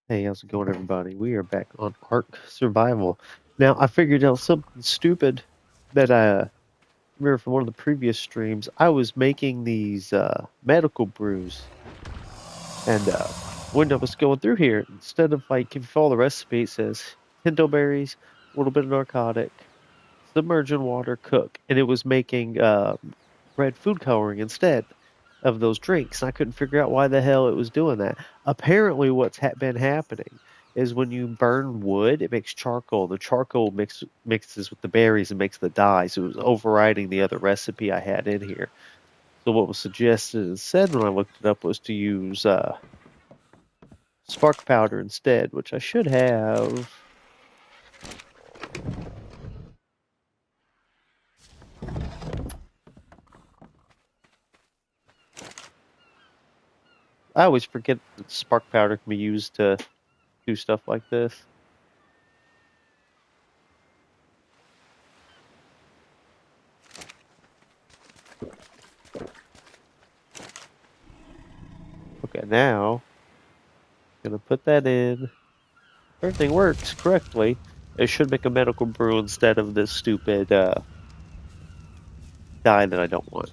Hey, how's it going, everybody? We are back on Ark Survival. Now, I figured out something stupid that I remember from one of the previous streams. I was making these medical brews, and when I was going through here, instead of like, if you follow the recipe, it says pinto berries, a little bit of narcotic, submerge in water, cook, and it was making red food coloring instead of those drinks. And I couldn't figure out why the hell it was doing that. Apparently, what's been happening is when you burn wood, it makes charcoal. The charcoal mixes with the berries and makes the dye. So it was overriding the other recipe I had in here. So what was suggested instead when I looked it up was to use spark powder instead, which I should have. I always forget that spark powder can be used to do stuff like this. Okay, now gonna put that in. If everything works correctly, it should make a medical brew instead of this stupid dye that I don't want.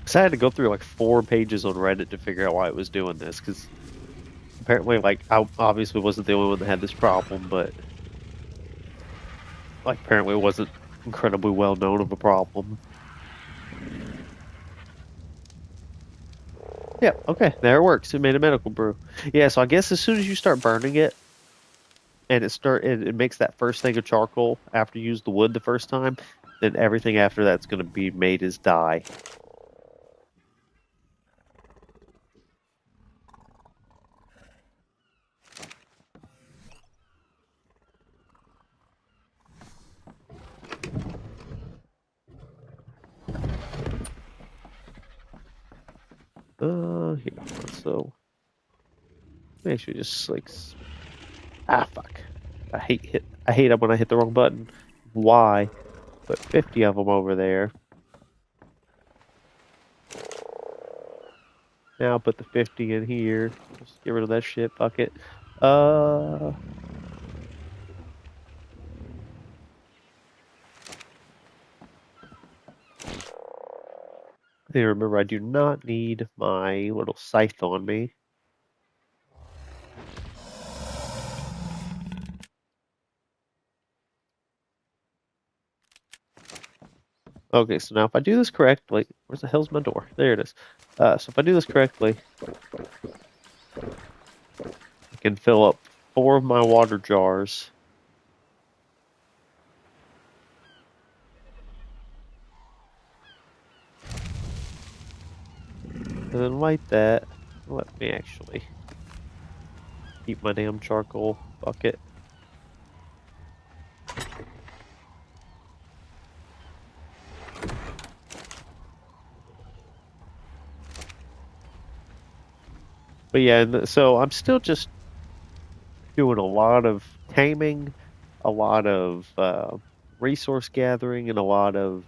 Because I had to go through like 4 pages on Reddit to figure out why it was doing this. Because apparently, like, I obviously wasn't the only one that had this problem, but like, apparently, it wasn't incredibly well known of a problem. Yeah, okay, there it works. It made a medical brew. Yeah, so I guess as soon as you start burning it, and it makes that first thing of charcoal after you use the wood the first time, then everything after that's going to be made as dye. Yeah. So make sure just like fuck. I hate it when I hit the wrong button. Why? Put 50 of them over there. Now put the 50 in here. Just get rid of that shit. Fuck it. Uh, remember, I do not need my little scythe on me. Okay, so now if I do this correctly, where's the hell's my door? There it is. So if I do this correctly, I can fill up 4 of my water jars. And then light that. Let me actually keep my damn charcoal bucket. But yeah, so I'm still just doing a lot of taming, a lot of resource gathering, and a lot of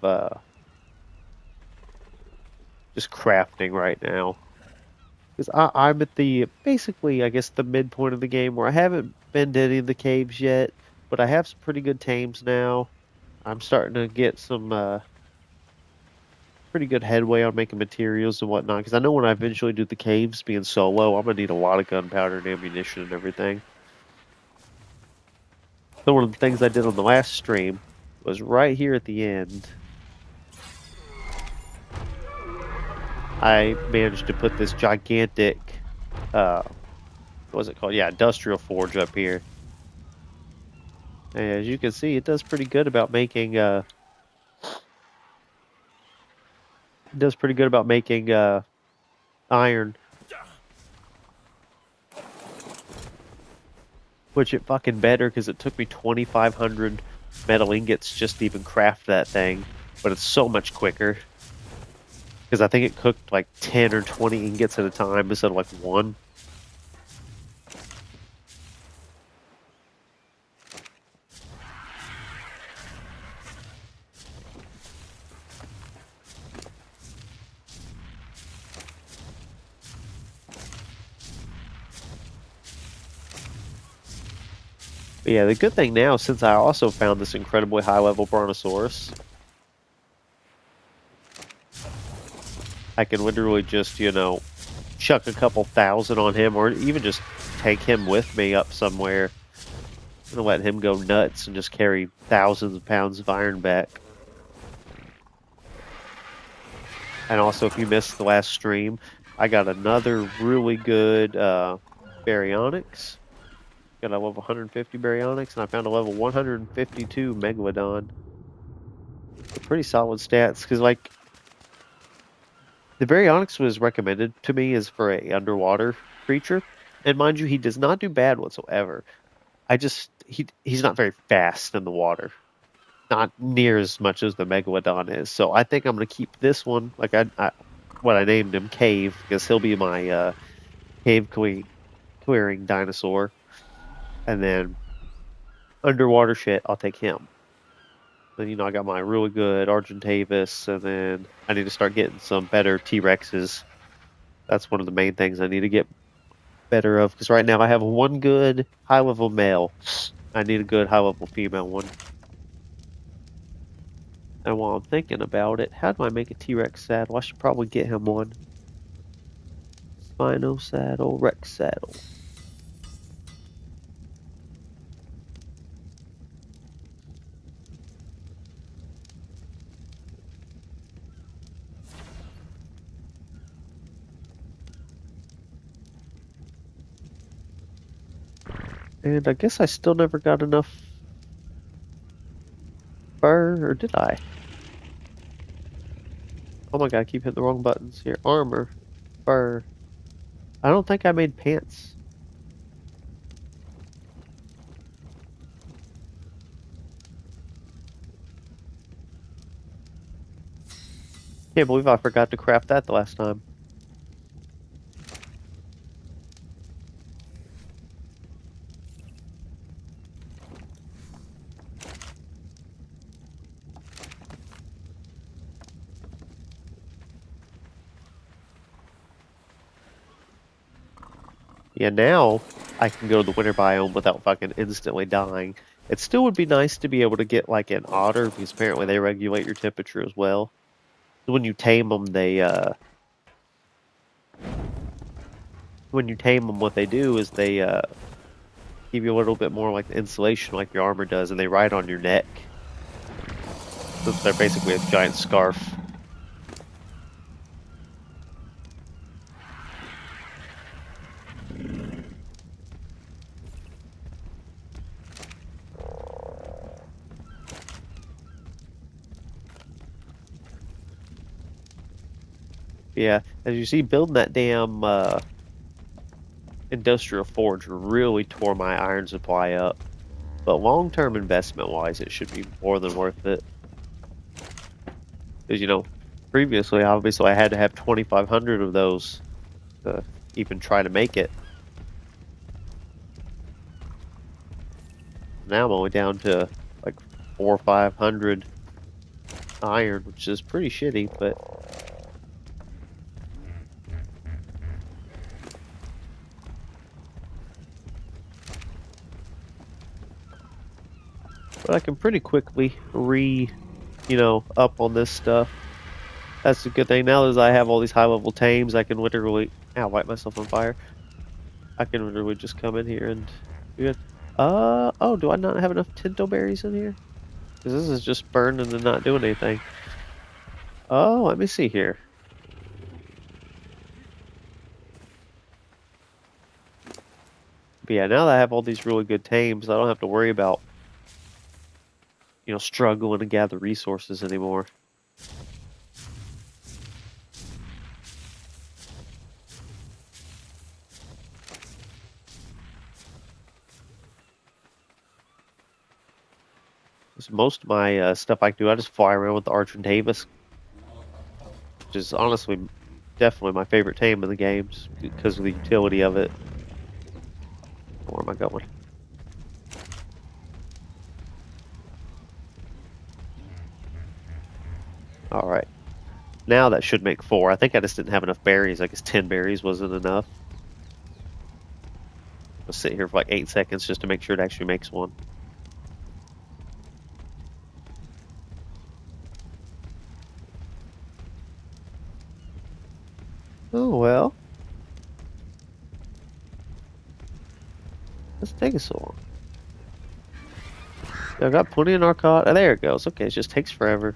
just crafting right now. Because I'm at the basically, I guess, the midpoint of the game where I haven't been to any of the caves yet, but I have some pretty good tames now. I'm starting to get some pretty good headway on making materials and whatnot. Because I know when I eventually do the caves, being solo, I'm gonna need a lot of gunpowder and ammunition and everything. So one of the things I did on the last stream was right here at the end. I managed to put this gigantic, what was it called? Yeah, industrial forge up here. And as you can see, it does pretty good about making, iron. Which it fucking better because it took me 2,500 metal ingots just to even craft that thing. But it's so much quicker. Because I think it cooked like 10 or 20 ingots at a time instead of like 1. But yeah, the good thing now, since I also found this incredibly high-level Brontosaurus, I can literally just, you know, chuck a couple thousand on him, or even just take him with me up somewhere and let him go nuts and just carry thousands of pounds of iron back. And also, if you missed the last stream, I got another really good Baryonyx. Got a level 150 Baryonyx, and I found a level 152 Megalodon. Pretty solid stats, because, like, the Baryonyx was recommended to me as for a underwater creature. And mind you, he does not do bad whatsoever. He's not very fast in the water. Not near as much as the Megalodon is. So I think I'm going to keep this one, like what I named him, Cave, because he'll be my cave clearing dinosaur. And then underwater shit, I'll take him. Then, you know, I got my really good Argentavis, and then I need to start getting some better T-Rexes. That's one of the main things I need to get better of, because right now I have one good high-level male. I need a good high-level female one. And while I'm thinking about it, how do I make a T-Rex saddle? I should probably get him one. Spino saddle, Rex saddle. And I guess I still never got enough fur, or did I? Oh my god, I keep hitting the wrong buttons here. Armor, fur. I don't think I made pants. Can't believe I forgot to craft that the last time. Yeah, now I can go to the winter biome without fucking instantly dying. It still would be nice to be able to get like an otter, because apparently they regulate your temperature as well. When you tame them, what they do is they give you a little bit more like the insulation like your armor does, and they ride on your neck. So they're basically a giant scarf. Yeah, as you see, building that damn industrial forge really tore my iron supply up. But long-term investment-wise, it should be more than worth it. Because, you know, previously, obviously, I had to have 2,500 of those to even try to make it. Now I'm only down to like 400 or 500 iron, which is pretty shitty, but I can pretty quickly up on this stuff. That's the good thing. Now that I have all these high-level tames, I can literally... Ow, light myself on fire. I can literally just come in here and do it. Oh, do I not have enough Tinto berries in here? Because this is just burning and not doing anything. Oh, let me see here. But yeah, now that I have all these really good tames, I don't have to worry about, struggling to gather resources anymore. Most of my stuff I do, I just fly around with the Argentavis, which is honestly definitely my favorite tame in the game, just because of the utility of it. Where am I going? Alright. Now that should make 4. I think I just didn't have enough berries. I guess 10 berries wasn't enough. to sit here for like 8 seconds just to make sure it actually makes one. Oh well. Let's take us so long. I got plenty of narcotics. Oh, there it goes. Okay, it just takes forever.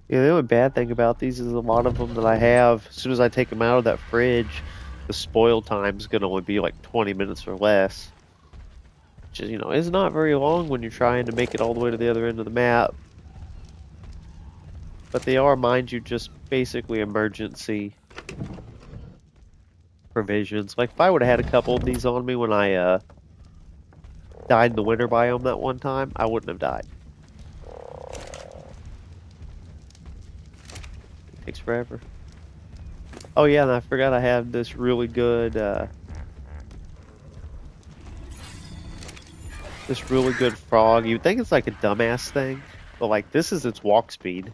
Yeah, the only bad thing about these is a lot of them that I have, as soon as I take them out of that fridge, the spoil time's gonna only be like 20 minutes or less. Which is, is not very long when you're trying to make it all the way to the other end of the map. But they are, mind you, just basically emergency provisions. Like, if I would have had a couple of these on me when I died in the winter biome that one time, I wouldn't have died. It takes forever. Oh yeah, and I forgot I have this really good, frog. You'd think it's like a dumbass thing, but like this is its walk speed.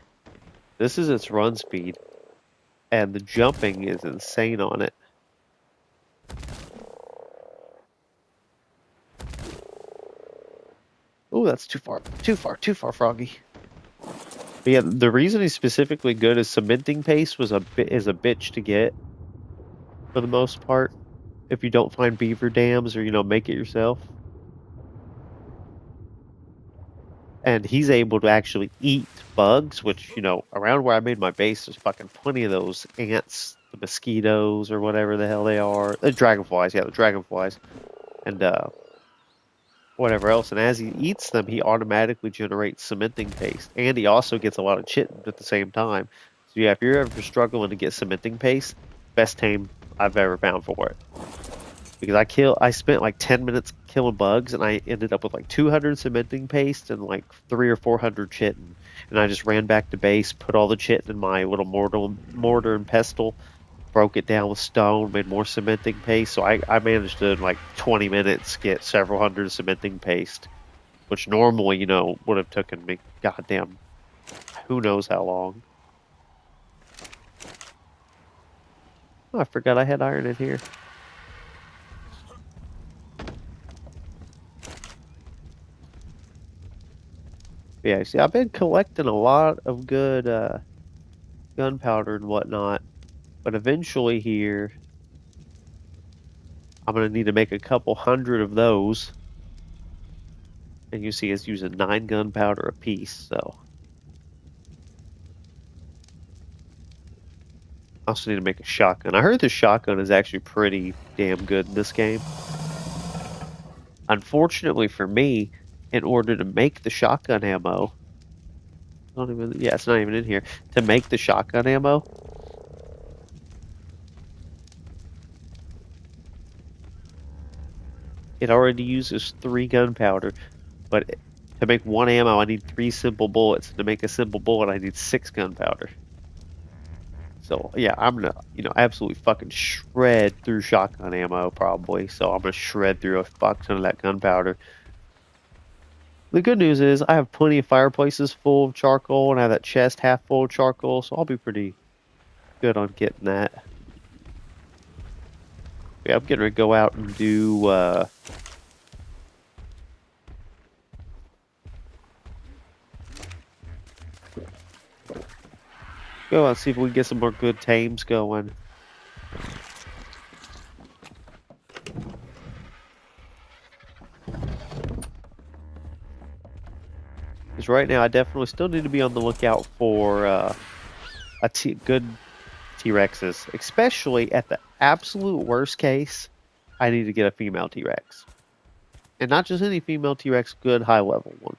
This is its run speed. And the jumping is insane on it. Oh, that's too far. Too far, Froggy. But yeah, the reason he's specifically good is cementing paste is a bitch to get for the most part. If you don't find beaver dams or make it yourself. And he's able to actually eat bugs, which, around where I made my base, there's fucking plenty of those ants, the mosquitoes, or whatever the hell they are. The dragonflies, yeah, the dragonflies. And, whatever else. And as he eats them, he automatically generates cementing paste. And he also gets a lot of chitin at the same time. So yeah, if you're ever struggling to get cementing paste, best tame I've ever found for it. Because I spent like 10 minutes killing bugs, and I ended up with like 200 cementing paste and like 300 or 400 chitin. And I just ran back to base, put all the chitin in my little mortar and pestle, broke it down with stone, made more cementing paste. So I managed to, in like 20 minutes, get several hundred cementing paste, which normally, would have taken me goddamn who knows how long. Oh, I forgot I had iron in here. Yeah, see, I've been collecting a lot of good gunpowder and whatnot, but eventually here, I'm going to need to make a couple hundred of those. And you see it's using 9 gunpowder a piece, so. I also need to make a shotgun. I heard the shotgun is actually pretty damn good in this game. Unfortunately for me, in order to make the shotgun ammo, it's not even in here. To make the shotgun ammo, it already uses 3 gunpowder, but to make 1 ammo, I need 3 simple bullets. To make a simple bullet, I need 6 gunpowder. So yeah, I'm gonna, absolutely fucking shred through shotgun ammo probably. So I'm gonna shred through a fuck ton of that gunpowder. The good news is I have plenty of fireplaces full of charcoal, and I have that chest half full of charcoal, so I'll be pretty good on getting that. Yeah, I'm getting ready to go out and do, go out and see if we can get some more good tames going. Because right now I definitely still need to be on the lookout for good T-Rexes. Especially at the absolute worst case, I need to get a female T-Rex. And not just any female T-Rex, good high-level one.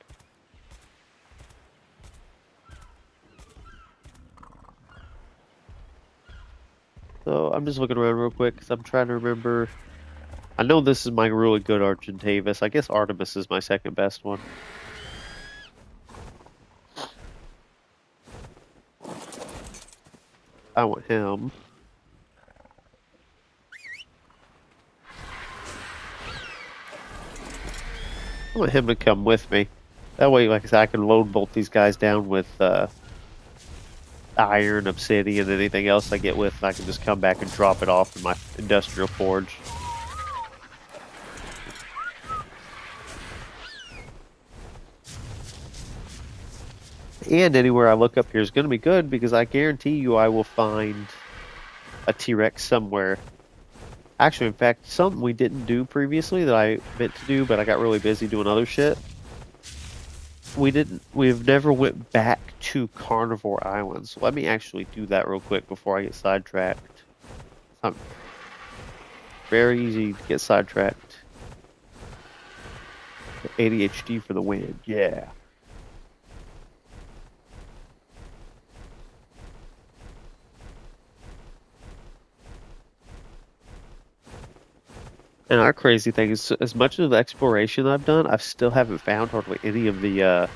So I'm just looking around real quick because I'm trying to remember. I know this is my really good Argentavis. I guess Artemis is my second best one. I want him. I want him to come with me. That way, like I said, I can load bolt these guys down with iron, obsidian, and anything else I get with, and I can just come back and drop it off in my industrial forge. And anywhere I look up here is going to be good, because I guarantee you I will find a T-Rex somewhere. Actually, in fact, something we didn't do previously that I meant to do, but I got really busy doing other shit. We've never went back to Carnivore Island, so let me actually do that real quick before I get sidetracked. Very easy to get sidetracked. ADHD for the win, yeah. And our crazy thing is, as much of the exploration I've done, I still haven't found hardly any of the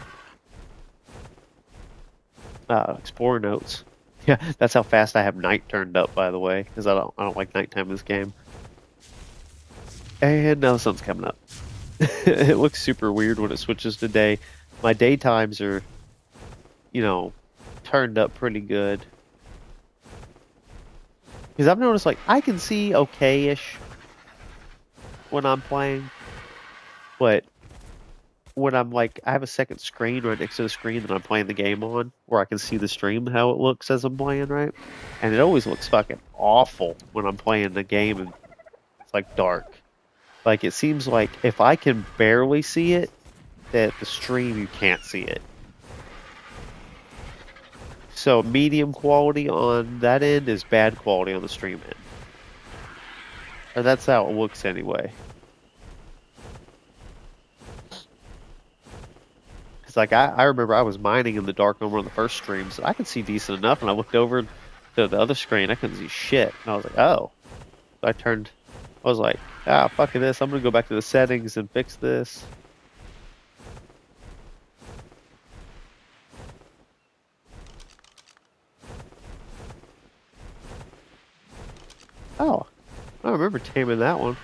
explorer notes. Yeah, that's how fast I have night turned up, by the way, because I don't like nighttime in this game. And now the sun's coming up. It looks super weird when it switches to day. My daytimes are, you know, turned up pretty good. Because I've noticed, like, I can see okay-ish when I'm playing, but when I'm like, I have a second screen right next to the screen that I'm playing the game on, where I can see the stream, how it looks as I'm playing, right? And it always looks fucking awful when I'm playing the game and it's like dark. Like, it seems like if I can barely see it, that the stream you can't see it. So medium quality on that end is bad quality on the stream end. Or that's how it looks anyway. Because like I remember I was mining in the dark on one of the first streams, and I could see decent enough, and I looked over to the other screen, I couldn't see shit. And I was like, oh. So I was like, fuck this, I'm gonna go back to the settings and fix this. Oh, I remember taming that one.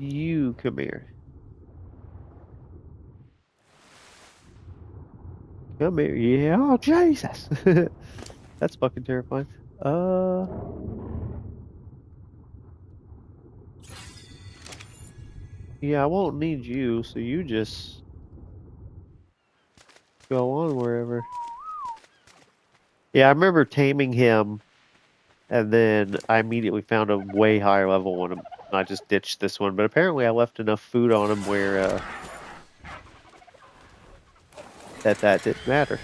You come here. Come here. Yeah, oh Jesus. That's fucking terrifying. Yeah, I won't need you, so you just go on wherever. Yeah, I remember taming him, and then I immediately found a way higher level one, and I just ditched this one. But apparently I left enough food on him where that didn't matter.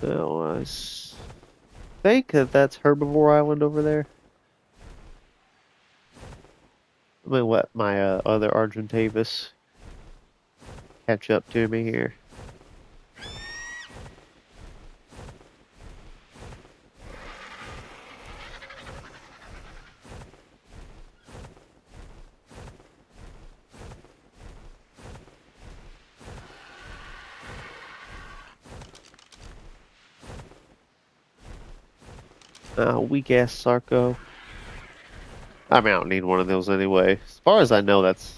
So I think that's Herbivore Island over there. Let me let my other Argentavis catch up to me here. Weak ass Sarco. I mean, I don't need one of those anyway. As far as I know, that's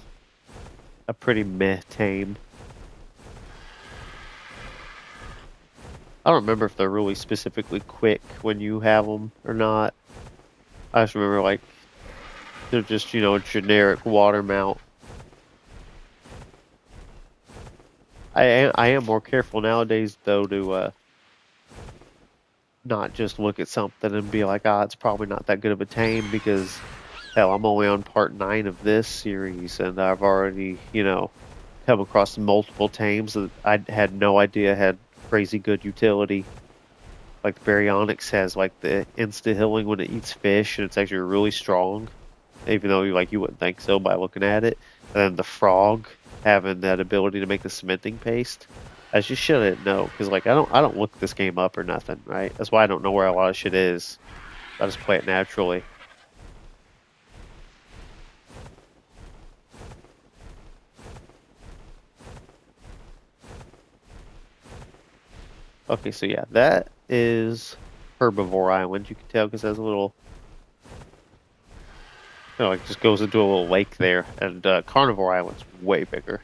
a pretty meh tame. I don't remember if they're really specifically quick when you have them or not. I just remember, like, they're just, you know, a generic water mount. I am more careful nowadays, though, to not just look at something and be like, it's probably not that good of a tame, because hell, I'm only on part 9 of this series, and I've already, you know, come across multiple tames that I had no idea had crazy good utility. Like the Baryonyx has like the insta healing when it eats fish, and it's actually really strong, even though you wouldn't think so by looking at it. And then the frog having that ability to make the cementing paste. I just shouldn't know because like I don't look this game up or nothing, right? That's why I don't know where a lot of shit is. I just play it naturally. Okay, so yeah, that is Herbivore Island. You can tell because it has a little, like just goes into a little lake there, and Carnivore Island's way bigger.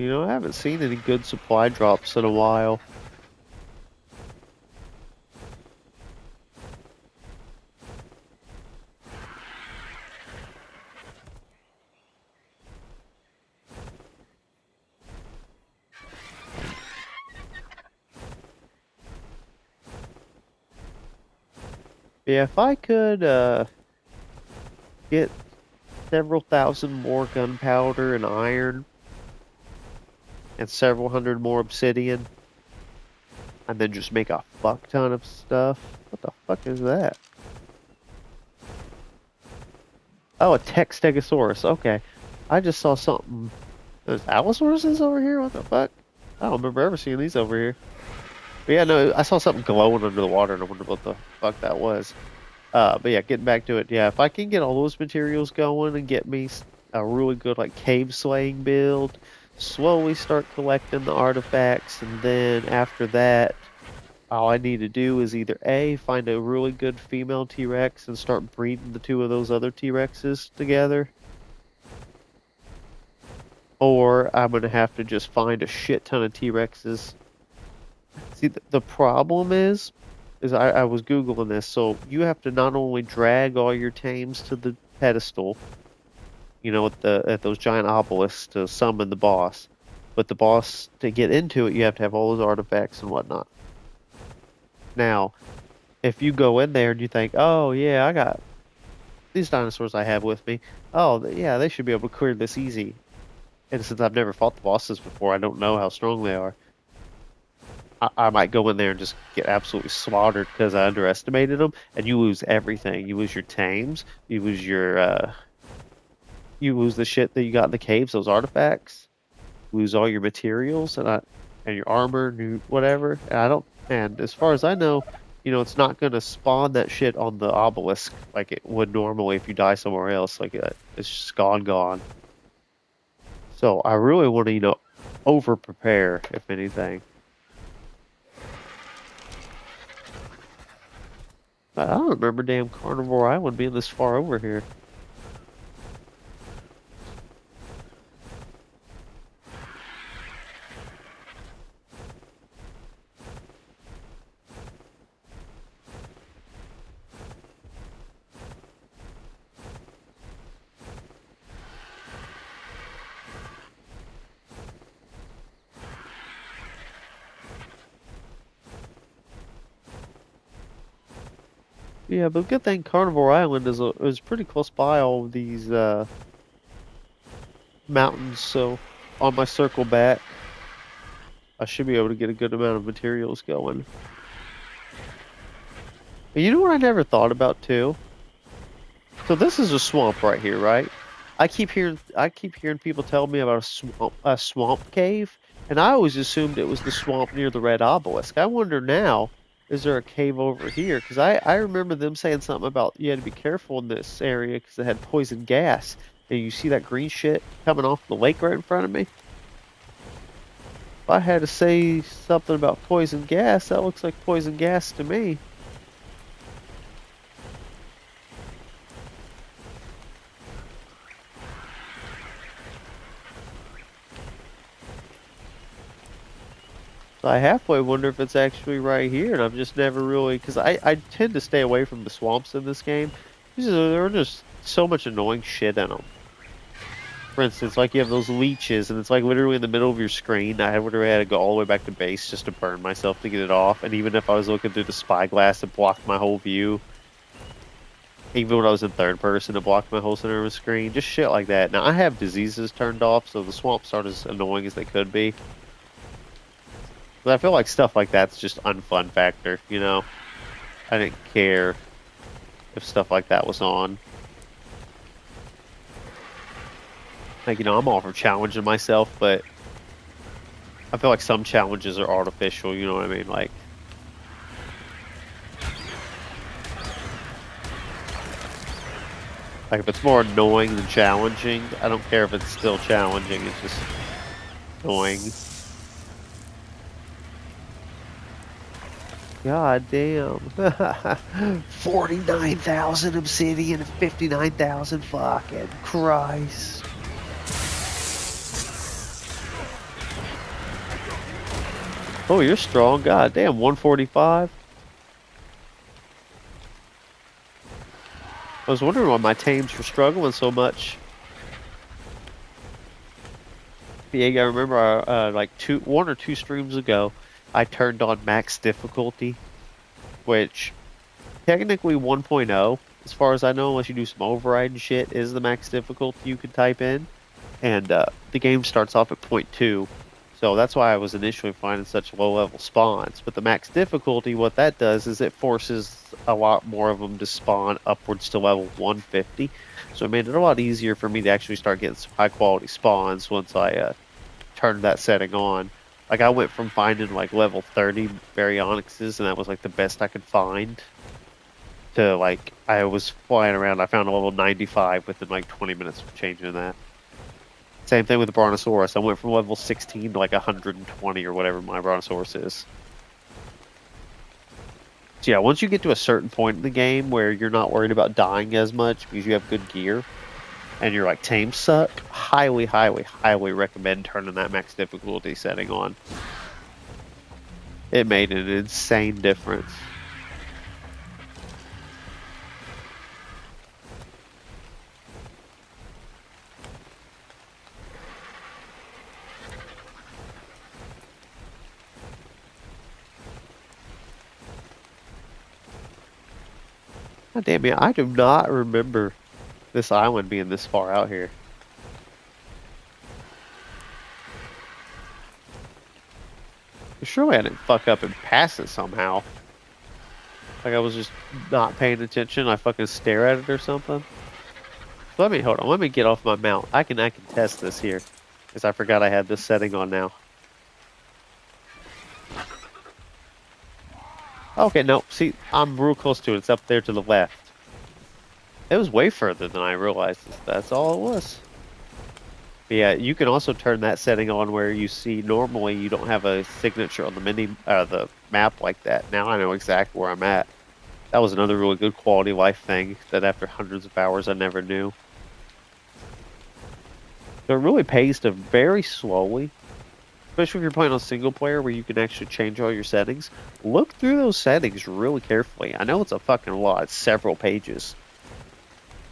I haven't seen any good supply drops in a while. Yeah, if I could get several thousand more gunpowder and iron and several hundred more obsidian and then just make a fuck ton of stuff. What the fuck is that? Oh, a Textegosaurus. Okay. I just saw something. There's Allosauruses over here? What the fuck? I don't remember ever seeing these over here. But yeah, no, I saw something glowing under the water and I wonder what the fuck that was. But yeah, getting back to it. Yeah, if I can get all those materials going and get me a really good like cave slaying build, slowly start collecting the artifacts, and then after that, all I need to do is either A, find a really good female T-Rex and start breeding the two of those other T-Rexes together, or I'm going to have to just find a shit ton of T-Rexes. See, the problem is I was Googling this, so you have to not only drag all your tames to the pedestal, at those giant obelisks to summon the boss, but the boss, to get into it, you have to have all those artifacts and whatnot. Now, if you go in there and you think, oh yeah, I got these dinosaurs I have with me, oh yeah, they should be able to clear this easy. And since I've never fought the bosses before, I don't know how strong they are. I might go in there and just get absolutely slaughtered because I underestimated them, and you lose everything. You lose your tames, you lose you lose the shit that you got in the caves, those artifacts, lose all your materials and your armor, and whatever. And as far as I know, it's not gonna spawn that shit on the obelisk like it would normally if you die somewhere else. Like it's just gone. So I really want to, over prepare if anything. I don't remember damn Carnivore Island being this far over here. Yeah, but good thing Carnivore Island is pretty close by all of these mountains, so on my circle back, I should be able to get a good amount of materials going. And you know what I never thought about too? So this is a swamp right here, right? I keep hearing people tell me about a swamp cave, and I always assumed it was the swamp near the Red Obelisk. I wonder now, is there a cave over here? Because I remember them saying something about you had to be careful in this area because it had poison gas. And you see that green shit coming off the lake right in front of me? If I had to say something about poison gas, that looks like poison gas to me. I halfway wonder if it's actually right here, and I've just never really, because I tend to stay away from the swamps in this game. There are just so much annoying shit in them. For instance, like you have those leeches, and it's like literally in the middle of your screen. I literally had to go all the way back to base just to burn myself to get it off, and even if I was looking through the spyglass, it blocked my whole view. Even when I was in third person, it blocked my whole center of the screen. Just shit like that. Now, I have diseases turned off, so the swamps aren't as annoying as they could be. But I feel like stuff like that's just unfun factor, you know? I didn't care if stuff like that was on. Like, you know, I'm all for challenging myself, but I feel like some challenges are artificial, you know what I mean? Like if it's more annoying than challenging, I don't care if it's still challenging, it's just annoying. God damn. 49,000 obsidian, 59,000 fucking Christ. Oh, you're strong. God damn, 145. I was wondering why my tames were struggling so much. Yeah, I remember like one or two streams ago, I turned on max difficulty, which technically 1.0, as far as I know, unless you do some override and shit, is the max difficulty you can type in. And the game starts off at point 0.2, so that's why I was initially finding such low level spawns. But the max difficulty, what that does is it forces a lot more of them to spawn upwards to level 150. So it made it a lot easier for me to actually start getting some high quality spawns once I turned that setting on. Like I went from finding like level 30 baryonyxes, and that was like the best I could find, to like I was flying around. I found a level 95 within like 20 minutes of changing that. Same thing with the Brontosaurus. I went from level 16 to like 120 or whatever my Brontosaurus is. So yeah, once you get to a certain point in the game where you're not worried about dying as much because you have good gear and your like tames suck, highly, highly, highly recommend turning that max difficulty setting on. It made an insane difference. God damn it, I do not remember this island being this far out here. Surely I didn't fuck up and pass it somehow. Like I was just not paying attention. I fucking stare at it or something. Hold on. Let me get off my mount. I can test this here, because I forgot I had this setting on now. Okay, no. See, I'm real close to it. It's up there to the left. It was way further than I realized. That's all it was. But yeah, you can also turn that setting on where you see normally you don't have a signature on the map like that. Now I know exactly where I'm at. That was another really good quality life thing that after hundreds of hours I never knew. So it really pays to very slowly, especially if you're playing on single player where you can actually change all your settings. Look through those settings really carefully. I know it's a fucking lot. It's several pages.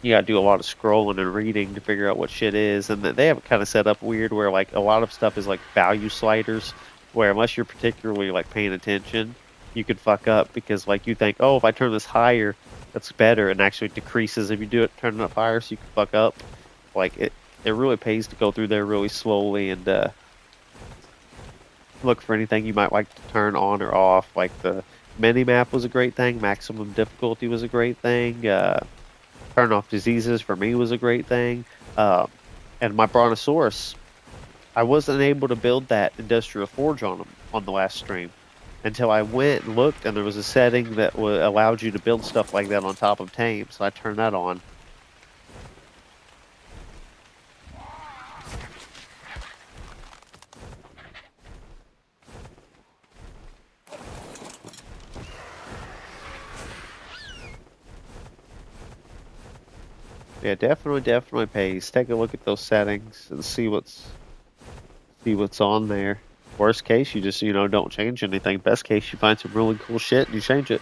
You gotta do a lot of scrolling and reading to figure out what shit is. And they have it kind of set up weird where like a lot of stuff is like value sliders, where unless you're particularly like paying attention, you could fuck up because like you think, oh, if I turn this higher, that's better, and actually decreases if you do it turn it up higher, so you can fuck up. Like it really pays to go through there really slowly and look for anything you might like to turn on or off. Like the mini map was a great thing, maximum difficulty was a great thing, turn off diseases for me was a great thing, and my Brontosaurus, I wasn't able to build that industrial forge on him on the last stream until I went and looked, and there was a setting that allowed you to build stuff like that on top of tame, so I turned that on. Yeah, definitely pays. Take a look at those settings and see what's on there. Worst case, you just don't change anything. Best case, you find some really cool shit and you change it.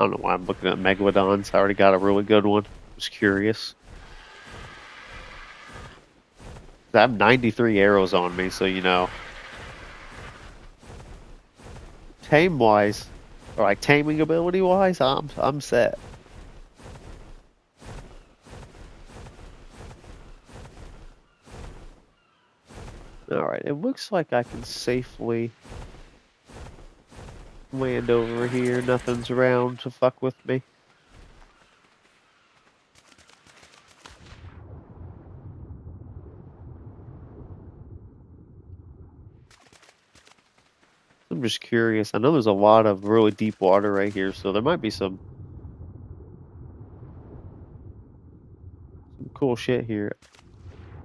don't know why I'm looking at Megalodons. I already got a really good one. Was curious. I have 93 arrows on me, so you know. Tame wise, or like taming ability wise, I'm set. Alright, it looks like I can safely land over here. Nothing's around to fuck with me. I'm just curious. I know there's a lot of really deep water right here, so there might be some cool shit here.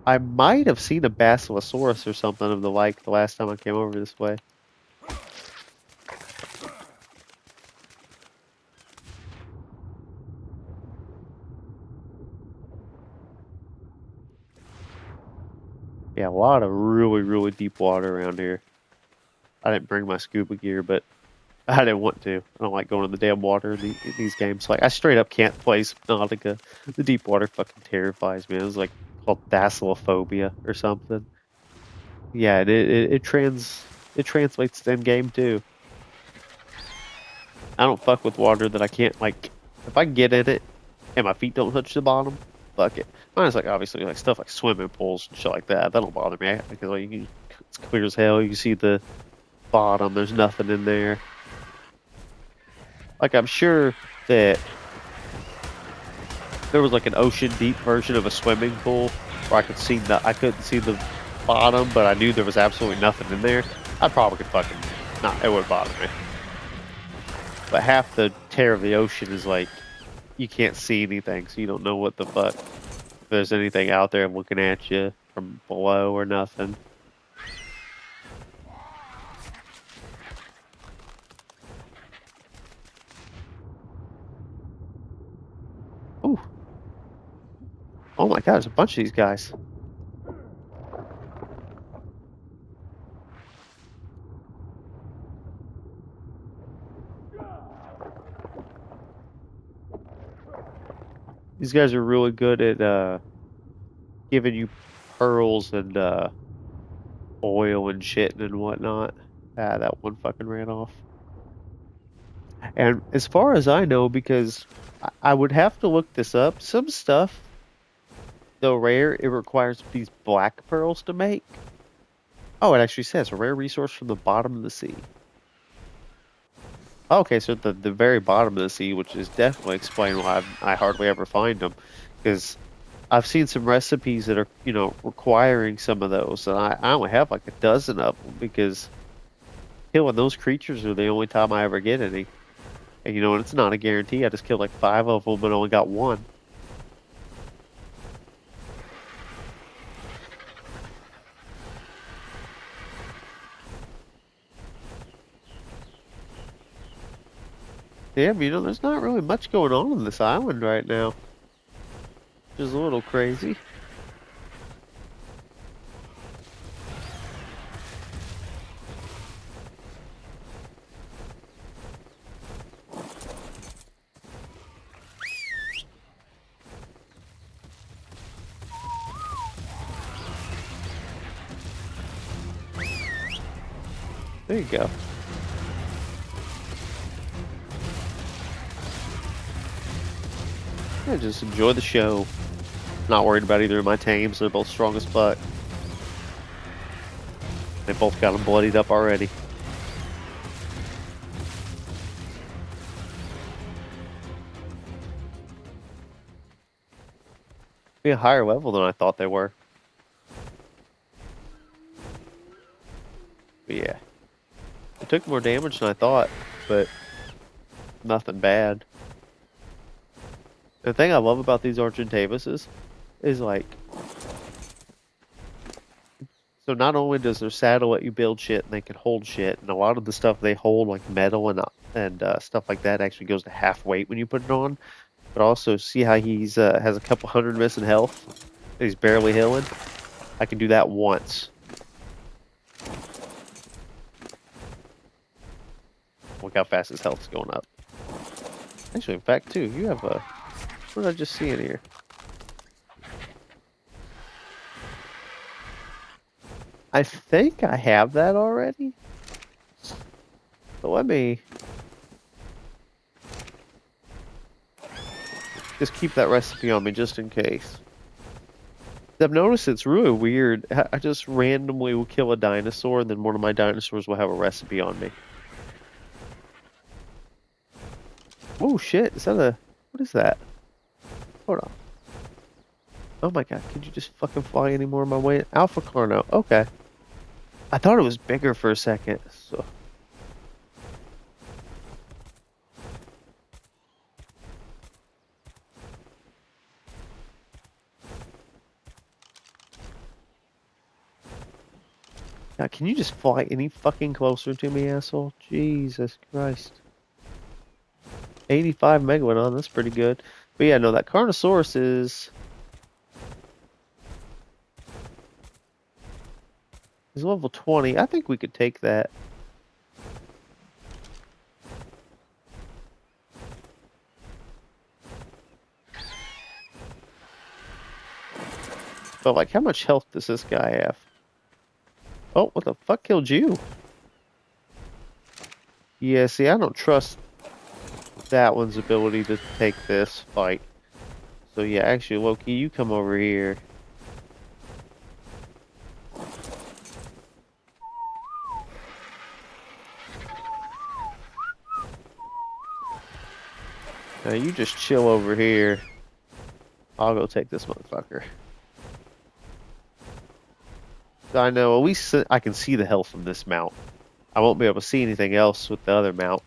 I might have seen a Basilosaurus or something of the like the last time I came over this way. Yeah, a lot of really, really deep water around here. I didn't bring my scuba gear, but I didn't want to. I don't like going in the damn water in these games. Like, I straight up can't play Subnautica. The deep water fucking terrifies me. It was like called Thalassophobia or something. Yeah, it translates to in game too. I don't fuck with water that I can't like. If I get in it and my feet don't touch the bottom, fuck it. Mine's like obviously like stuff like swimming pools and shit like that. That don't bother me because like it's clear as hell. You can see the bottom. There's nothing in there. Like I'm sure that there was like an ocean deep version of a swimming pool where I couldn't see the bottom, but I knew there was absolutely nothing in there. I probably could fucking not. It wouldn't bother me. But half the terror of the ocean is like you can't see anything, so you don't know what the fuck. If there's anything out there looking at you from below or nothing. Ooh. Oh my god, there's a bunch of these guys. These guys are really good at giving you pearls and oil and shit and whatnot. Ah, that one fucking ran off. And as far as I know, because I would have to look this up, some stuff, though rare, it requires these black pearls to make. Oh, it actually says a rare resource from the bottom of the sea. Okay, so the very bottom of the sea, which is definitely explaining why I hardly ever find them, because I've seen some recipes that are, you know, requiring some of those, and I only have like a dozen of them because killing those creatures are the only time I ever get any. And you know, and it's not a guarantee. I just killed like 5 of them and only got one. Damn, you know, there's not really much going on this island right now. Which is a little crazy. There you go. Yeah, just enjoy the show. Not worried about either of my tames. They're both strong as fuck. They both got them bloodied up already. Be a higher level than I thought they were. But yeah. They took more damage than I thought, but nothing bad. The thing I love about these Argentavis is like, so not only does their saddle let you build shit and they can hold shit, and a lot of the stuff they hold, like metal and stuff like that, actually goes to half weight when you put it on. But also, see how he's has a couple hundred missing health? He's barely healing. I can do that once. Look how fast his health's going up. Actually, in fact, too, you have a... What did I just see in here? I think I have that already. So let me just keep that recipe on me just in case. I've noticed it's really weird. I just randomly will kill a dinosaur and then one of my dinosaurs will have a recipe on me. Oh shit, is that a... What is that? Hold on. Oh my god, could you just fucking fly any more of my way? Alpha Carno, okay. I thought it was bigger for a second, so... God, can you just fly any fucking closer to me, asshole? Jesus Christ. 85 megalodon, that's pretty good. But yeah, no, that Carnosaurus is level 20. I think we could take that. But like, how much health does this guy have? Oh, what the fuck killed you? Yeah, see, I don't trust that one's ability to take this fight. So yeah, actually, Loki, you come over here. Now you just chill over here. I'll go take this motherfucker. I know, at least I can see the health from this mount. I won't be able to see anything else with the other mount.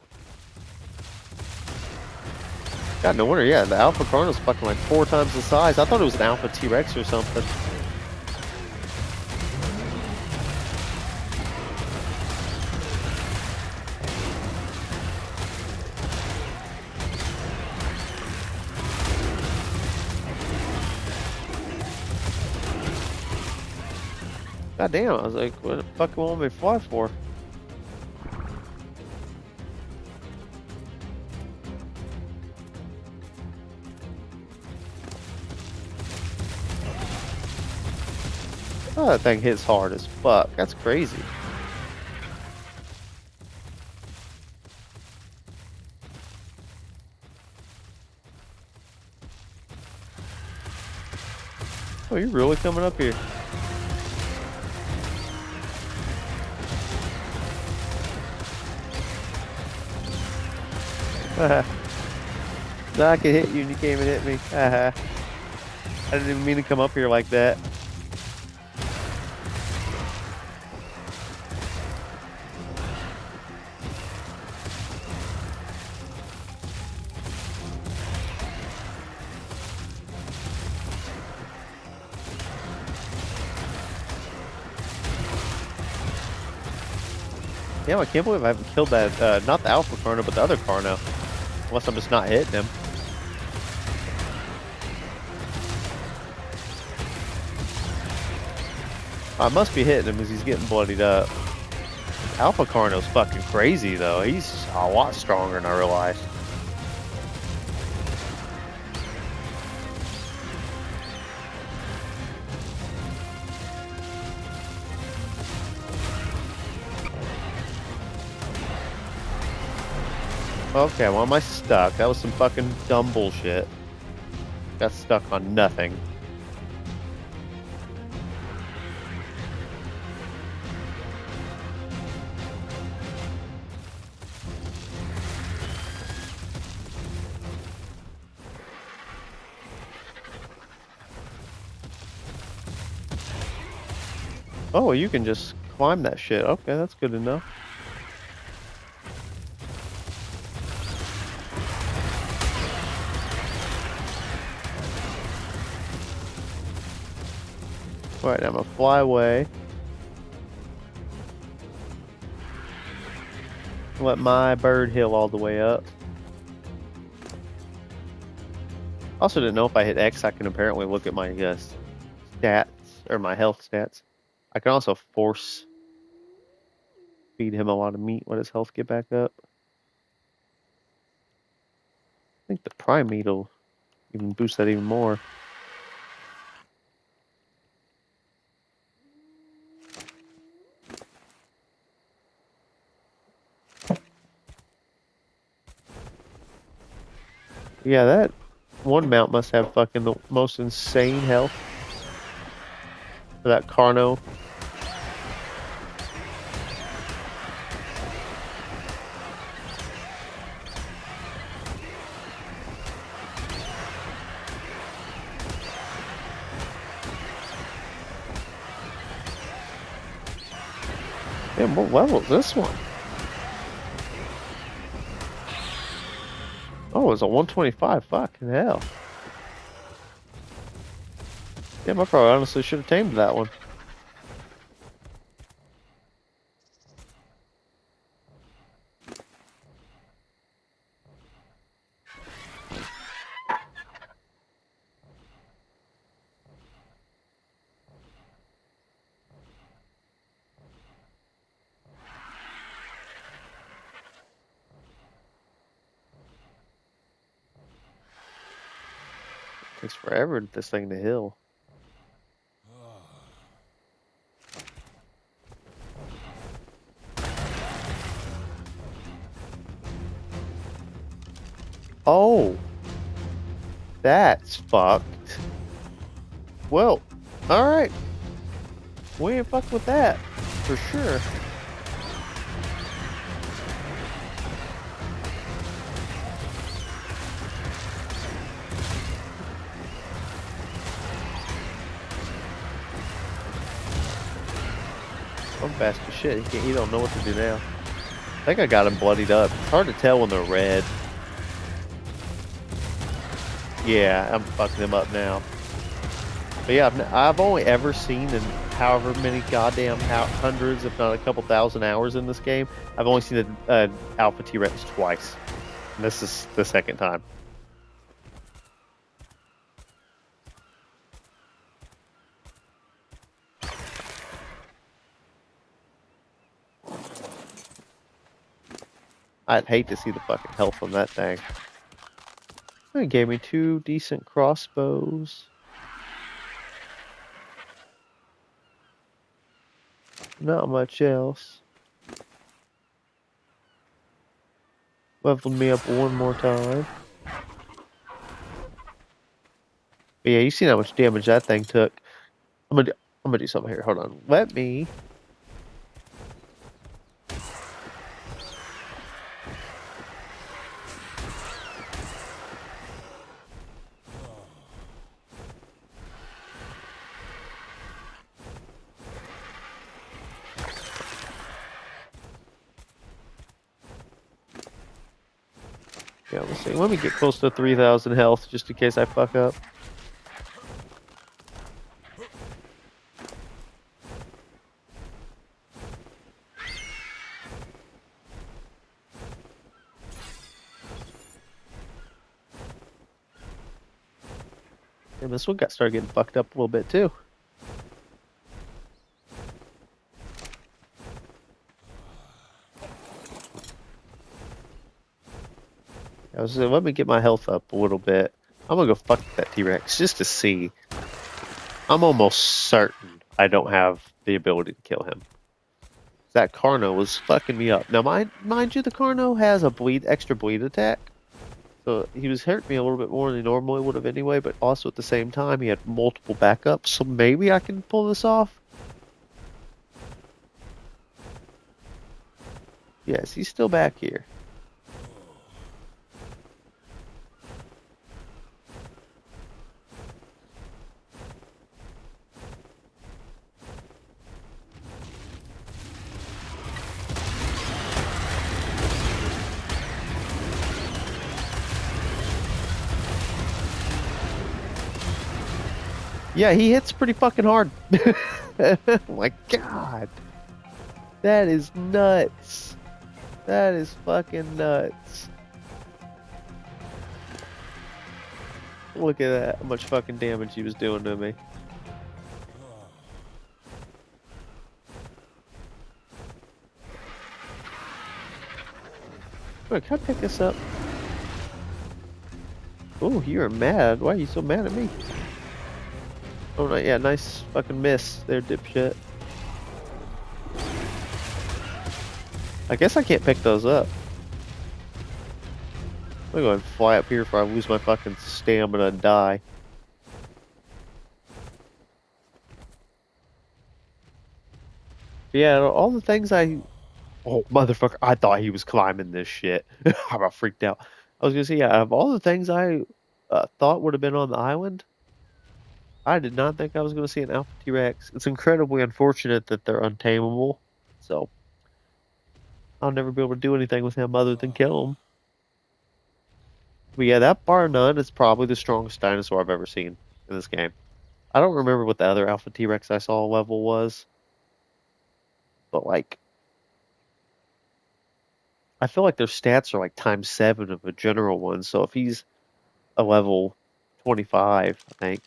God, no wonder, yeah, the Alpha Carno's fucking like 4 times the size. I thought it was an Alpha T-Rex or something. God damn, I was like, what the fuck do you want me to fly for? Oh, that thing hits hard as fuck. That's crazy. Oh, you're really coming up here. No, I can hit you and you can't even hit me. I didn't even mean to come up here like that. Damn, I can't believe I haven't killed that, not the Alpha Carno, but the other Carno. Unless I'm just not hitting him. I must be hitting him because he's getting bloodied up. Alpha Carno's fucking crazy, though. He's a lot stronger than I realized. Okay, well, am I stuck? That was some fucking dumb bullshit. Got stuck on nothing. Oh, well, you can just climb that shit. Okay, that's good to know. Alright, I'm gonna fly away. Let my bird heal all the way up. Also didn't know if I hit X, I can apparently look at my stats, or my health stats. I can also force feed him a lot of meat, let his health get back up. think the prime meat will even boost that even more. Yeah, that one mount must have fucking the most insane health. For that Carno. Damn, what level is this one? Oh, it's a 125. Fucking hell. Damn, I probably honestly should have tamed that one. Takes forever to this thing to heal. Oh, that's fucked. Well, alright. We ain't fucked with that, for sure. I'm fast as shit. He don't know what to do now. I think I got him bloodied up. It's hard to tell when they're red. Yeah, I'm fucking them up now. But yeah, I've only ever seen in however many goddamn hundreds, if not a couple thousand hours in this game, I've only seen an Alpha T-Rex twice. And this is the second time. I'd hate to see the fucking health on that thing. It gave me 2 decent crossbows. Not much else. Leveled me up one more time. But yeah, you seen how much damage that thing took. I'm gonna do something here. Hold on. Let me. Yeah, let's see. Let me get close to 3,000 health just in case I fuck up. And this one started getting fucked up a little bit too. I was let me get my health up a little bit. I'm gonna go fuck that T-Rex just to see. I'm almost certain I don't have the ability to kill him. That Carno was fucking me up. Now, mind you, the Carno has a extra bleed attack. So he was hurting me a little bit more than he normally would have anyway, but also at the same time, he had multiple backups, so maybe I can pull this off. Yes, he's still back here. Yeah, he hits pretty fucking hard. Oh my god. That is nuts. That is fucking nuts. Look at that, how much fucking damage he was doing to me. Look, can I pick this up? Oh, you're mad. Why are you so mad at me? Oh, no, yeah, nice fucking miss there, dipshit. I guess I can't pick those up. I'm gonna go and fly up here before I lose my fucking stamina and die. Yeah, all the things Oh, motherfucker, I thought he was climbing this shit. I about freaked out. I was gonna say, yeah, out of all the things I thought would have been on the island, I did not think I was gonna see an Alpha T-Rex. It's incredibly unfortunate that they're untamable, so I'll never be able to do anything with him other than kill him. But yeah, that bar none is probably the strongest dinosaur I've ever seen in this game. I don't remember what the other Alpha T-Rex I saw level was, but like, I feel like their stats are like times 7 of a general one. So if he's a level 25, I think,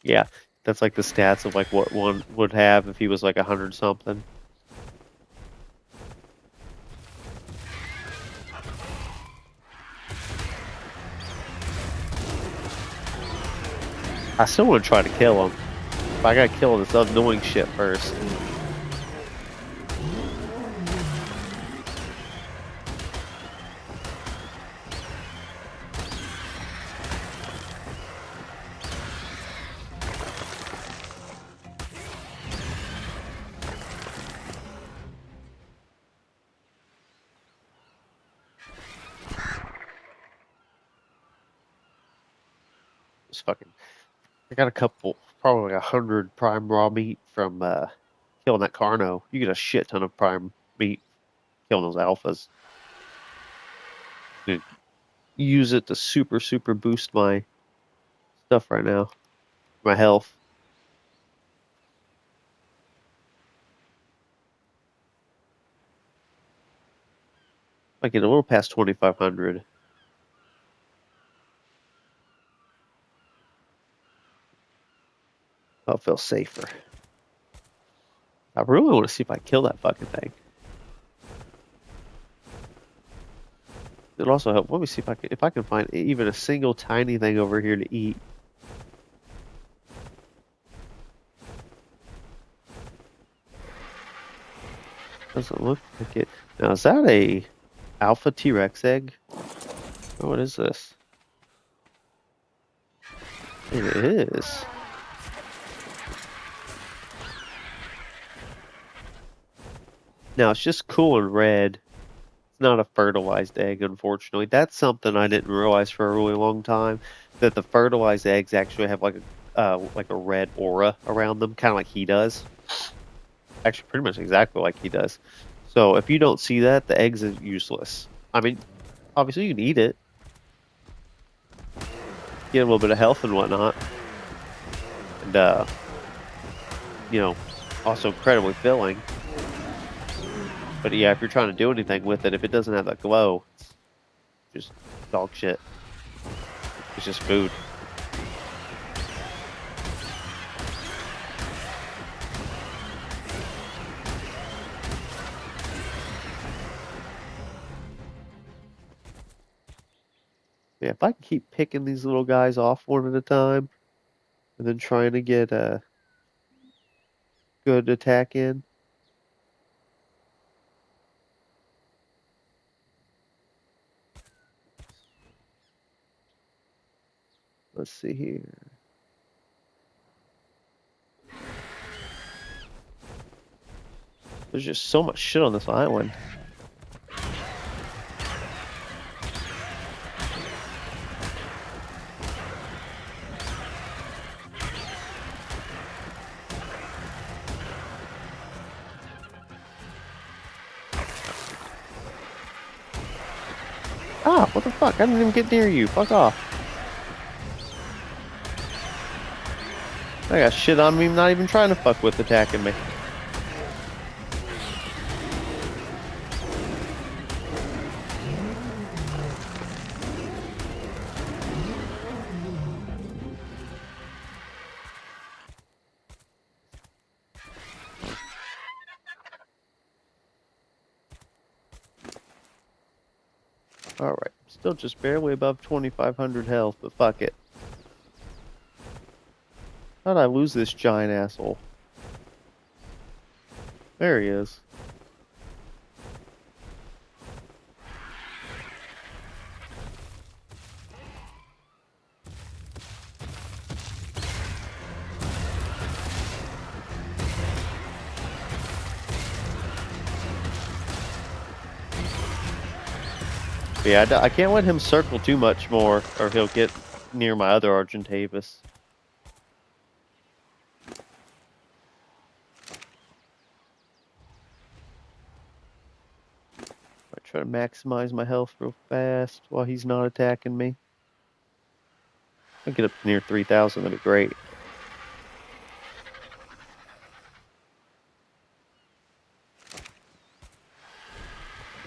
yeah, that's like the stats of like what one would have if he was like 100 something. I still want to try to kill him. But I gotta kill this annoying shit first. Just fucking. I got a couple, probably like 100 prime raw meat from killing that Carno. You get a shit ton of prime meat killing those alphas. Dude, use it to super boost my stuff right now. My health. I get a little past 2,500. I'll feel safer. I really want to see if I kill that fucking thing. It'll also help. Let me see if I can find even a single tiny thing over here to eat. Doesn't look like it. Now is that a alpha T-Rex egg? Oh, what is this? It is. Now it's just cool and red. It's not a fertilized egg, unfortunately. That's something I didn't realize for a really long time. That the fertilized eggs actually have like a red aura around them, kind of like he does. Actually, pretty much exactly like he does. So if you don't see that, the eggs is useless. I mean, obviously you can eat it, get a little bit of health and whatnot, and you know, also incredibly filling. But yeah, if you're trying to do anything with it, if it doesn't have that glow, it's just dog shit. It's just food. Yeah, if I can keep picking these little guys off one at a time, and then trying to get a good attack in. Let's see here. There's just so much shit on this island. Ah, what the fuck? I didn't even get near you. Fuck off. I got shit on me, not even trying to fuck with attacking me. Alright. Still just barely above 2,500 health, but fuck it. How'd I lose this giant asshole? There he is. Yeah, I can't let him circle too much more, or he'll get near my other Argentavis. I try to maximize my health real fast while he's not attacking me. I get up to near 3,000, that'd be great.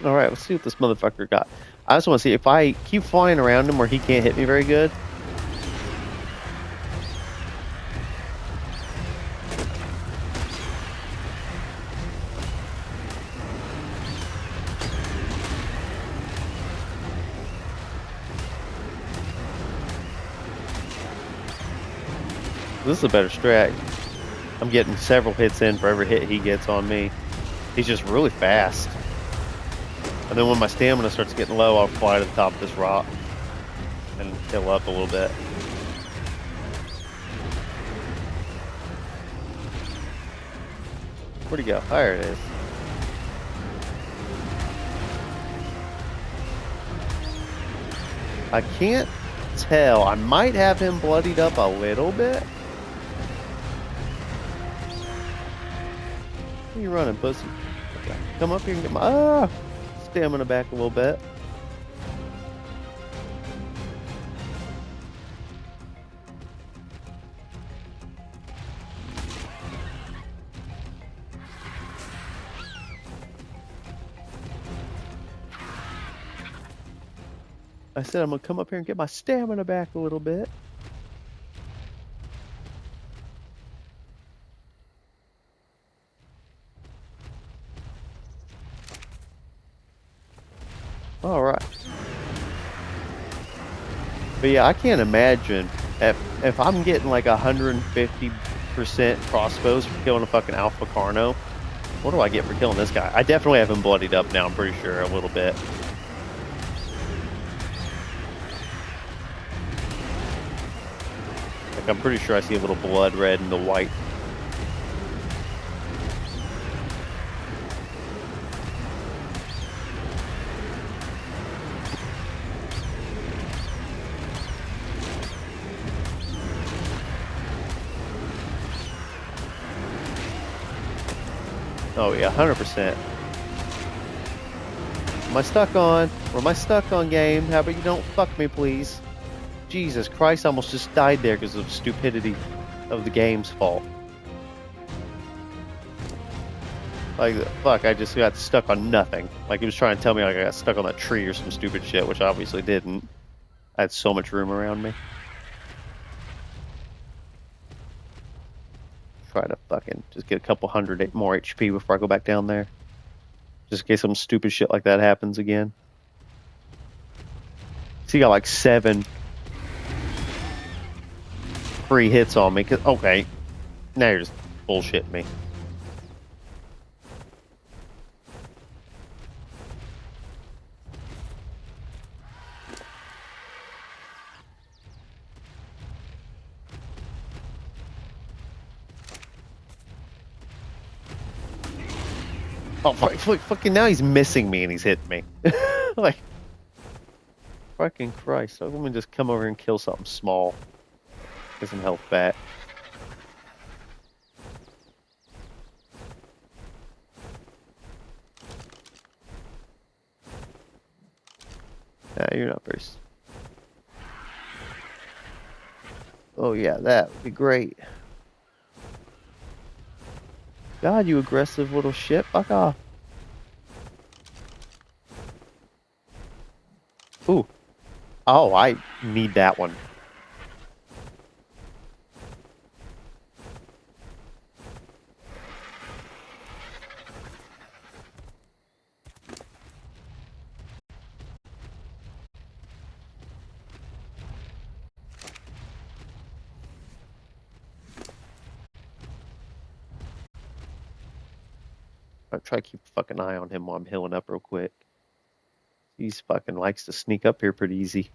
Alright, let's see what this motherfucker got. I just want to see if I keep flying around him where he can't hit me very good. This is a better strat. I'm getting several hits in for every hit he gets on me. He's just really fast. And then when my stamina starts getting low, I'll fly to the top of this rock and heal up a little bit. Where'd he go? There it is. I can't tell. I might have him bloodied up a little bit. Where you running, pussy? Okay. Come up here and get my stamina back a little bit. I said I'm gonna come up here and get my stamina back a little bit. Alright. But yeah, I can't imagine if I'm getting like 150% crossbows for killing a fucking Alpha Carno. What do I get for killing this guy? I definitely have him bloodied up now, I'm pretty sure, a little bit. Like, I'm pretty sure I see a little blood red and the white. Oh yeah, 100%. Am I stuck on? Or am I stuck on, game? How about you don't fuck me, please? Jesus Christ, I almost just died there because of stupidity of the game's fault. Like, fuck, I just got stuck on nothing. Like, it was trying to tell me like I got stuck on that tree or some stupid shit, which I obviously didn't. I had so much room around me. Try to fucking just get a couple hundred more HP before I go back down there. Just in case some stupid shit like that happens again. So you got like 7 free hits on me. Okay, now you're just bullshitting me. Oh, fucking now he's missing me and he's hitting me. Like, fucking Christ. So let me just come over and kill something small. Get some health back. Nah, you're not very... Oh yeah, that would be great. God, you aggressive little shit. Fuck off. Ooh. Oh, I need that one. I'll try to keep a fucking eye on him while I'm healing up real quick. He's fucking likes to sneak up here pretty easy.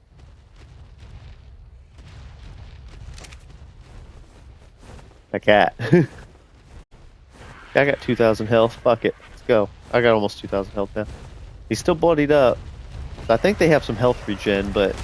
That cat. I got 2,000 health. Fuck it. Let's go. I got almost 2,000 health now. He's still bloodied up. I think they have some health regen, but...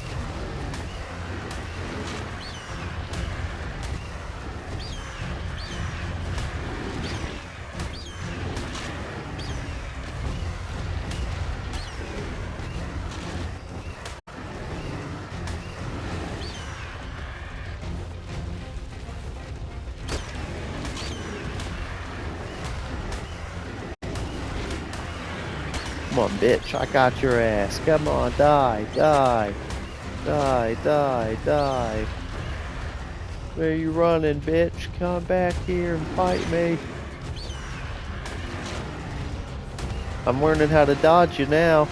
Come on, bitch. I got your ass. Come on, die, die. Die, die, die. Where you running, bitch? Come back here and fight me. I'm learning how to dodge you now.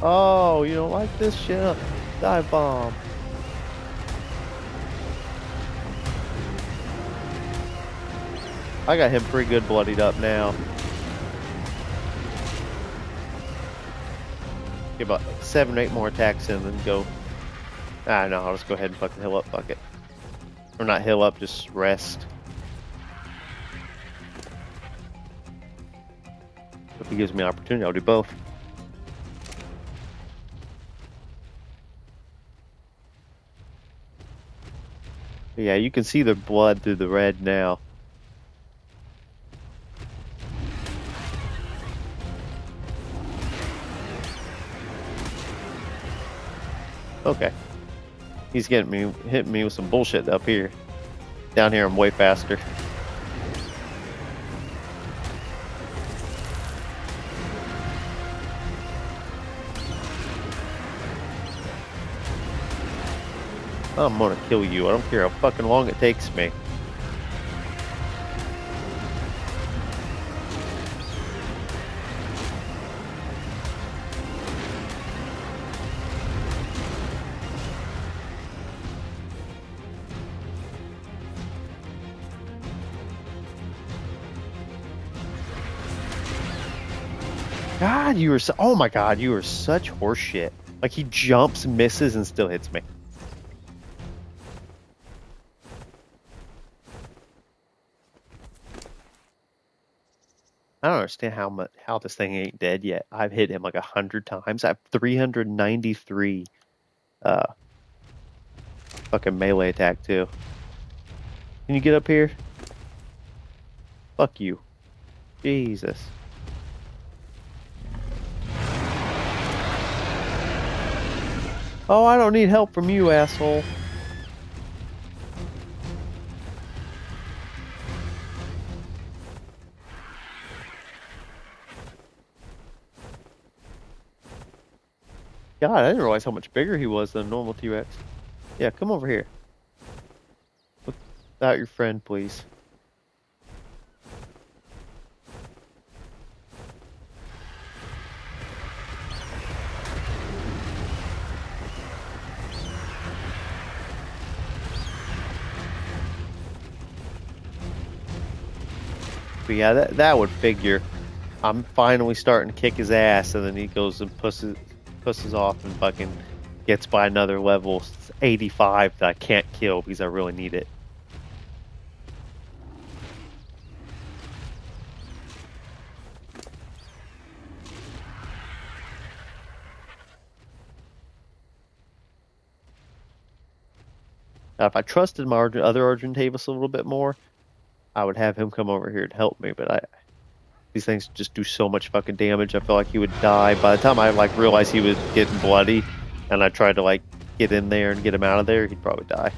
Oh, you don't like this shit? Dive bomb. I got him pretty good bloodied up now. Get about 7 or 8 more attacks in and then go. Ah, no, I'll just go ahead and fucking heal up, fuck it. Or not heal up, just rest. If he gives me an opportunity, I'll do both. But yeah, you can see the blood through the red now. Okay. He's hitting me with some bullshit up here. Down here I'm way faster. I'm gonna kill you. I don't care how fucking long it takes me. God, you were so... Oh my god, you are such horseshit. Like, he jumps, misses, and still hits me. I don't understand how this thing ain't dead yet. I've hit him like 100 times. I have 393 fucking melee attack too. Can you get up here? Fuck you. Jesus. Oh, I don't need help from you, asshole. God, I didn't realize how much bigger he was than a normal T-Rex. Yeah, come over here. Without your friend, please. But yeah, that would figure. I'm finally starting to kick his ass, and then he goes and pusses off and fucking gets by another level 85 that I can't kill because I really need it. Now, if I trusted my other Argentavis a little bit more, I would have him come over here to help me, but these things just do so much fucking damage. I feel like he would die. By the time I like realized he was getting bloody and I tried to like get in there and get him out of there, he'd probably die.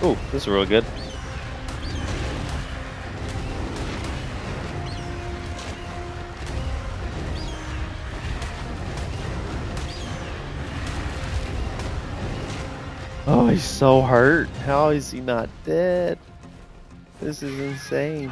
Oh, this is really good. Oh, he's so hurt. How is he not dead? This is insane.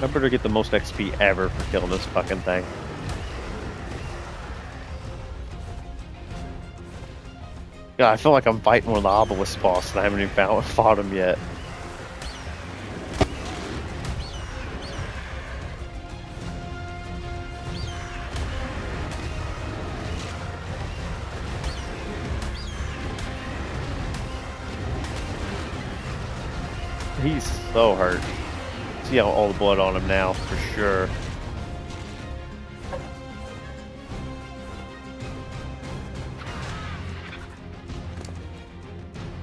I better get the most XP ever for killing this fucking thing. God, I feel like I'm fighting one of the obelisk boss and I haven't even fought him yet. He's so hurt. See all the blood on him now, for sure.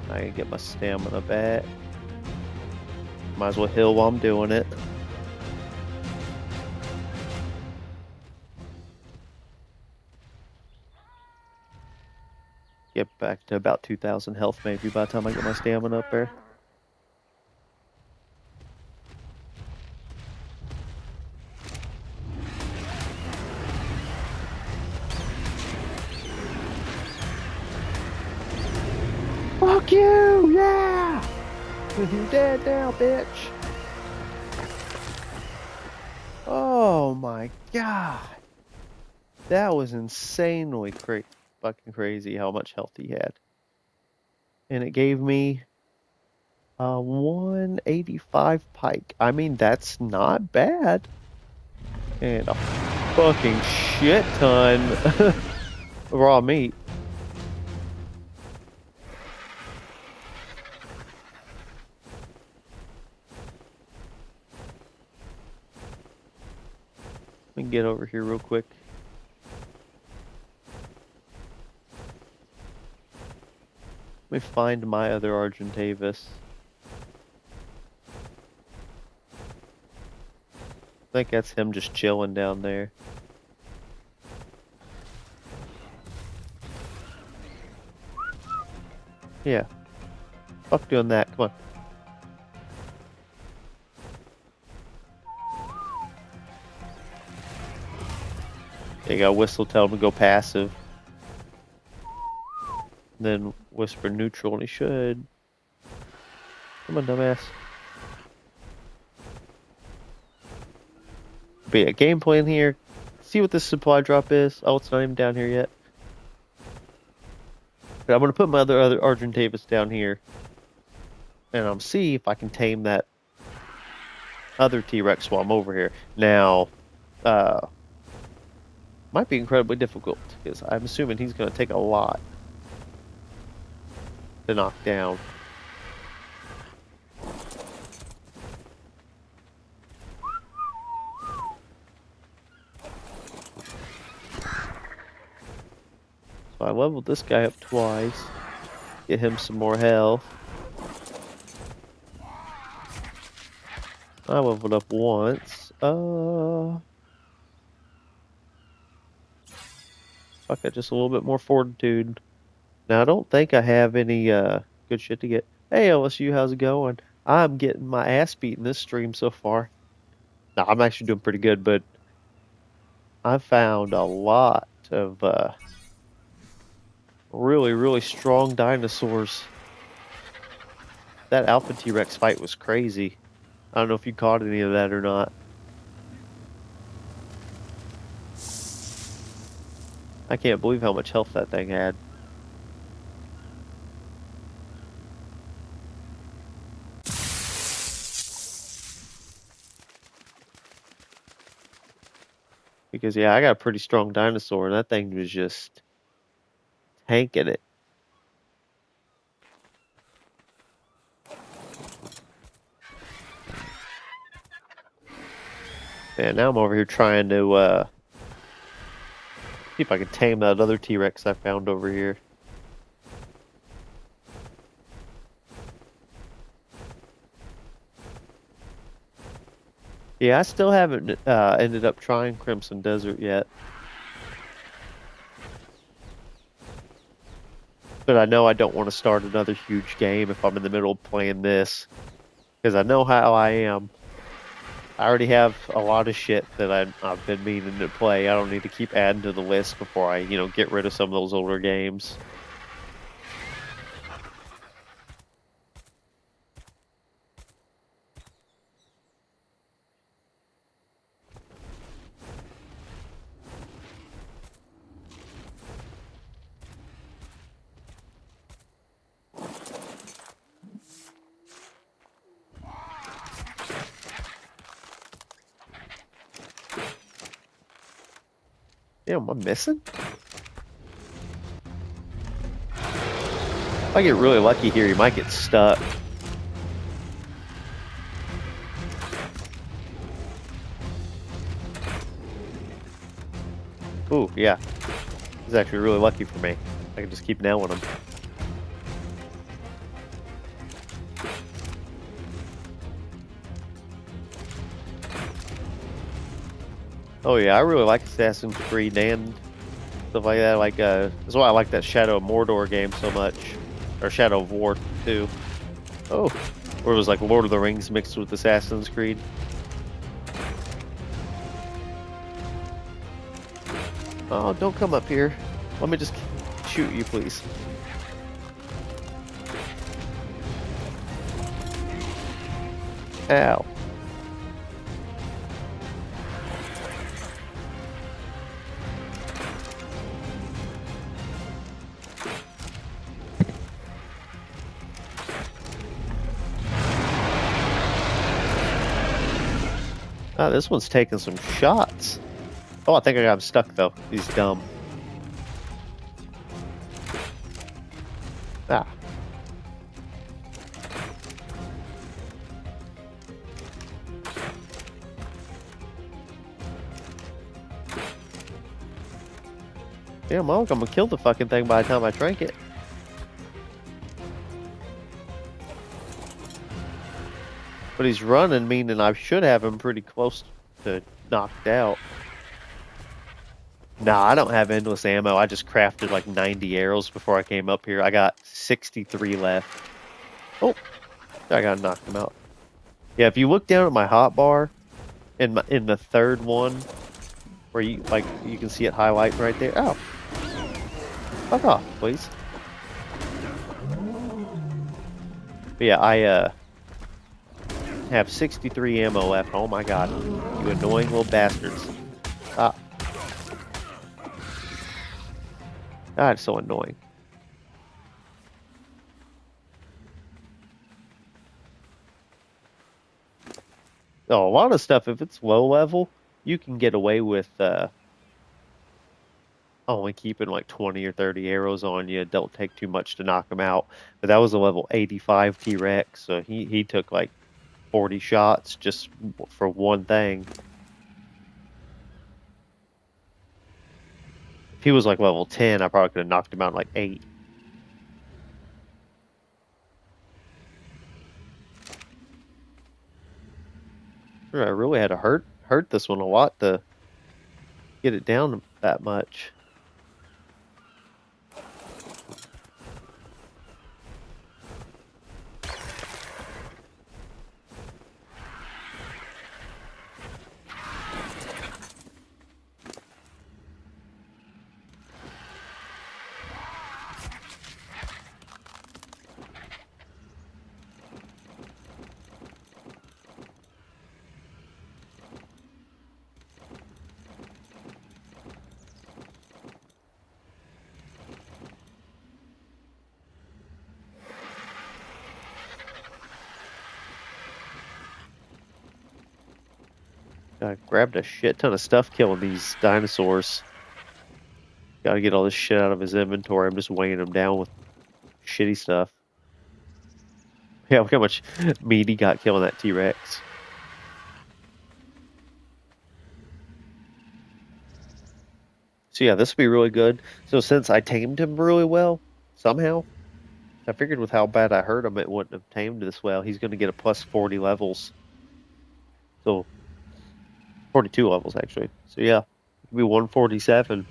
I can get my stamina back. Might as well heal while I'm doing it. Get back to about 2,000 health maybe by the time I get my stamina up there. Fuck you! Yeah! You're dead now, bitch! Oh my god! That was insanely fucking crazy how much health he had. And it gave me a 185 pike. I mean, that's not bad. And a fucking shit ton of raw meat. Let me get over here real quick. Let me find my other Argentavis. I think that's him just chilling down there. Yeah. Fuck doing that. Come on. You gotta whistle, tell him to go passive. Then whisper neutral, and he should. Come on, dumbass. But yeah, game plan here. See what this supply drop is. Oh, it's not even down here yet. But I'm gonna put my other Argentavis down here, and I'm see if I can tame that other T-Rex while I'm over here. Now, might be incredibly difficult because I'm assuming he's gonna take a lot to knock down. So I leveled this guy up twice. Get him some more health. I leveled up once. Fuck it, just a little bit more fortitude. Now I don't think I have any good shit to get. Hey LSU, how's it going? I'm getting my ass beat in this stream so far. No, I'm actually doing pretty good, but I found a lot of really, really strong dinosaurs. That Alpha T-Rex fight was crazy. I don't know if you caught any of that or not. I can't believe how much health that thing had. Because yeah, I got a pretty strong dinosaur and that thing was just tanking it. Man, now I'm over here trying to See if I can tame that other T-Rex I found over here. Yeah, I still haven't ended up trying Crimson Desert yet. But I know I don't want to start another huge game if I'm in the middle of playing this. Because I know how I am. I already have a lot of shit that I've been meaning to play. I don't need to keep adding to the list before I, get rid of some of those older games. Damn, am I missing? If I get really lucky here, you might get stuck. Ooh, yeah. This is actually really lucky for me. I can just keep nailing them. Oh yeah, I really like Assassin's Creed and stuff like that. That's why I like that Shadow of Mordor game so much. Or Shadow of War, too. Oh, where it was like Lord of the Rings mixed with Assassin's Creed. Oh, don't come up here. Let me just shoot you, please. Ow. Ah, this one's taking some shots. Oh, I think I got him stuck, though. He's dumb. Ah. Damn, I'm gonna kill the fucking thing by the time I drink it. But he's running, meaning I should have him pretty close to knocked out. Nah, I don't have endless ammo. I just crafted like 90 arrows before I came up here. I got 63 left. Oh, I gotta knock him out. Yeah, if you look down at my hotbar, in the third one, where you can see it highlight right there. Oh, fuck off, please. But yeah, I have 63 ammo left. Oh my god, you annoying little bastards! Ah, God, it's so annoying. So a lot of stuff, if it's low level, you can get away with only keeping like 20 or 30 arrows on you. It don't take too much to knock him out. But that was a level 85 T-Rex, so he took like 40 shots just for one thing. If he was like level 10, I probably could have knocked him out in like 8. I really had to hurt this one a lot to get it down that much. I grabbed a shit ton of stuff killing these dinosaurs. Gotta get all this shit out of his inventory. I'm just weighing him down with shitty stuff. Yeah, look how much meat he got killing that T-Rex. So yeah, this would be really good. So since I tamed him really well, somehow, I figured with how bad I hurt him, it wouldn't have tamed this well. He's going to get a plus 40 levels. So 42 levels, actually. So yeah, it could be 147.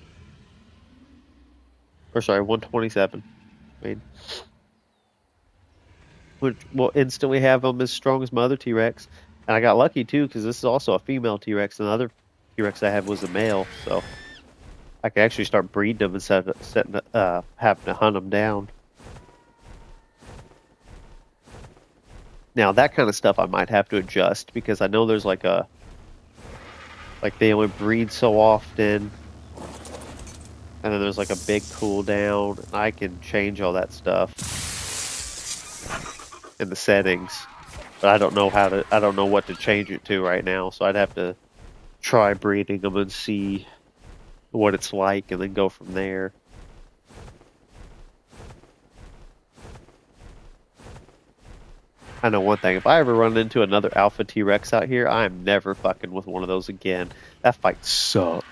Or sorry, 127. I mean, which will instantly have him as strong as my other T-Rex. And I got lucky, too, because this is also a female T-Rex, and the other T-Rex I had was a male. So I could actually start breeding them instead of having to hunt them down. Now, that kind of stuff I might have to adjust, because I know there's like they only breed so often, and then there's like a big cooldown. I can change all that stuff in the settings, but I don't know what to change it to right now, so I'd have to try breeding them and see what it's like, and then go from there. I know one thing, if I ever run into another Alpha T-Rex out here, I am never fucking with one of those again. That fight sucked.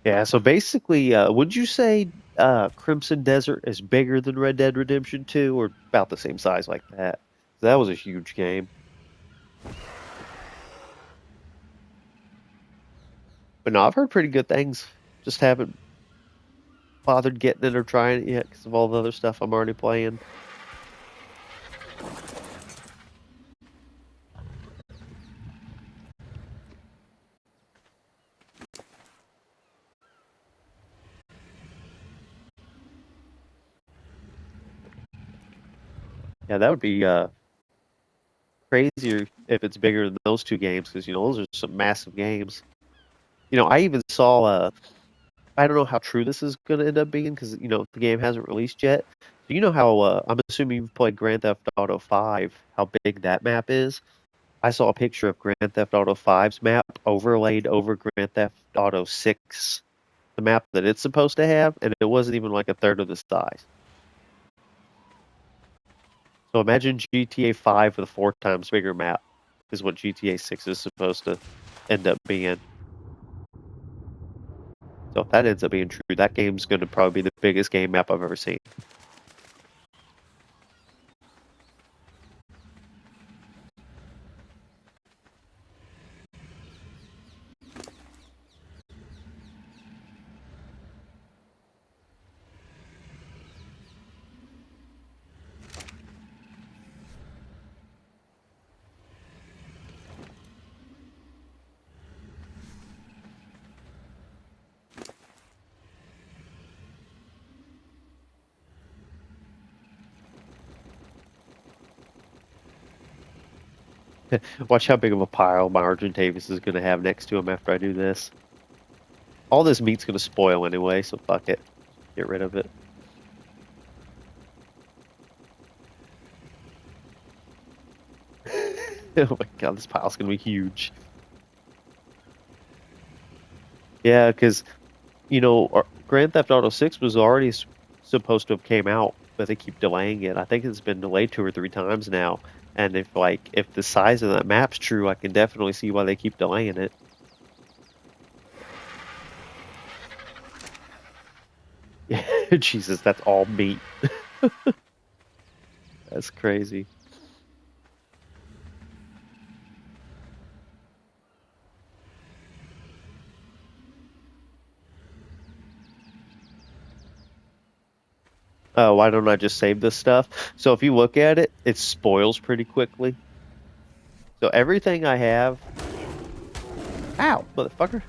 Yeah, so basically, would you say Crimson Desert is bigger than Red Dead Redemption 2, or about the same size like that? That was a huge game. But no, I've heard pretty good things. Just haven't bothered getting it or trying it yet because of all the other stuff I'm already playing. Yeah, that would be crazier if it's bigger than those two games because, those are some massive games. I even saw, I don't know how true this is going to end up being because, the game hasn't released yet. You know how, I'm assuming you've played Grand Theft Auto 5, how big that map is? I saw a picture of Grand Theft Auto 5's map overlaid over Grand Theft Auto 6, the map that it's supposed to have, and it wasn't even like a third of the size. So imagine GTA 5 with a 4 times bigger map is what GTA 6 is supposed to end up being. So if that ends up being true, that game's going to probably be the biggest game map I've ever seen. Watch how big of a pile my Argentavis is going to have next to him after I do this. All this meat's going to spoil anyway, so fuck it. Get rid of it. Oh my god, this pile's going to be huge. Yeah, because, Grand Theft Auto 6 was already supposed to have came out, but they keep delaying it. I think it's been delayed 2 or 3 times now. And if the size of that map's true, I can definitely see why they keep delaying it. Jesus, that's all meat. That's crazy. Why don't I just save this stuff? So if you look at it, it spoils pretty quickly. So everything I have... Ow, motherfucker.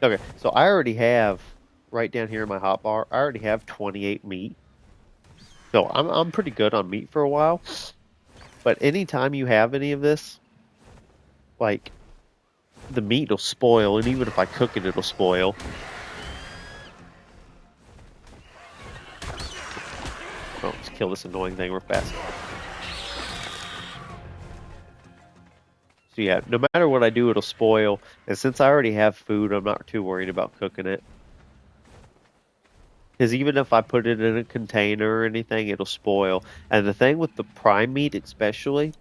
Okay, so I already have, right down here in my hotbar, I already have 28 meat. So I'm pretty good on meat for a while. But anytime you have any of this, like, the meat will spoil, and even if I cook it, it'll spoil. Oh, let's kill this annoying thing real fast. So yeah, no matter what I do, it'll spoil. And since I already have food, I'm not too worried about cooking it. Because even if I put it in a container or anything, it'll spoil. And the thing with the prime meat especially,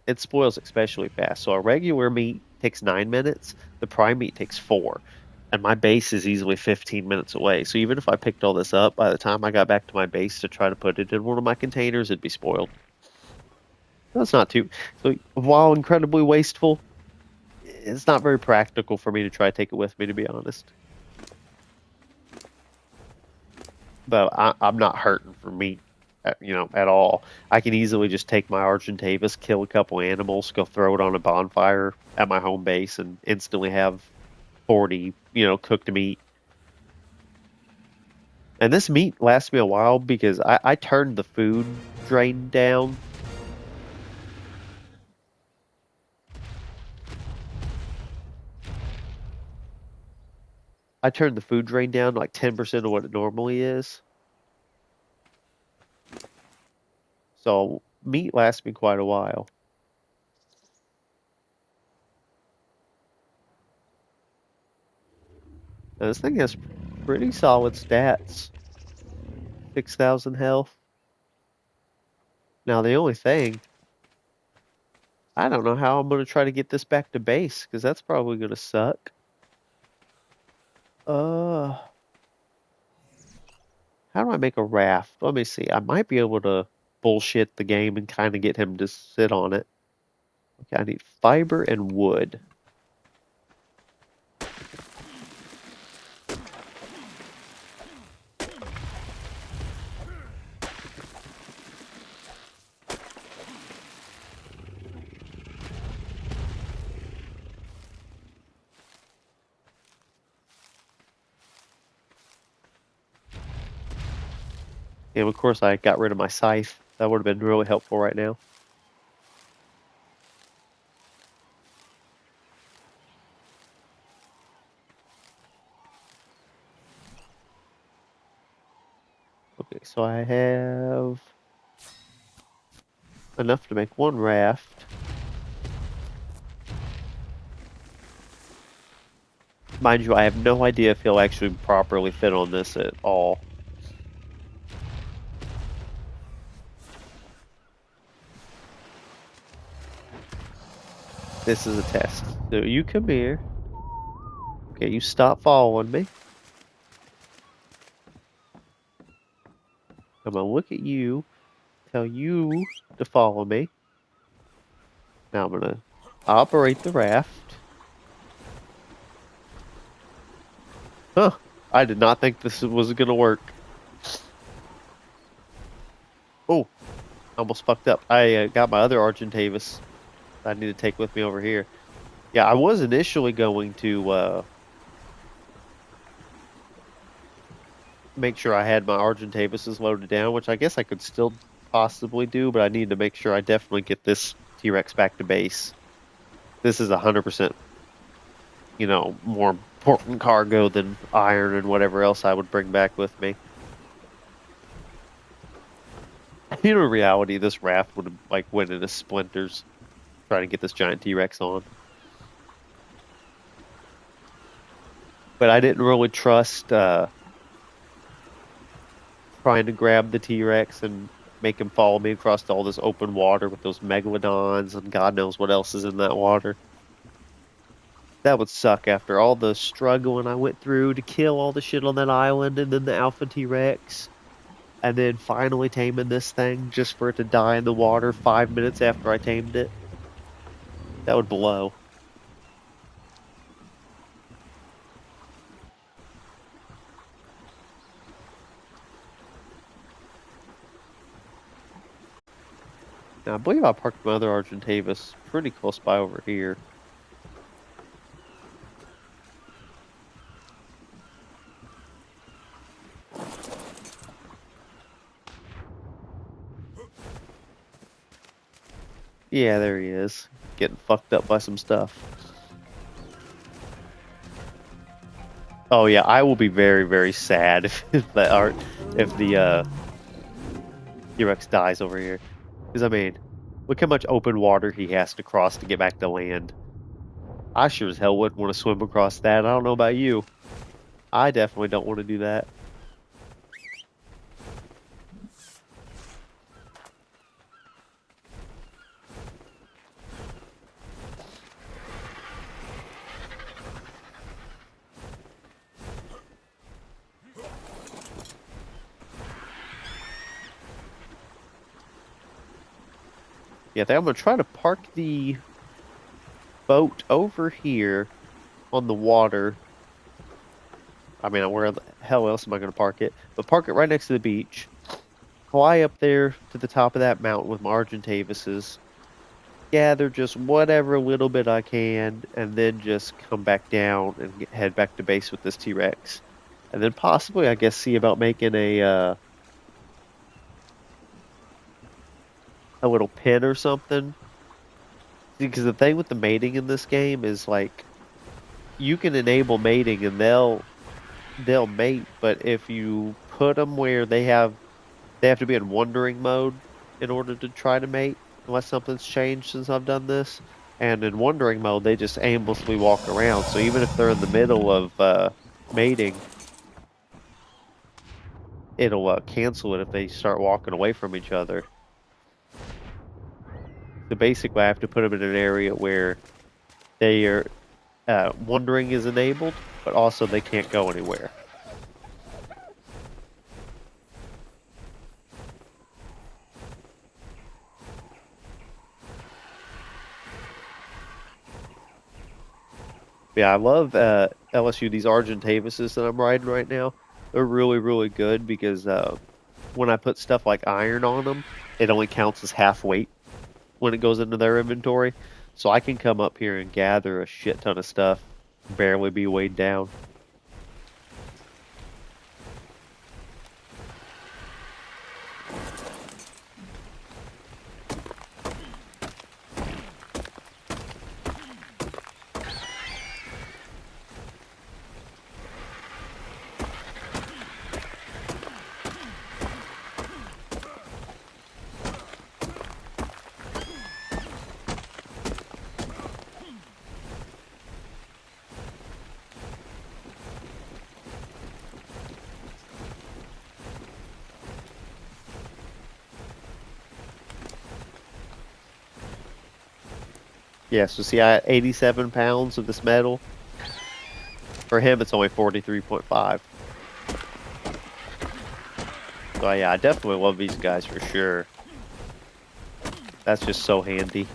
it spoils especially fast. So a regular meat takes 9 minutes, the prime meat takes 4. And my base is easily 15 minutes away. So even if I picked all this up, by the time I got back to my base to try to put it in one of my containers, it'd be spoiled. That's not too. So while incredibly wasteful, it's not very practical for me to try to take it with me, to be honest. But I'm not hurting for meat, at all. I can easily just take my Argentavis, kill a couple animals, go throw it on a bonfire at my home base, and instantly have 40, cooked meat. And this meat lasts me a while because I turned the food drain down. I turned the food drain down like 10% of what it normally is. So meat lasts me quite a while. Now, this thing has pretty solid stats. 6,000 health. Now the only thing, I don't know how I'm going to try to get this back to base, because that's probably going to suck. How do I make a raft? Let me see. I might be able to bullshit the game and kind of get him to sit on it. Okay, I need fiber and wood. And of course I got rid of my scythe. That would have been really helpful right now. Okay, so I have enough to make one raft. Mind you, I have no idea if he'll actually properly fit on this at all. This is a test. So you come here. Okay, you stop following me. I'm gonna look at you, tell you to follow me. Now I'm gonna operate the raft. Huh. I did not think this was gonna work. Oh, almost fucked up. I got my other Argentavis I need to take with me over here. Yeah, I was initially going to make sure I had my Argentavises loaded down, which I guess I could still possibly do, but I need to make sure I definitely get this T-Rex back to base. This is 100%, more important cargo than iron and whatever else I would bring back with me. In reality, this raft would have went into splinters trying to get this giant T-Rex on. But I didn't really trust trying to grab the T-Rex and make him follow me across all this open water with those megalodons and God knows what else is in that water. That would suck after all the struggling I went through to kill all the shit on that island and then the Alpha T-Rex. And then finally taming this thing just for it to die in the water 5 minutes after I tamed it. That would blow. Now, I believe I parked my other Argentavis pretty close by over here. Yeah, there he is. Getting fucked up by some stuff. Oh yeah, I will be very, very sad if the T-Rex dies over here. Because I mean, look how much open water he has to cross to get back to land. I sure as hell wouldn't want to swim across that. I don't know about you. I definitely don't want to do that. Yeah, I think I'm gonna try to park the boat over here on the water. I mean, where the hell else am I gonna park it? But park it right next to the beach. Fly up there to the top of that mountain with my Argentavises. Gather just whatever little bit I can, and then just come back down and head back to base with this T-Rex. And then possibly, I guess, see about making a little pen or something. Because the thing with the mating in this game is like you can enable mating and they'll mate, but if you put them where they have to be in wandering mode in order to try to mate, unless something's changed since I've done this. And in wandering mode, they just aimlessly walk around. So even if they're in the middle of mating, it'll cancel it if they start walking away from each other. So basically, I have to put them in an area where they are wandering is enabled, but also they can't go anywhere. Yeah, I love LSU, these Argentavises that I'm riding right now. They're really, really good because when I put stuff like iron on them, it only counts as half weight when it goes into their inventory. So I can come up here and gather a shit ton of stuff, barely be weighed down. Yeah, so see, I 87 pounds of this metal. For him, it's only 43.5. So yeah, I definitely love these guys for sure. That's just so handy.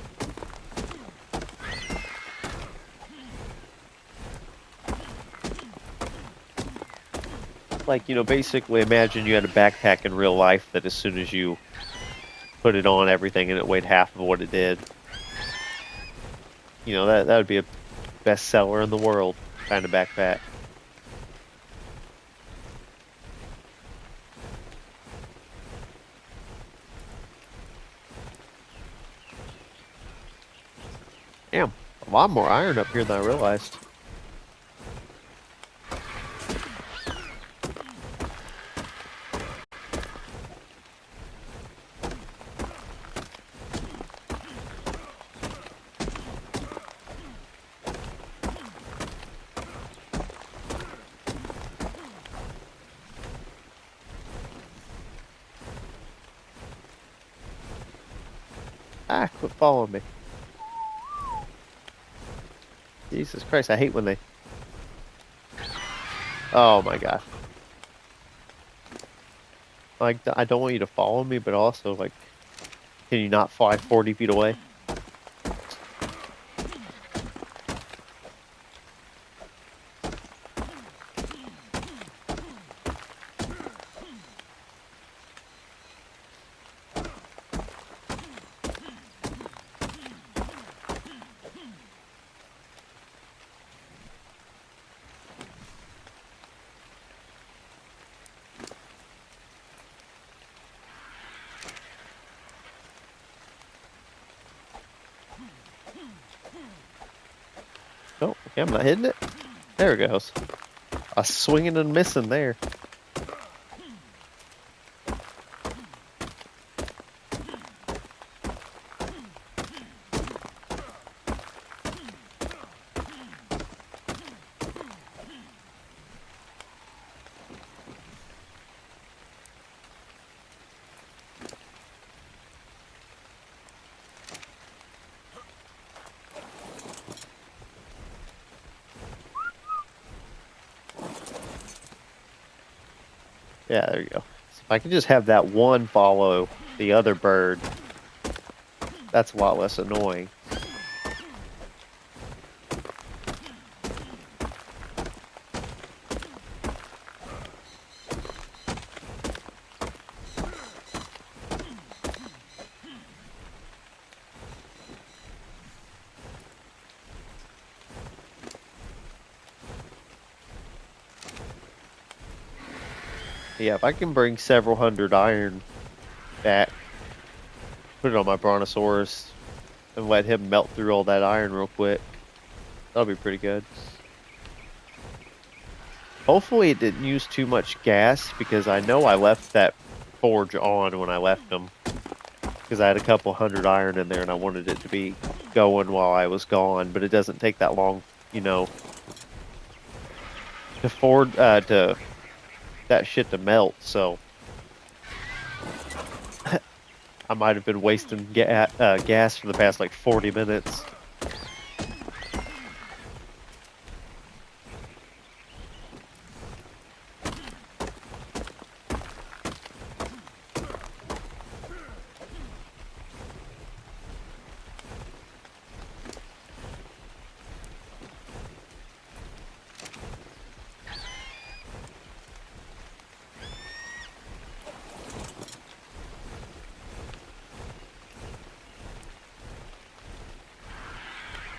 Like, basically imagine you had a backpack in real life that as soon as you put it on everything and it weighed half of what it did. That would be a bestseller in the world kind of backpack. Damn, a lot more iron up here than I realized. Ah, quit following me. Jesus Christ, I hate when they... Oh my god. Like, I don't want you to follow me, but also, like, can you not fly 40 feet away? Oh, okay, I'm not hitting it. There it goes. I was swinging and missing there. Yeah, there you go. So if I could just have that one follow the other bird, That's a lot less annoying. Yeah, if I can bring several hundred iron back, put it on my Brontosaurus, and let him melt through all that iron real quick, that'll be pretty good. Hopefully it didn't use too much gas, because I know I left that forge on when I left them. Because I had a couple hundred iron in there and I wanted it to be going while I was gone, but it doesn't take that long, you know, to that shit to melt, so I might have been wasting gas for the past like 40 minutes.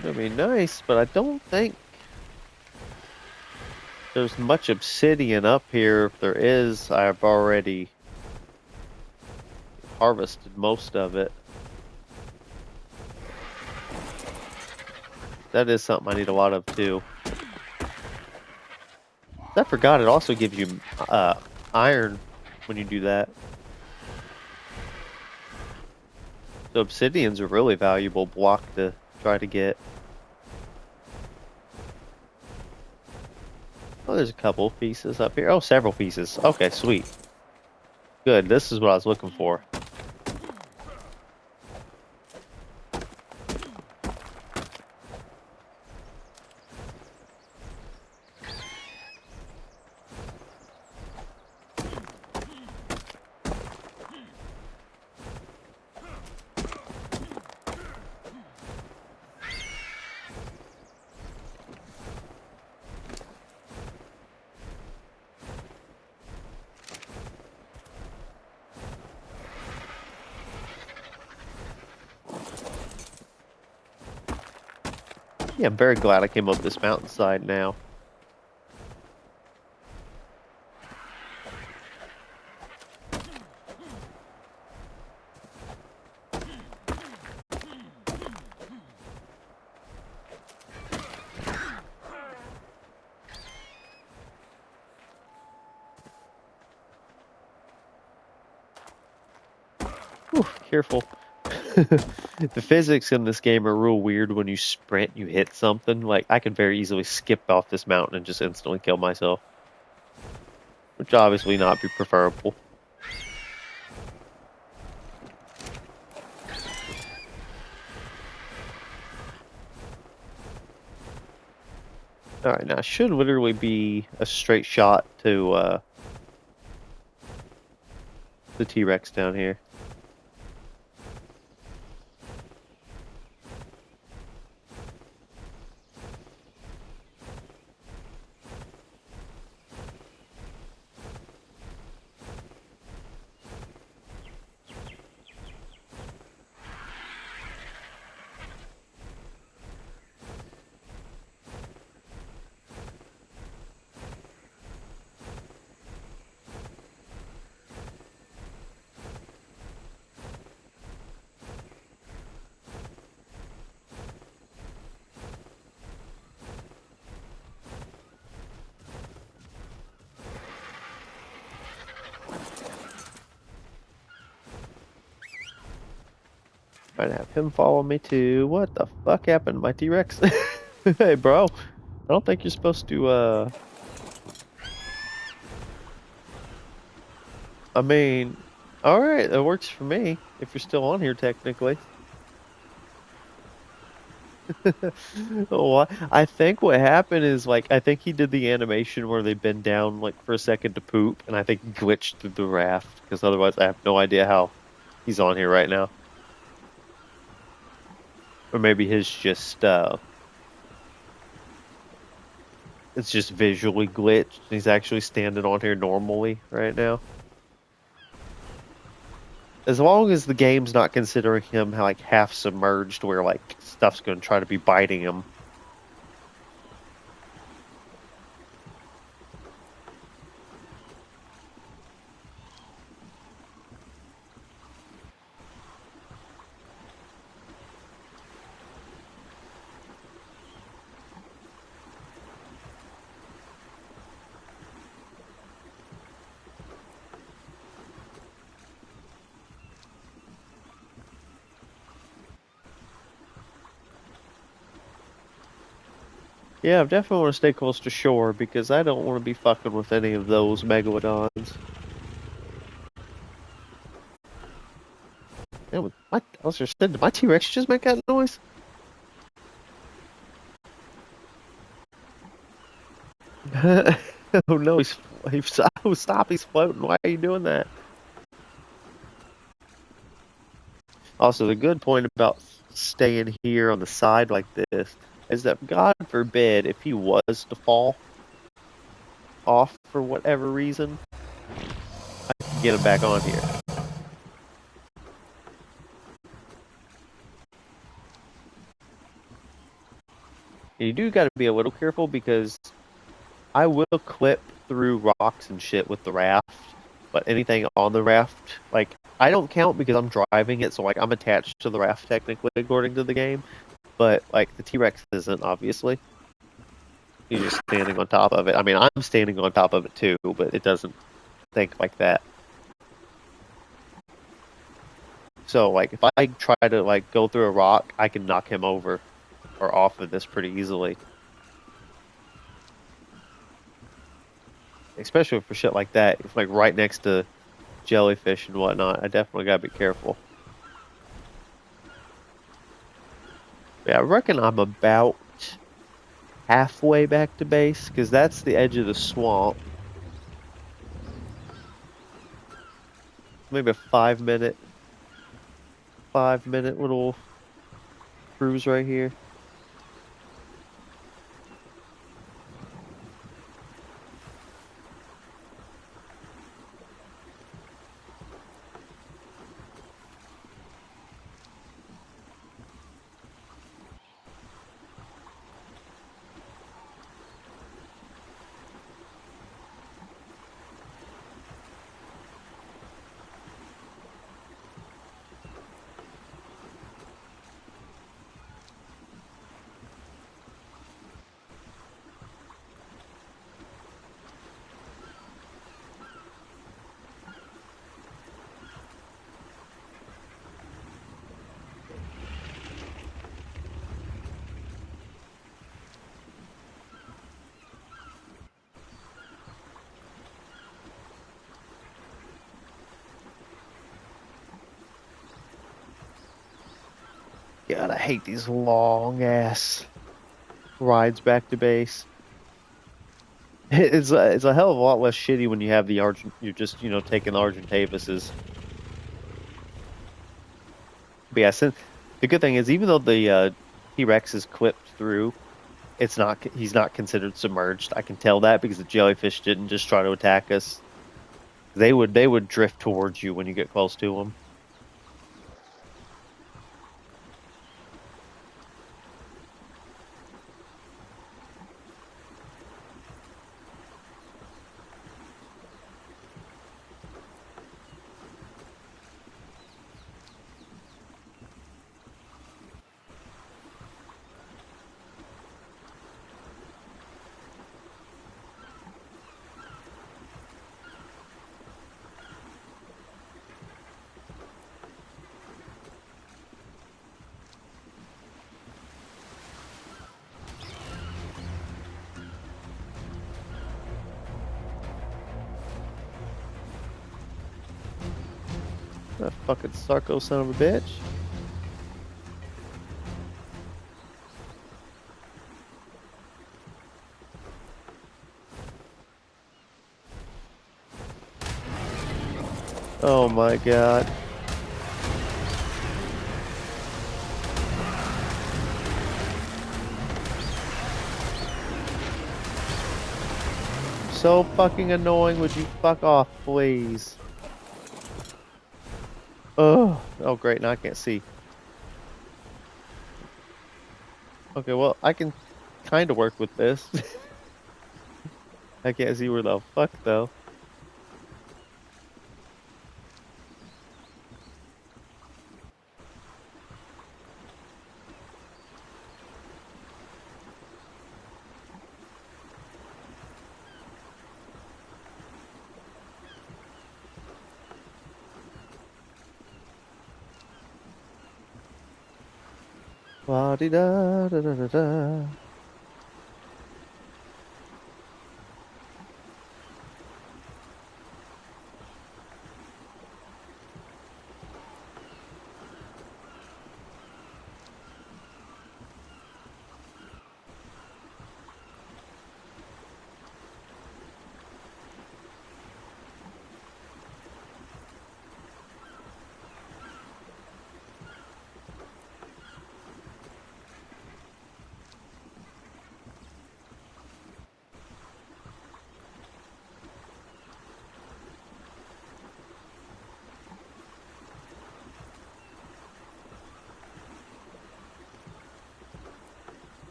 That'd be nice, but I don't think there's much obsidian up here. If there is, I've already harvested most of it. That is something I need a lot of too. I forgot it also gives you iron when you do that. So obsidian's a really valuable block to try to get. Oh, there's a couple pieces up here. Oh, several pieces. Okay, sweet. Good, this is what I was looking for. Yeah, I'm very glad I came up this mountainside now. Whew, careful. The physics in this game are real weird. When you sprint, you hit something. Like, I could very easily skip off this mountain and just instantly kill myself. Which obviously not be preferable. Alright, now it should literally be a straight shot to the T-Rex down here. Trying to have him follow me too. What the fuck happened to my T-Rex? Hey, bro. I don't think you're supposed to, I mean, alright, that works for me. If you're still on here, technically. Oh, I think what happened is, like, I think he did the animation where they bend down, like, for a second to poop, and I think he glitched through the raft, because otherwise I have no idea how he's on here right now. Or maybe his just it's just visually glitched. He's actually standing on here normally right now. As long as the game's not considering him like half submerged where like stuff's gonna try to be biting him. Yeah, I definitely want to stay close to shore because I don't want to be fucking with any of those megalodons. Yeah, I was just saying, did my T-Rex just make that noise? Oh no, stop, he's floating. Why are you doing that? Also, the good point about staying here on the side like this is that, God forbid, if he was to fall off for whatever reason, I can get him back on here. And you do got to be a little careful because I will clip through rocks and shit with the raft, but anything on the raft, like, I don't count because I'm driving it, so like I'm attached to the raft technically according to the game, but like the T-Rex isn't, obviously. You're just standing on top of it. I mean, I'm standing on top of it too, but it doesn't think like that. So like if I try to like go through a rock, I can knock him over or off of this pretty easily. Especially for shit like that, it's like right next to jellyfish and whatnot. I definitely gotta be careful. Yeah, I reckon I'm about halfway back to base, because that's the edge of the swamp. Maybe a 5 minute little cruise right here. God, I hate these long ass rides back to base. It's a hell of a lot less shitty when you have the you're just, taking the Argentavises. But yeah, the good thing is, even though the T-Rex is clipped through, he's not considered submerged. I can tell that because the jellyfish didn't just try to attack us. They would drift towards you when you get close to them. That fucking Sarko son of a bitch. Oh my god. so fucking annoying. Would you fuck off, please? Oh, great. Now I can't see. Okay, well, I can kind of work with this. I can't see where the fuck, though. La-di-da-da-da-da-da.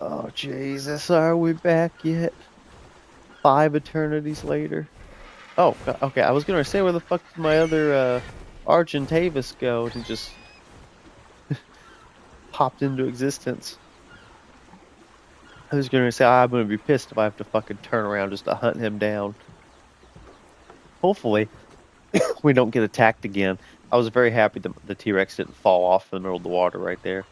Oh, Jesus, are we back yet? 5 eternities later. Oh, okay, I was gonna say, where the fuck did my other, Argentavis go? And he just popped into existence. I was gonna say, I'm gonna be pissed if I have to fucking turn around just to hunt him down. Hopefully, we don't get attacked again. I was very happy that the T-Rex didn't fall off in the middle of the water right there.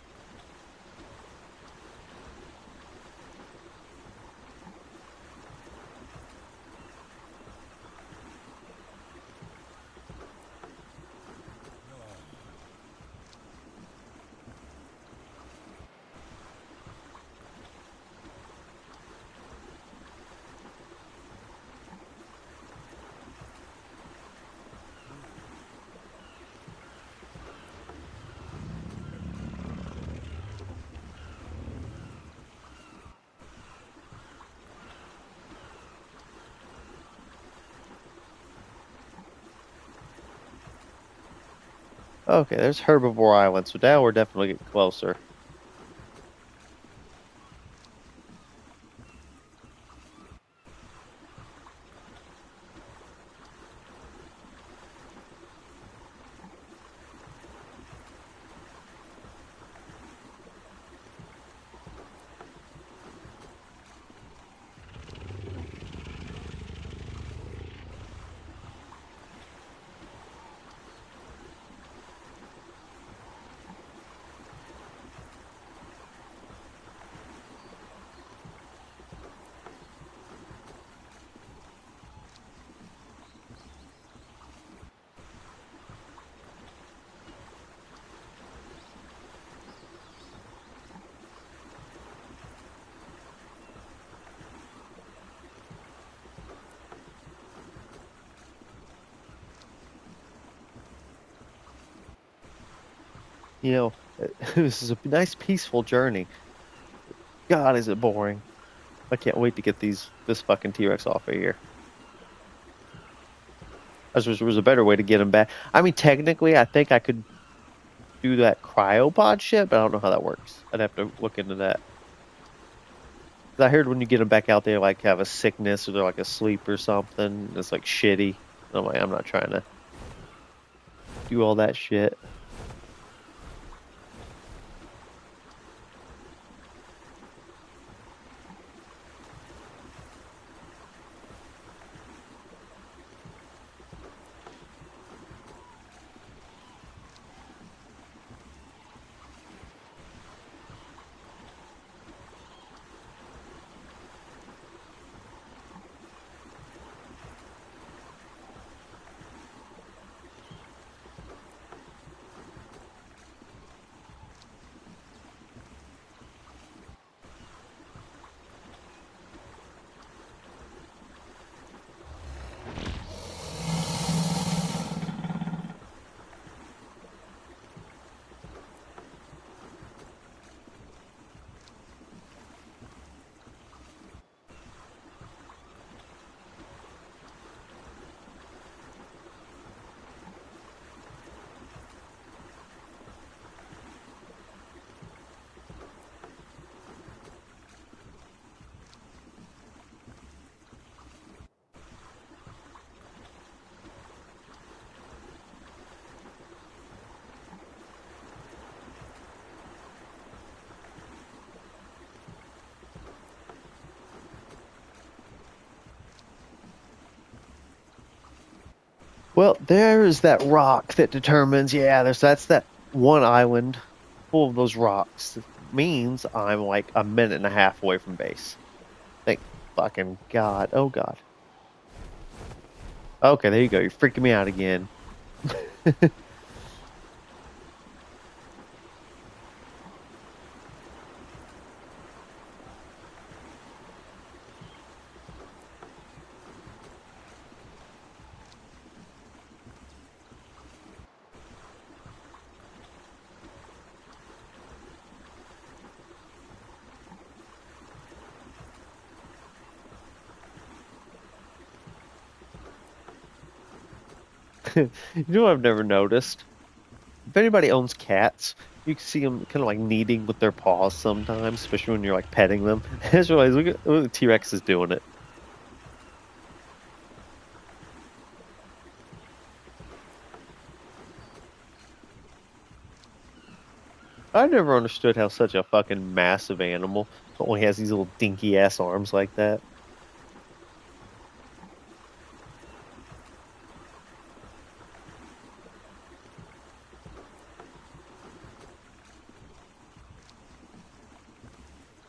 Okay, there's Herbivore Island, so now we're definitely getting closer. You know, this is a nice peaceful journey. God, is it boring. I can't wait to get this fucking T-Rex off of here. There was a better way to get him back. I mean, technically, I think I could do that cryopod shit, but I don't know how that works. I'd have to look into that. 'Cause I heard when you get them back out, they like have a sickness or they're like asleep or something. It's like shitty. I'm like, I'm not trying to do all that shit. Well, there is that rock that determines, yeah, that's that one island full of those rocks. It means I'm like a minute and a half away from base. Thank fucking God. Oh God. Okay, there you go. You're freaking me out again. You know what I've never noticed? If anybody owns cats, you can see them kind of like kneading with their paws sometimes, especially when you're like petting them. I just realized, look at the T-Rex is doing it. I never understood how such a fucking massive animal only has these little dinky ass arms like that.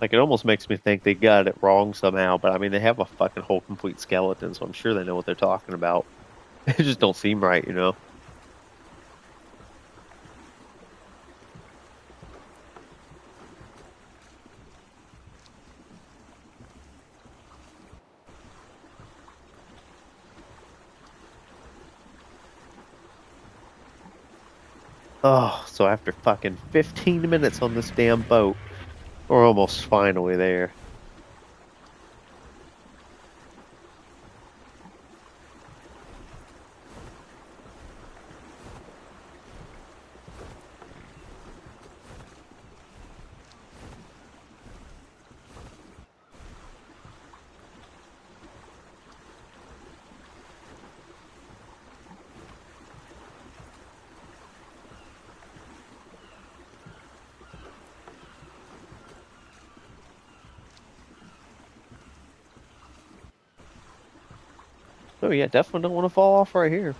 Like, it almost makes me think they got it wrong somehow, but I mean, they have a fucking whole complete skeleton, so I'm sure they know what they're talking about. It just don't seem right, you know? Oh, so after fucking 15 minutes on this damn boat, we're almost finally there. Oh yeah, definitely don't want to fall off right here.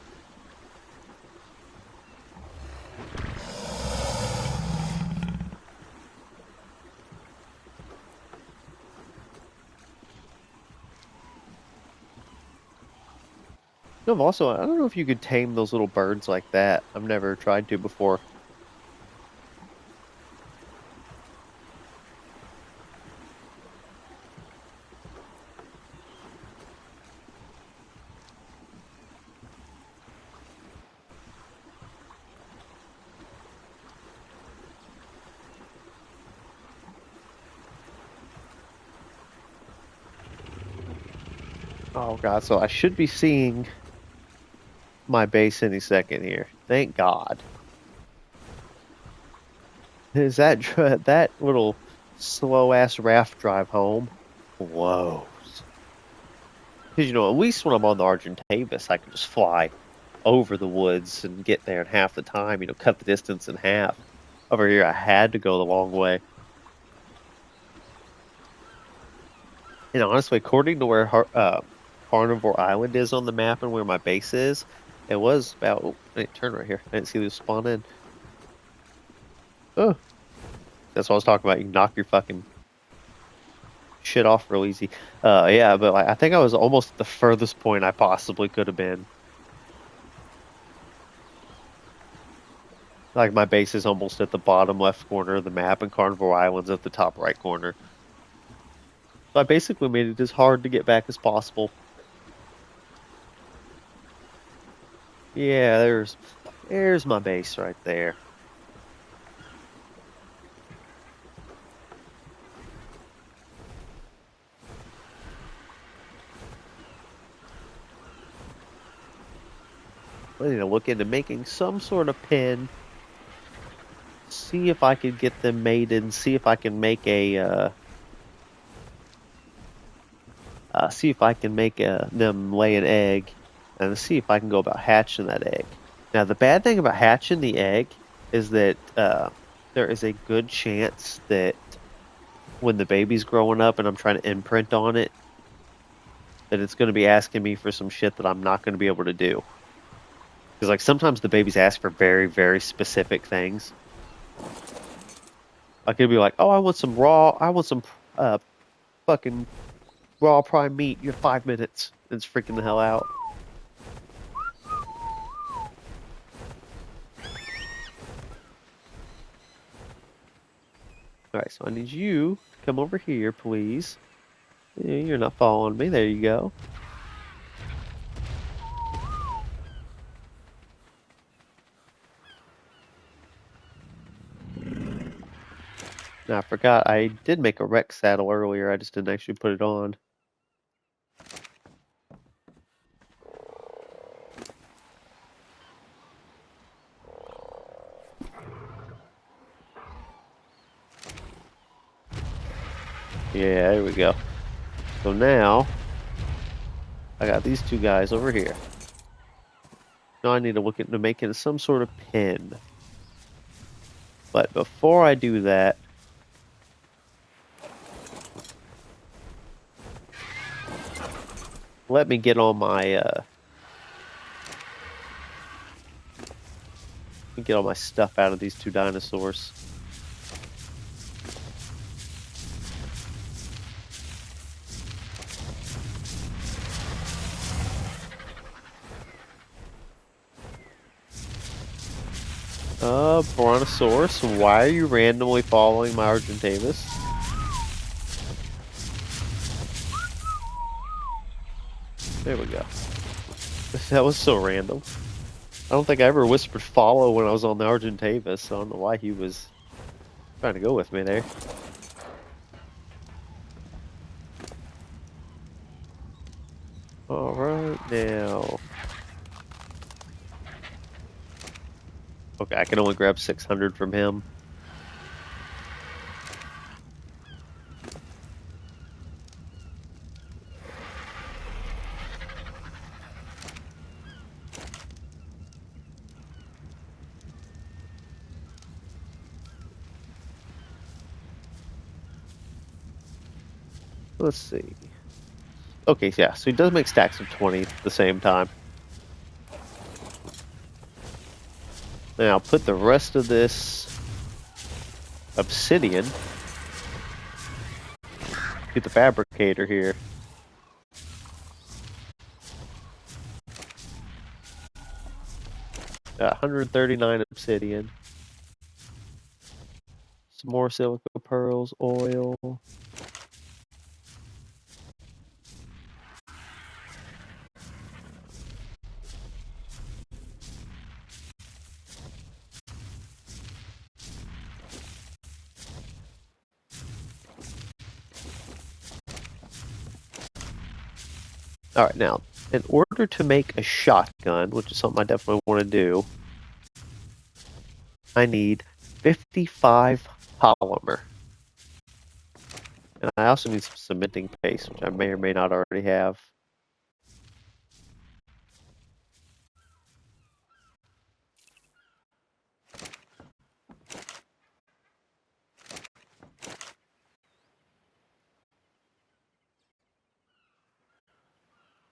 No, also, I don't know if you could tame those little birds like that. I've never tried to before. Oh god, so I should be seeing my base any second here. Thank God. Is that that little slow ass raft drive home? Whoa. Because you know, at least when I'm on the Argentavis, I can just fly over the woods and get there in half the time. You know, cut the distance in half. Over here, I had to go the long way. And honestly, according to where Carnivore Island is on the map and where my base is, it was about. Oh, wait, turn right here. I didn't see these spawn in. Oh, that's what I was talking about. You can knock your fucking shit off real easy. Yeah, but like, I think I was almost at the furthest point I possibly could have been. Like my base is almost at the bottom left corner of the map, and Carnivore Island's at the top right corner. So I basically made it as hard to get back as possible. Yeah, there's my base right there. I need to look into making some sort of pen. See if I could get them mated, and see if I can make see if I can make them lay an egg, and see if I can go about hatching that egg. Now, the bad thing about hatching the egg is that there is a good chance that when the baby's growing up and I'm trying to imprint on it, that it's going to be asking me for some shit that I'm not going to be able to do. Because like sometimes the babies ask for very, very specific things. Like it'd be like, "Oh, I want some fucking raw prime meat. You have 5 minutes." It's freaking the hell out. All right, so I need you to come over here, please. Yeah, you're not following me. There you go. Now, I forgot I did make a Rex saddle earlier. I just didn't actually put it on. Yeah, there we go. So now, I got these two guys over here. Now I need to look into making some sort of pen. But before I do that, let me get all my stuff out of these two dinosaurs. Brontosaurus, why are you randomly following my Argentavis? There we go. That was so random. I don't think I ever whispered follow when I was on the Argentavis, so I don't know why he was trying to go with me there. Alright, now. Okay, I can only grab 600 from him. Let's see. Okay, yeah, so he does make stacks of 20 at the same time. Now I'll put the rest of this obsidian. Get the fabricator here. Got 139 obsidian. Some more silica pearls, oil. Alright, now, in order to make a shotgun, which is something I definitely want to do, I need 55 polymer. And I also need some cementing paste, which I may or may not already have.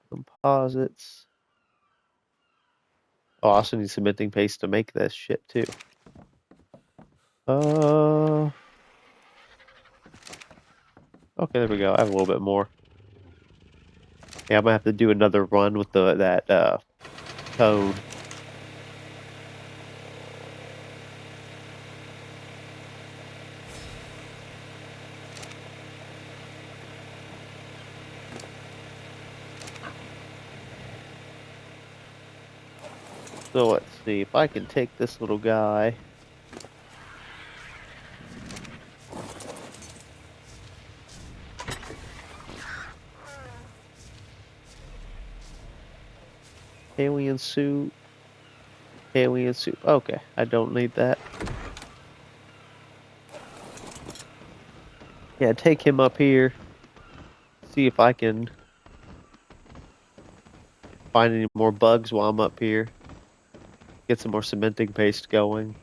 Composites. Oh, I also need cementing paste to make this shit too. Okay, there we go. I have a little bit more. Yeah, I'm gonna have to do another run with that code. So let's see if I can take this little guy. Alien suit. Alien suit. Okay, I don't need that. Yeah, take him up here. See if I can find any more bugs while I'm up here. Get some more cementing paste going.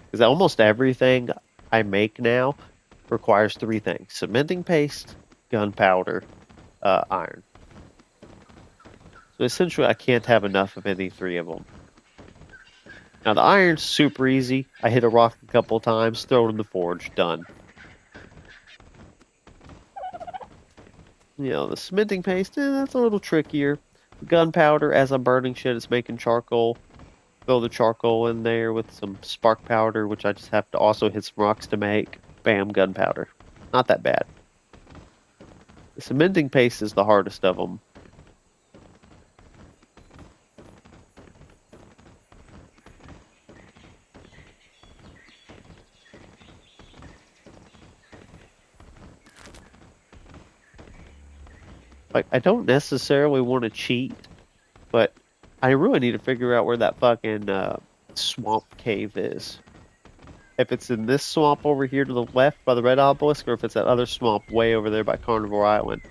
Because almost everything I make now requires 3 things. Cementing paste, gunpowder, iron. So essentially, I can't have enough of any three of them. Now, the iron's super easy. I hit a rock a couple times, throw it in the forge, done. You know, the cementing paste, that's a little trickier. Gunpowder, as I'm burning shit, it's making charcoal. Throw the charcoal in there with some spark powder, which I just have to also hit some rocks to make. Bam, gunpowder. Not that bad. The cementing paste is the hardest of them. Like, I don't necessarily want to cheat, but I really need to figure out where that fucking swamp cave is. If it's in this swamp over here to the left by the red obelisk, or if it's that other swamp way over there by Carnivore Island.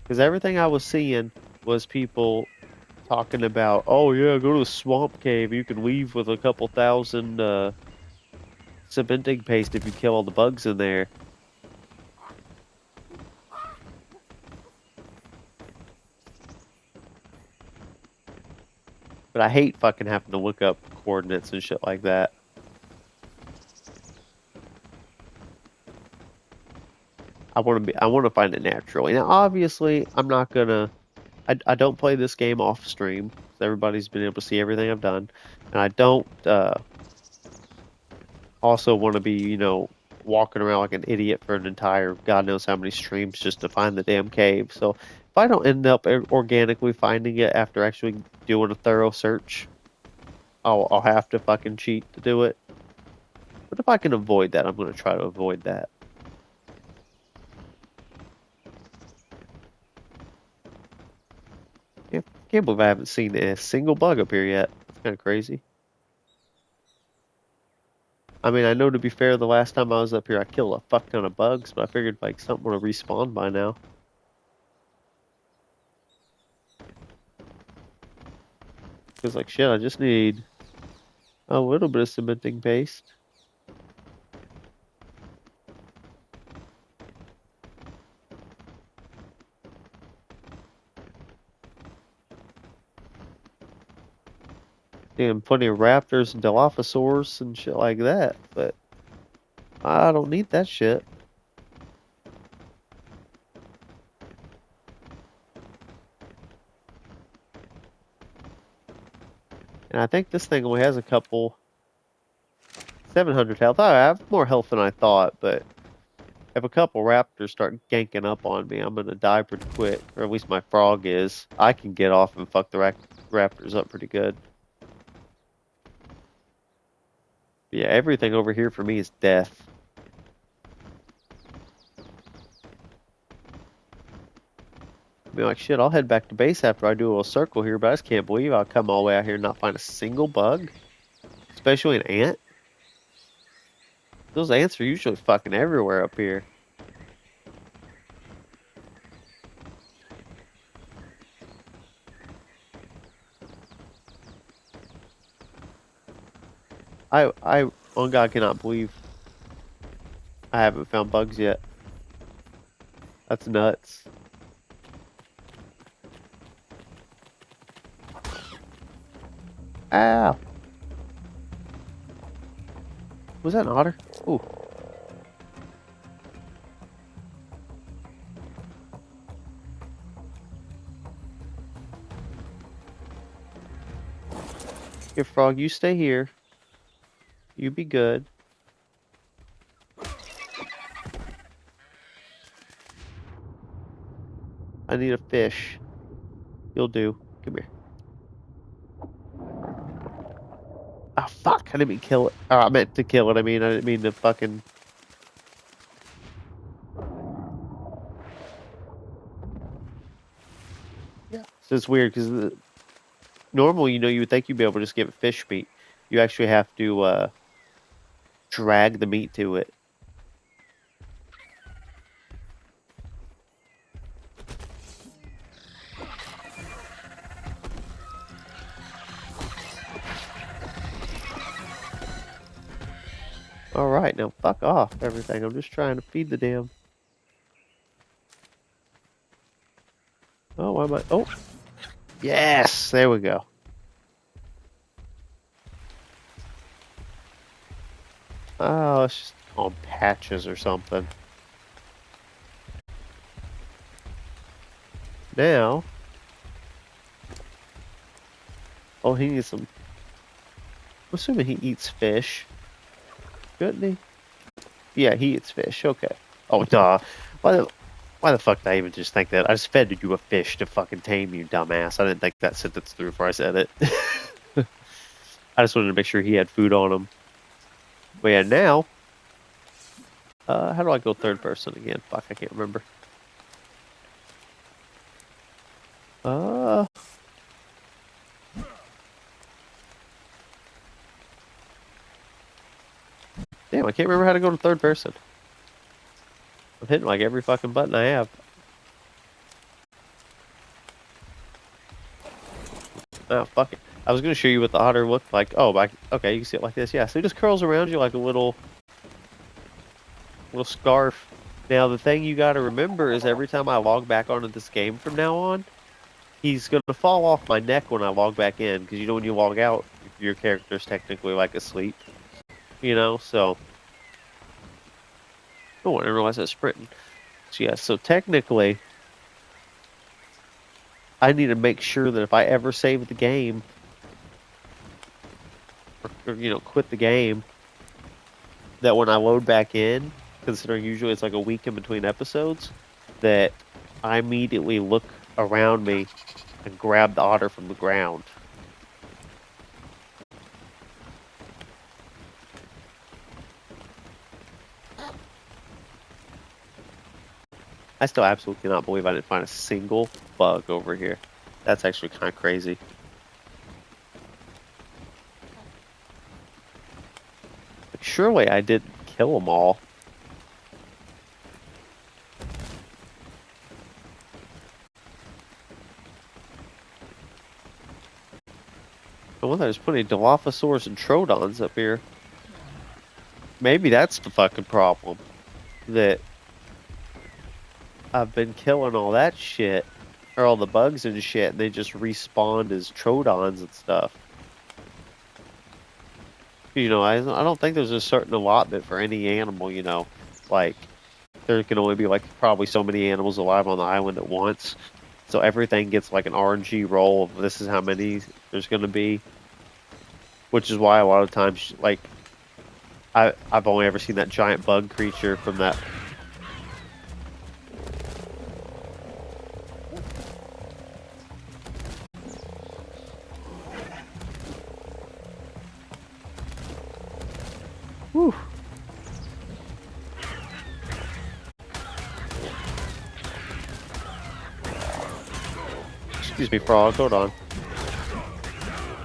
Because everything I was seeing was people talking about, oh yeah, go to the swamp cave. You can leave with a couple thousand cementing paste if you kill all the bugs in there. But I hate fucking having to look up coordinates and shit like that. I want to find it naturally. Now, obviously, I'm not gonna. I don't play this game off stream. So everybody's been able to see everything I've done, and I don't also want to be, you know, walking around like an idiot for an entire God knows how many streams just to find the damn cave. So if I don't end up organically finding it after actually doing a thorough search, I'll have to fucking cheat to do it. But if I can avoid that, I'm gonna try to avoid that. Can't believe I haven't seen a single bug up here yet. That's kind of crazy. I mean, I know to be fair, the last time I was up here, I killed a fuck ton of bugs, but I figured like something would have respawned by now. Because like shit, I just need a little bit of cementing paste. Damn, plenty of raptors and Dilophosaurs and shit like that, but I don't need that shit. And I think this thing only has a couple 700 health. I have more health than I thought, but if a couple raptors start ganking up on me, I'm gonna die pretty quick. Or at least my frog is. I can get off and fuck the raptors up pretty good. Yeah, everything over here for me is death. I mean, like, shit, I'll head back to base after I do a little circle here, but I just can't believe I'll come all the way out here and not find a single bug. Especially an ant. Those ants are usually fucking everywhere up here. I, on God, cannot believe I haven't found bugs yet. That's nuts. Ow! Was that an otter? Ooh. Here, frog, you stay here. You be good. I need a fish. You'll do. Come here. Oh, fuck. I didn't mean kill it. Oh, I meant to kill it. I didn't mean to fucking... Yeah. So it's weird, because normally, you know, you would think you'd be able to just give it fish meat. You actually have to, drag the meat to it. Alright, now fuck off everything. I'm just trying to feed the damn... Oh, why am I... Oh! Yes, there we go. Oh, let's just call them patches or something. Now, oh, he needs some. I'm assuming he eats fish, shouldn't he? Yeah, he eats fish. Okay. Oh, duh. Why the fuck did I even just think that? I just fed you a fish to fucking tame you, dumbass. I didn't think that sentence through before I said it. I just wanted to make sure he had food on him. But yeah, now, how do I go third person again? Fuck, I can't remember. Damn, I can't remember how to go to third person. I'm hitting like every fucking button I have. Oh, fuck it. I was gonna show you what the otter looked like. Oh, okay, you can see it like this. Yeah, so he just curls around you like a little scarf. Now, the thing you gotta remember is every time I log back onto this game from now on, he's gonna fall off my neck when I log back in, because you know when you log out, your character's technically like asleep. You know, so... Oh, I didn't realize I was sprinting. So yeah, so technically, I need to make sure that if I ever save the game, or you know, quit the game, that when I load back in, considering usually it's like a week in between episodes, that I immediately look around me and grab the otter from the ground. I still absolutely cannot believe I didn't find a single bug over here. That's actually kind of crazy. Like, surely I didn't kill them all. Well, there's plenty of Dilophosaurs and Troodons up here. Maybe that's the fucking problem. That I've been killing all that shit, or all the bugs and shit, and they just respawned as Troodons and stuff. You know, I don't think there's a certain allotment for any animal, you know. Like, there can only be, like, probably so many animals alive on the island at once. So everything gets, like, an RNG roll of this is how many there's going to be. Which is why a lot of times, like, I've only ever seen that giant bug creature from that. Whew. Excuse me, frog. Hold on.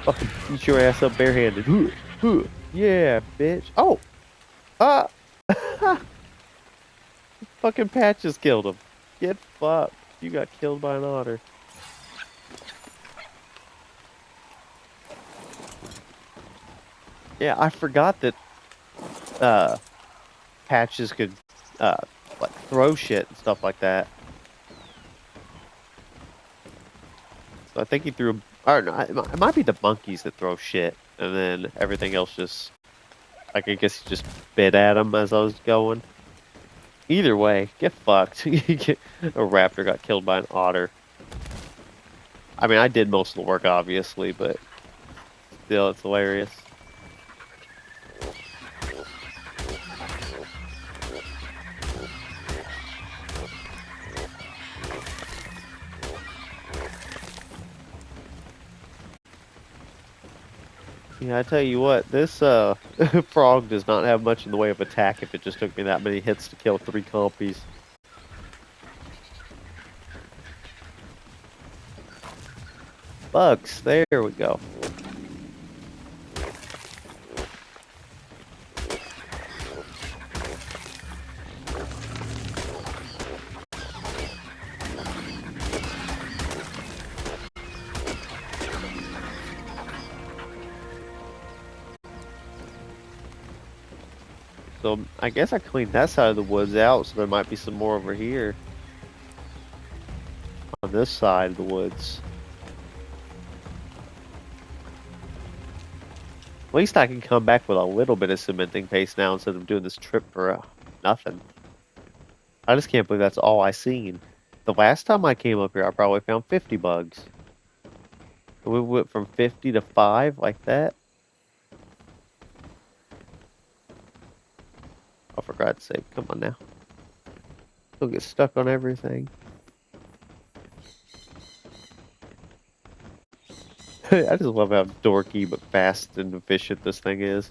Fucking eat your ass up barehanded. Yeah, bitch. Oh! Fucking Patches killed him. Get fucked. You got killed by an otter. Yeah, I forgot that Patches could like throw shit and stuff like that. So I think he threw. I don't know. It might be the monkeys that throw shit, and then everything else just. Like I guess he just bit at him as I was going. Either way, get fucked. A raptor got killed by an otter. I mean, I did most of the work, obviously, but still, it's hilarious. Yeah, I tell you what, this frog does not have much in the way of attack if it just took me that many hits to kill 3 compies. Bugs, there we go. So, I guess I cleaned that side of the woods out, so there might be some more over here. On this side of the woods. At least I can come back with a little bit of cementing paste now instead of doing this trip for nothing. I just can't believe that's all I seen. The last time I came up here, I probably found 50 bugs. We went from 50 to 5 like that. Oh, for God's sake, come on now. Don't get stuck on everything. I just love how dorky but fast and efficient this thing is.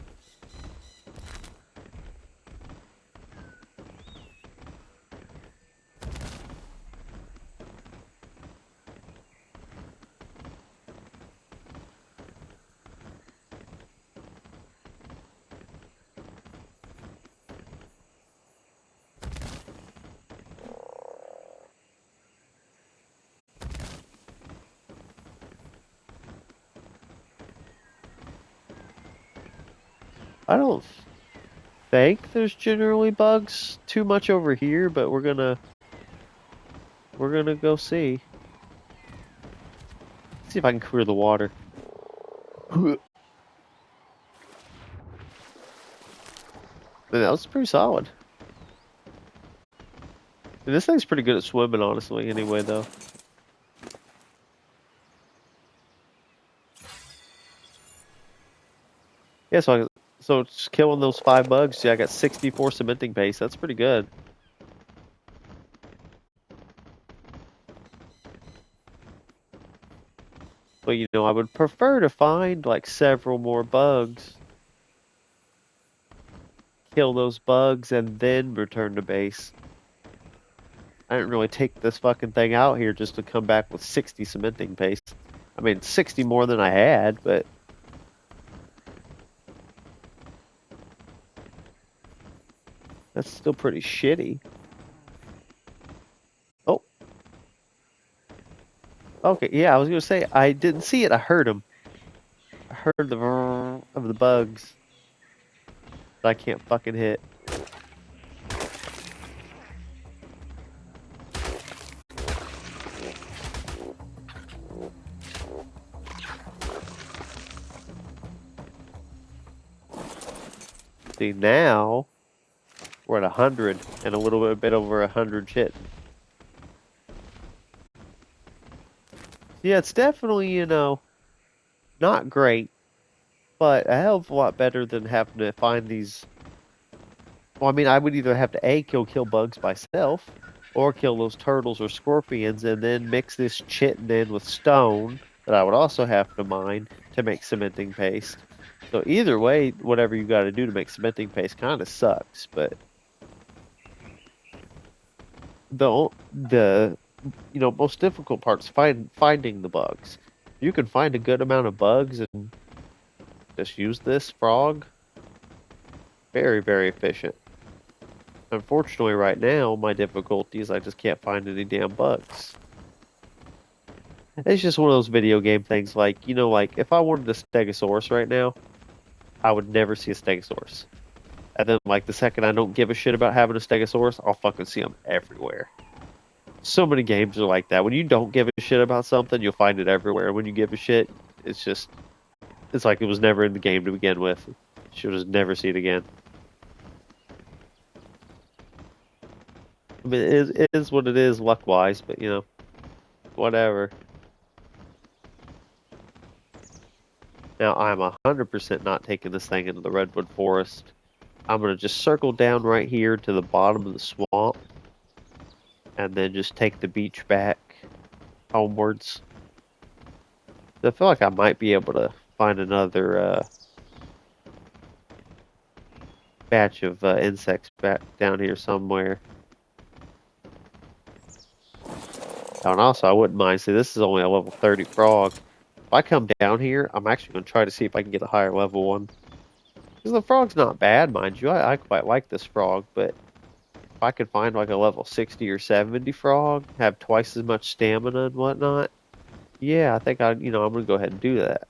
I don't think there's generally bugs too much over here, but we're gonna go see. See if I can clear the water. That was pretty solid. And this thing's pretty good at swimming, honestly, anyway, though. Yeah, so just killing those 5 bugs, see, I got 64 cementing paste. That's pretty good. But, you know, I would prefer to find, like, several more bugs. Kill those bugs and then return to base. I didn't really take this fucking thing out here just to come back with 60 cementing paste. I mean, 60 more than I had, but... that's still pretty shitty. Oh. Okay, yeah, I was gonna say, I didn't see it, I heard them. I heard the of the bugs that I can't fucking hit. See, now we're at 100 and a little bit over 100 shit. Yeah, it's definitely, you know, not great, but a hell of a lot better than having to find these. Well, I mean, I would either have to kill bugs myself, or kill those turtles or scorpions, and then mix this chitin in with stone that I would also have to mine to make cementing paste. So either way, whatever you got to do to make cementing paste kind of sucks. But the you know, most difficult part is finding the bugs. You can find a good amount of bugs and just use this frog. Very, very efficient. Unfortunately, right now, my difficulty is I just can't find any damn bugs. It's just one of those video game things, like, you know, like, if I wanted a Stegosaurus right now, I would never see a Stegosaurus. And then, like, the second I don't give a shit about having a Stegosaurus, I'll fucking see them everywhere. So many games are like that. When you don't give a shit about something, you'll find it everywhere. When you give a shit, it's like it was never in the game to begin with. You'll just never see it again. I mean, it is what it is, luck-wise, but, you know, whatever. Now, I'm 100% not taking this thing into the Redwood Forest. I'm going to just circle down right here to the bottom of the swamp, and then just take the beach back homewards. I feel like I might be able to find another batch of insects back down here somewhere. Oh, and also, I wouldn't mind. See, this is only a level 30 frog. If I come down here, I'm actually going to try to see if I can get a higher level one. Because the frog's not bad, mind you. I quite like this frog, but if I could find like a level 60 or 70 frog, have twice as much stamina and whatnot, yeah, I think I'm going to go ahead and do that.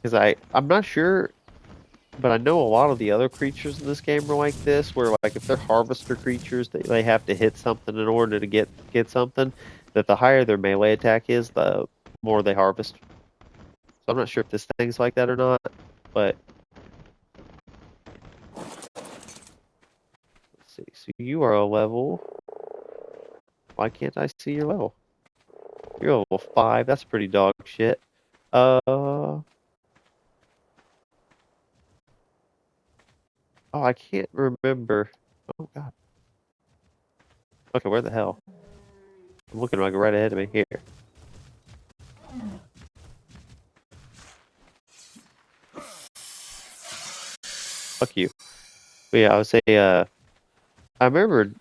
Because I'm not sure But I know a lot of the other creatures in this game are like this, where like if they're harvester creatures, they have to hit something in order to get something. That the higher their melee attack is, the more they harvest. So I'm not sure if this thing's like that or not, but let's see. So you are a level. Why can't I see your level? You're level 5. That's pretty dog shit. Oh, I can't remember. Oh god. Okay, where the hell? I'm looking like right ahead of me. Here. Fuck you. But yeah, I would say, I remember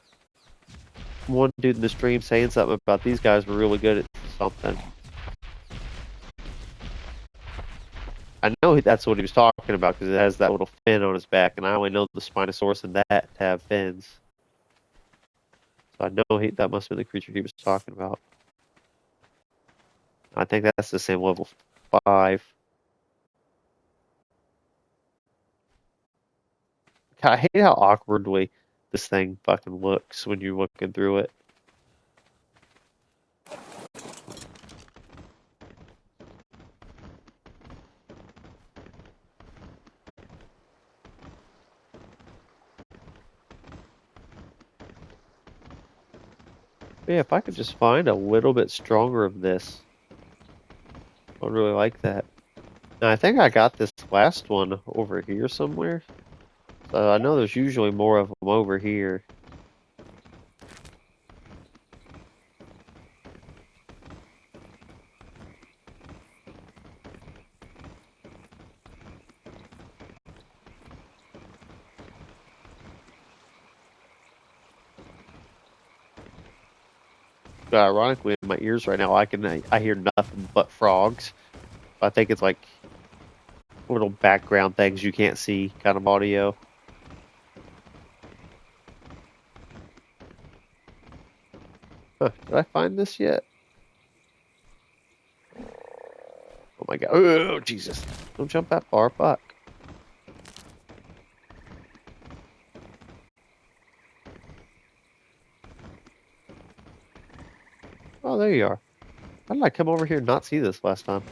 one dude in the stream saying something about these guys were really good at something. I know that's what he was talking about because it has that little fin on his back, and I only know the Spinosaurus and that have fins. So I know that must be the creature he was talking about. I think that's the same level 5. God, I hate how awkwardly this thing fucking looks when you're looking through it. But yeah, if I could just find a little bit stronger of this, I would really like that. Now, I think I got this last one over here somewhere. So I know there's usually more of them over here. But ironically, in my ears right now, I hear nothing but frogs. I think it's like little background things you can't see kind of audio. Huh, did I find this yet? Oh my god. Oh, Jesus. Don't jump that far. Fuck. Oh, there you are. How did I come over here and not see this last time?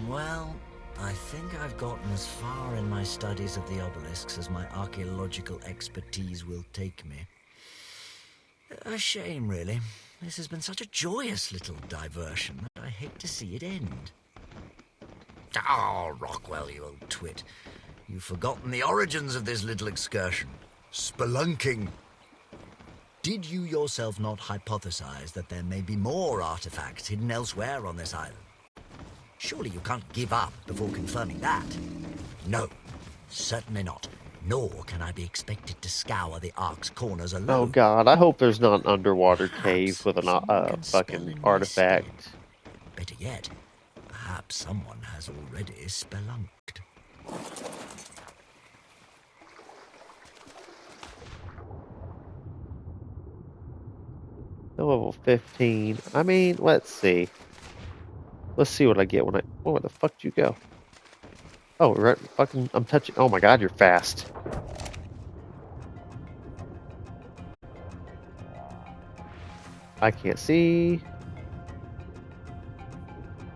Well, I think I've gotten as far in my studies of the obelisks as my archaeological expertise will take me. A shame, really. This has been such a joyous little diversion that I hate to see it end. Oh, Rockwell, you old twit. You've forgotten the origins of this little excursion. Spelunking. Did you yourself not hypothesize that there may be more artifacts hidden elsewhere on this island? Surely you can't give up before confirming that. No, certainly not. Nor can I be expected to scour the Ark's corners alone. Oh god, I hope there's not an underwater Perhaps cave with someone a can spell fucking in my artifact. stead. Better yet, perhaps someone has already spelunked. Level 15. I mean, let's see. Let's see what I get when I... Oh, where the fuck did you go? Oh, right, fucking... I'm touching... Oh my god, you're fast. I can't see.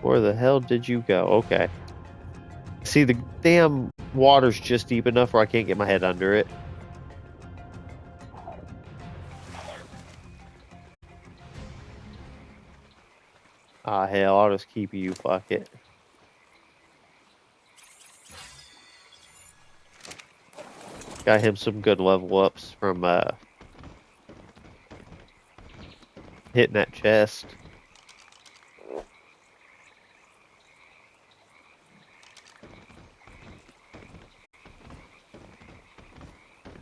Where the hell did you go? Okay. See, the damn water's just deep enough where I can't get my head under it. Ah, hell, I'll just keep you, fuck it. Got him some good level ups from, hitting that chest.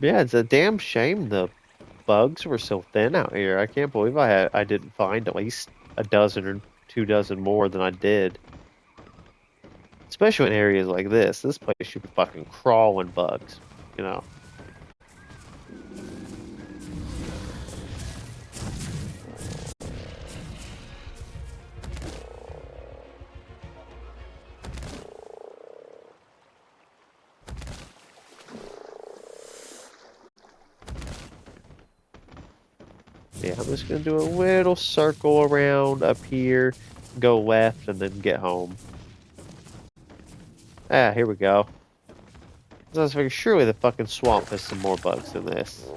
Yeah, it's a damn shame the bugs were so thin out here. I can't believe I didn't find at least a dozen or 2 dozen more than I did. Especially in areas like this. This place should be fucking crawling bugs, you know. Yeah, I'm just gonna do a little circle around up here, go left, and then get home. Ah, here we go. So I was thinking, surely the fucking swamp has some more bugs than this.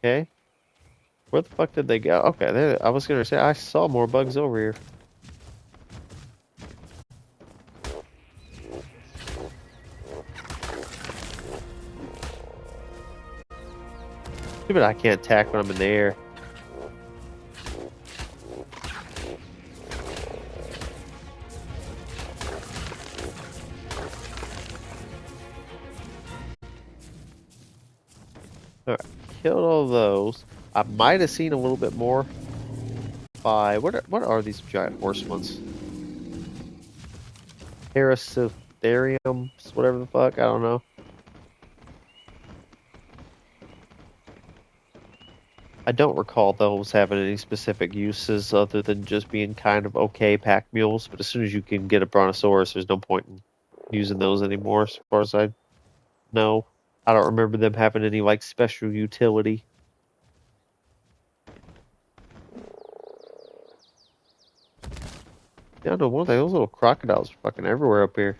Okay. Where the fuck did they go? Okay, there. I was gonna say I saw more bugs over here. Too bad I can't attack when I'm in the air. Alright, killed all those. I might have seen a little bit more by what are these giant horse ones? Paracitheriums, whatever the fuck, I don't know. I don't recall those having any specific uses other than just being kind of okay pack mules, but as soon as you can get a brontosaurus, there's no point in using those anymore, as far as I know. I don't remember them having any like special utility. Yeah, no, one of those little crocodiles are fucking everywhere up here.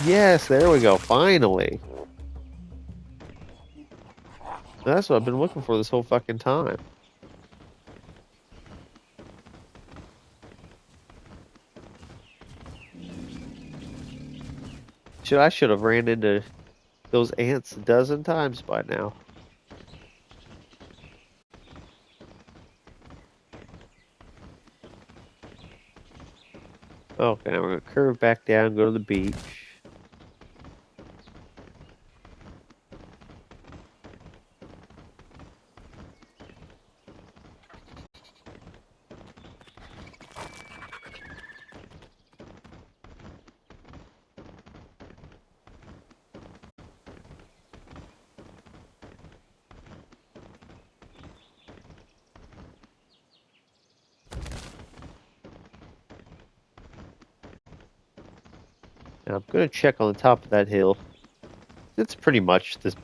Yes, there we go, finally. That's what I've been looking for this whole fucking time. I should have ran into those ants a dozen times by now. Okay, now we're gonna curve back down, go to the beach. Now I'm gonna check on the top of that hill. It's pretty much this,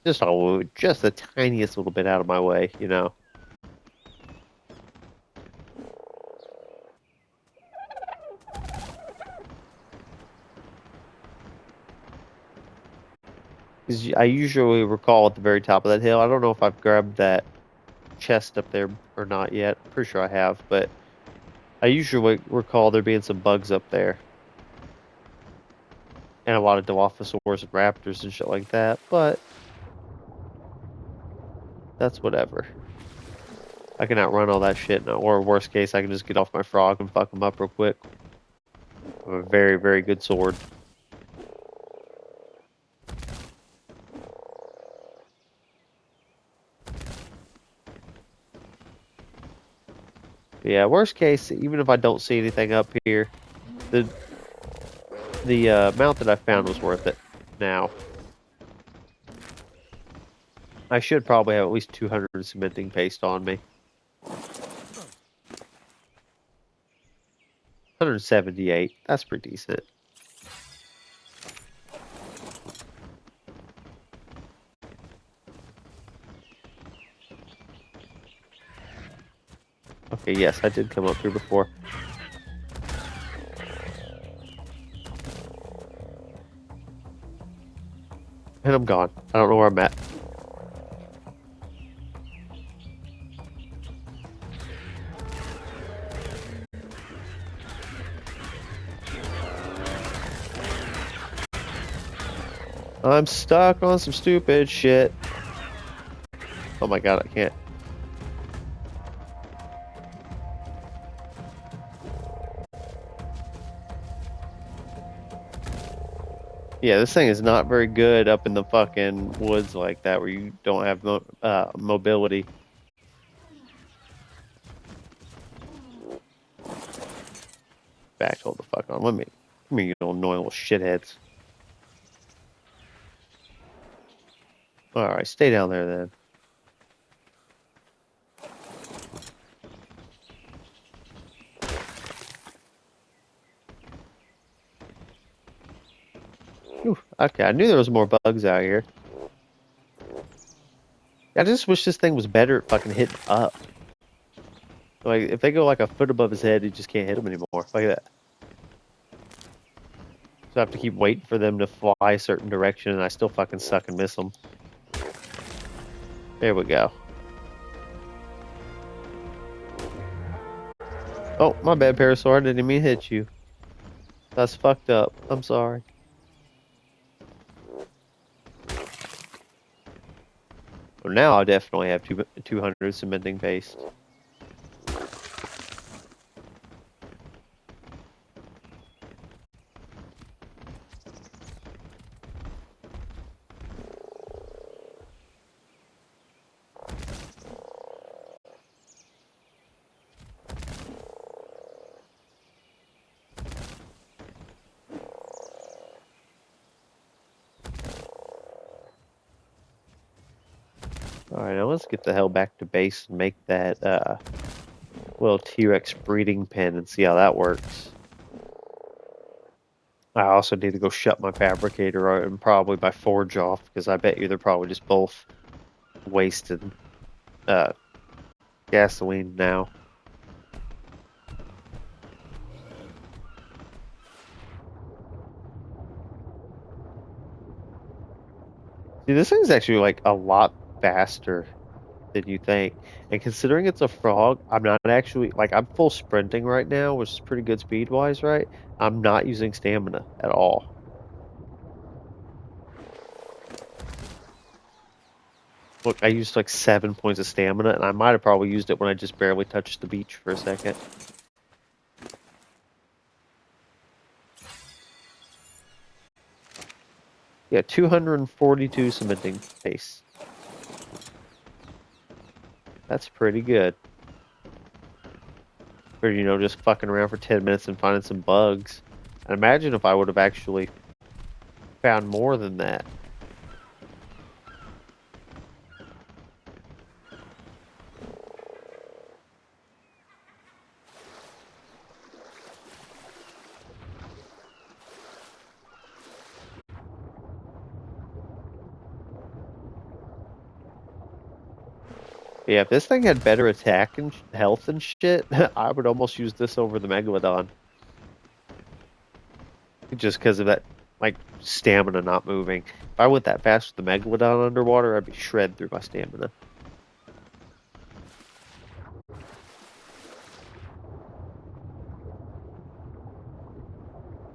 just the tiniest little bit out of my way, you know. Because I usually recall at the very top of that hill. I don't know if I've grabbed that chest up there or not yet. I'm pretty sure I have, but I usually recall there being some bugs up there. And a lot of Dilophosaurs and raptors and shit like that, but that's whatever. I can outrun all that shit, or worst case, I can just get off my frog and fuck them up real quick. I have a very, very good sword. Yeah, worst case, even if I don't see anything up here, the mount that I found was worth it. Now, I should probably have at least 200 cementing paste on me. 178. That's pretty decent. Okay, yes, I did come up here before. And I'm gone. I don't know where I'm at. I'm stuck on some stupid shit. Oh my god, I can't. Yeah, this thing is not very good up in the fucking woods like that where you don't have mobility. Back, hold the fuck on. Come here, you little annoying little shitheads. Alright, stay down there then. Whew, okay, I knew there was more bugs out here. I just wish this thing was better at fucking hitting up. Like, if they go like a foot above his head, he just can't hit them anymore. Like that. So I have to keep waiting for them to fly a certain direction, and I still fucking suck and miss them. There we go. Oh, my bad, Parasaur. I didn't mean to hit you. That's fucked up. I'm sorry. Well, now I definitely have 200 cementing paste. Alright, now let's get the hell back to base and make that little T-Rex breeding pen and see how that works. I also need to go shut my fabricator out and probably my forge off, because I bet you they're probably just both wasting gasoline now. See, this thing's actually like a lot faster than you think. And considering it's a frog, I'm not actually, like, I'm full sprinting right now, which is pretty good speed-wise, right? I'm not using stamina at all. Look, I used like 7 points of stamina, and I might have probably used it when I just barely touched the beach for a second. Yeah, 242 cementing pace. That's pretty good. Or, you know, just fucking around for 10 minutes and finding some bugs. And imagine if I would have actually found more than that. Yeah, if this thing had better attack and health and shit, I would almost use this over the Megalodon. Just because of that, like, stamina not moving. If I went that fast with the Megalodon underwater, I'd be shred through my stamina.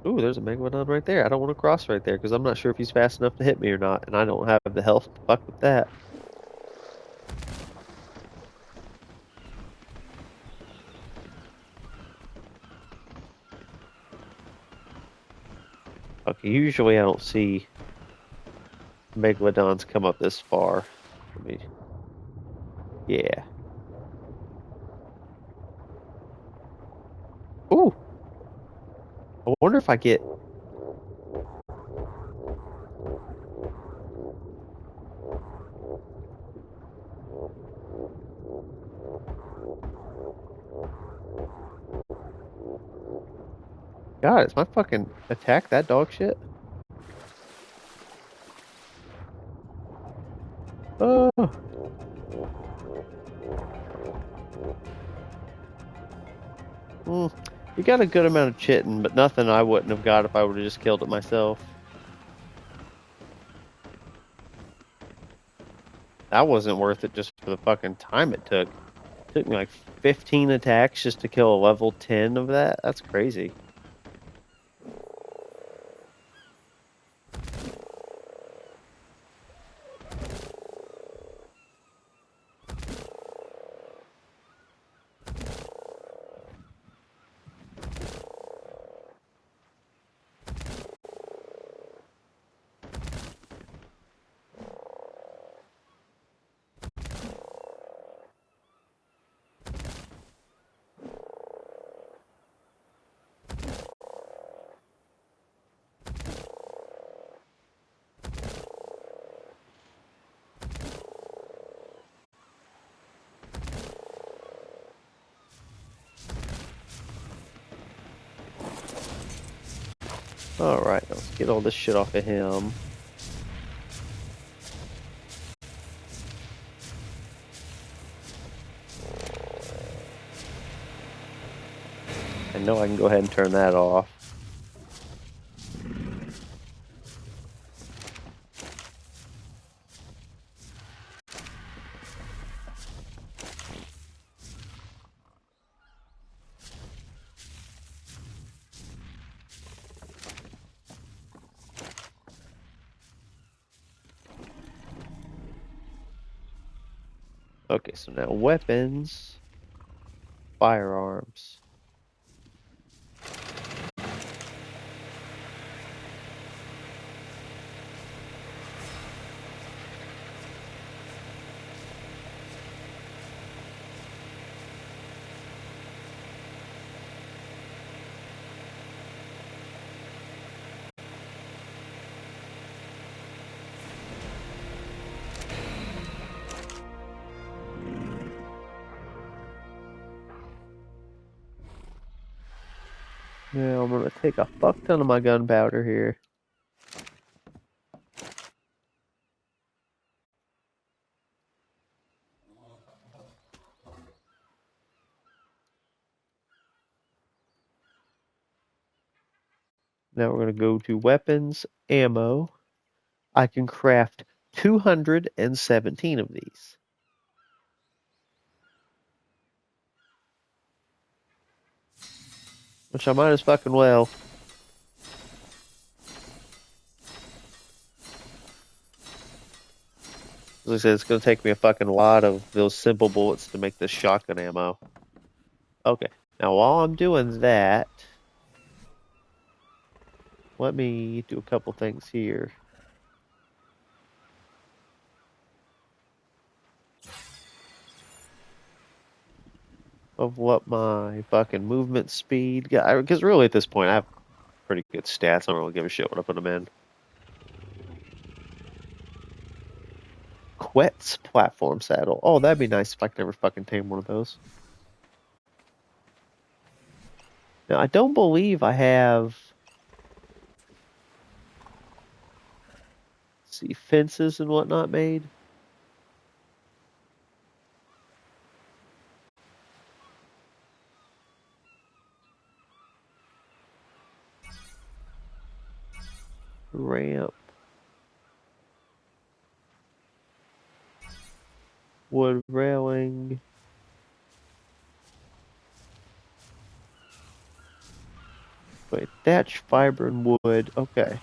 Ooh, there's a Megalodon right there. I don't want to cross right there because I'm not sure if he's fast enough to hit me or not, and I don't have the health to fuck with that. Okay, usually I don't see Megalodons come up this far. Let me... Yeah. Ooh! I wonder if I get... God, is my fucking attack that dog shit? Oh! You got a good amount of chitting, but nothing I wouldn't have got if I would have just killed it myself. That wasn't worth it just for the fucking time it took. It took me like 15 attacks just to kill a level 10 of that? That's crazy. Alright, let's get all this shit off of him. I know I can go ahead and turn that off. Okay, so now weapons, firearms. Now I'm gonna take a fuck ton of my gunpowder here. Now we're gonna go to weapons, ammo. I can craft 217 of these. Which I might as fucking well. As I said, it's gonna take me a fucking lot of those simple bullets to make this shotgun ammo. Okay, now while I'm doing that, let me do a couple things here. Of what my fucking movement speed got. Because really at this point I have pretty good stats. I don't really give a shit what I put them in. Quet's platform saddle. Oh, that'd be nice if I could ever fucking tame one of those. Now, I don't believe I have... Let's see, fences and whatnot made. Ramp. Wood railing. Wait, thatch, fiber, and wood. Okay.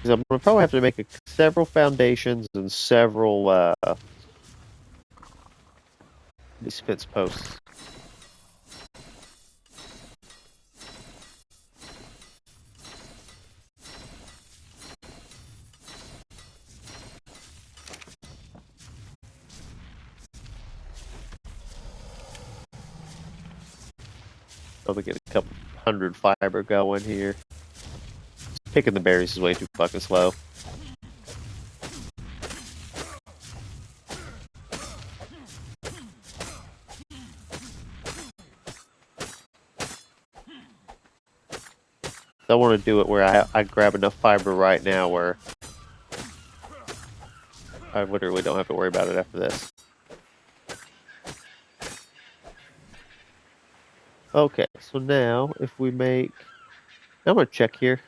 Because I'm gonna probably have to make several foundations and several these fence posts. Probably get a couple hundred fiber going here. Picking the berries is way too fucking slow. I want to do it where I grab enough fiber right now where I literally don't have to worry about it after this. Okay, so now if we make... I'm going to check here.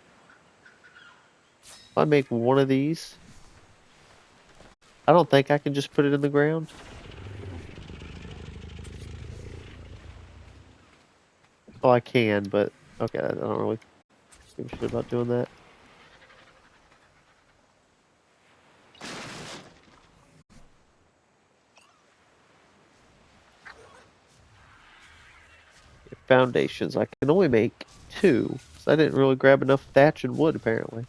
If I make one of these, I don't think I can just put it in the ground. Oh, I can, but okay, I don't really give a shit about doing that. Foundations, I can only make 2, so I didn't really grab enough thatch and wood apparently.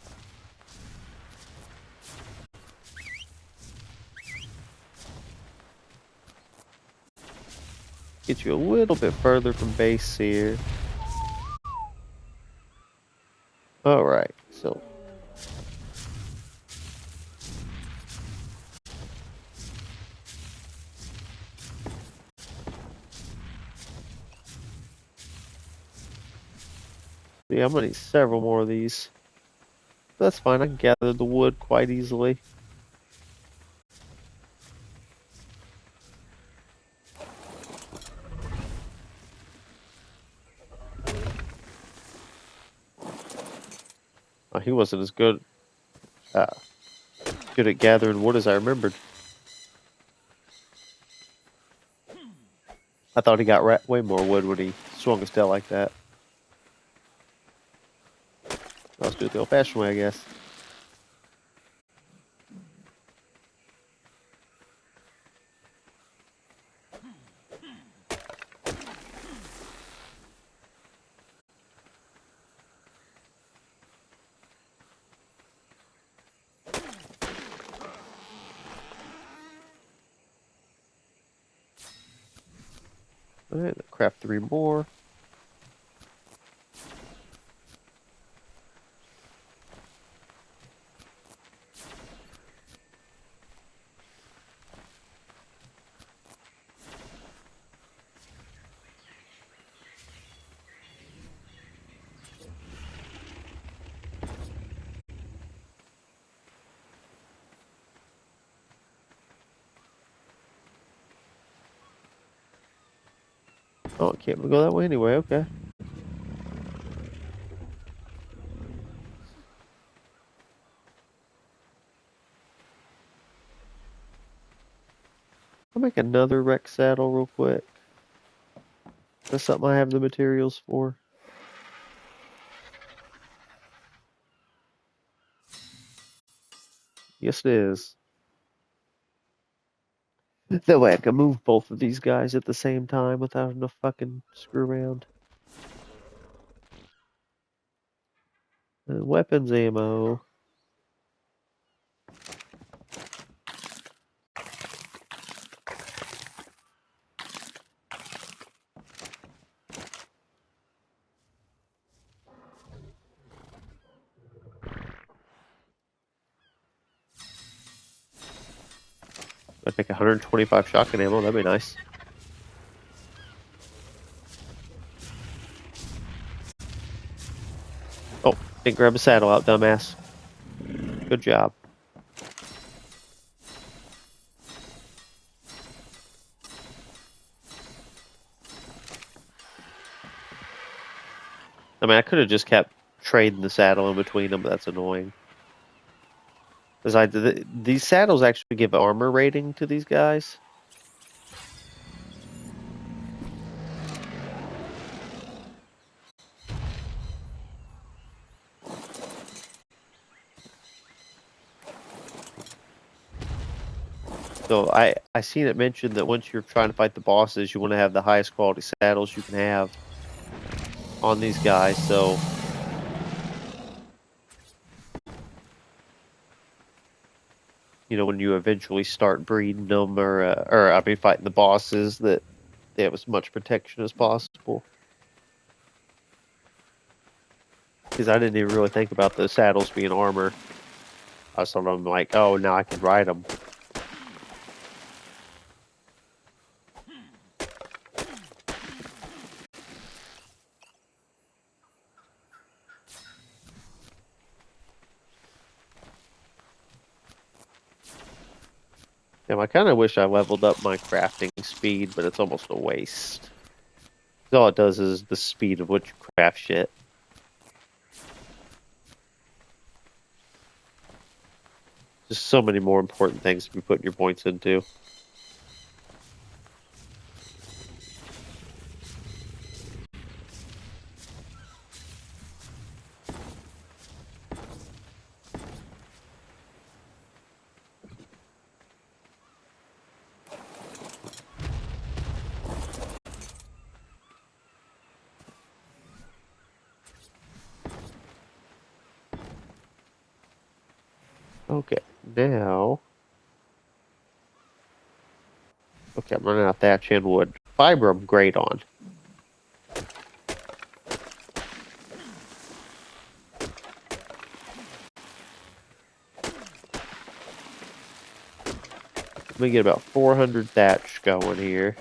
Get you a little bit further from base here. Alright, so. Yeah, I'm gonna need several more of these. That's fine, I can gather the wood quite easily. Oh, he wasn't as good at gathering wood as I remembered. I thought he got way more wood when he swung his tail like that. Let's do it the old-fashioned way, I guess. Alright, craft 3 more. Oh, I can't go that way anyway, okay. I'll make another Rex saddle real quick. That's something I have the materials for. Yes, it is. That way I can move both of these guys at the same time without enough fucking screw around. Weapons ammo. I'd make 125 shotgun ammo, that'd be nice. Oh, didn't grab a saddle out, dumbass. Good job. I mean, I could have just kept trading the saddle in between them, but that's annoying. Because these saddles actually give armor rating to these guys. So I seen it mentioned that once you're trying to fight the bosses, you want to have the highest quality saddles you can have on these guys. So you know when you eventually start breeding them, or I mean fighting the bosses, that they have as much protection as possible. Because I didn't even really think about the saddles being armor. I was sort of like, oh, now I can ride them. Damn, I kind of wish I leveled up my crafting speed, but it's almost a waste. All it does is the speed of which you craft shit. Just so many more important things to be putting your points into. Okay, now... Okay, I'm running out of thatch and wood. fiber I'm great on. Let me get about 400 thatch going here.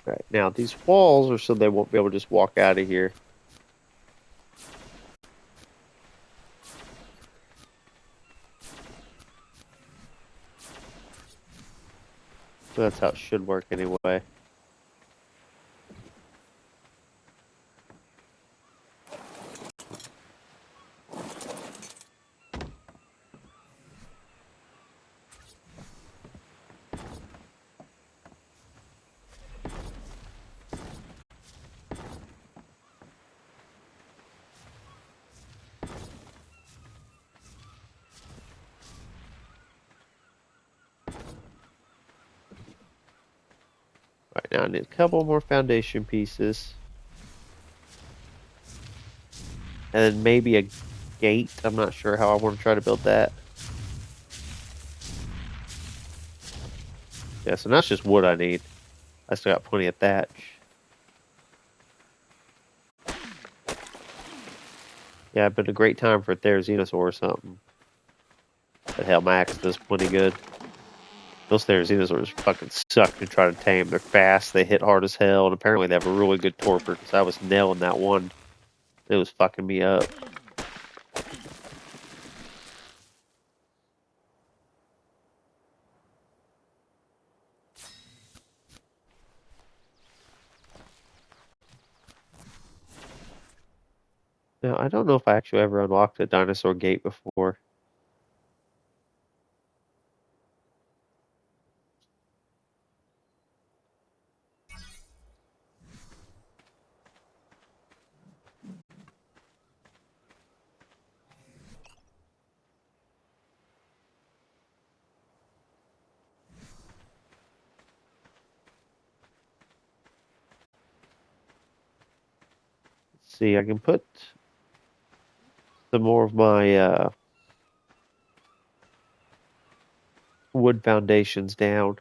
Right, now these walls are so they won't be able to just walk out of here. So that's how it should work anyway. Right, now I need a couple more foundation pieces. And then maybe a gate. I'm not sure how I want to try to build that. Yeah, so that's just wood I need. I still got plenty of thatch. Yeah, it's been a great time for a Therizinosaur or something. But hell, my axe does plenty good. Those Therizinosaurs fucking suck to try to tame. They're fast, they hit hard as hell, and apparently they have a really good torpor, because I was nailing that one. It was fucking me up. Now, I don't know if I actually ever unlocked a dinosaur gate before. Let's see, I can put some more of my wood foundations down.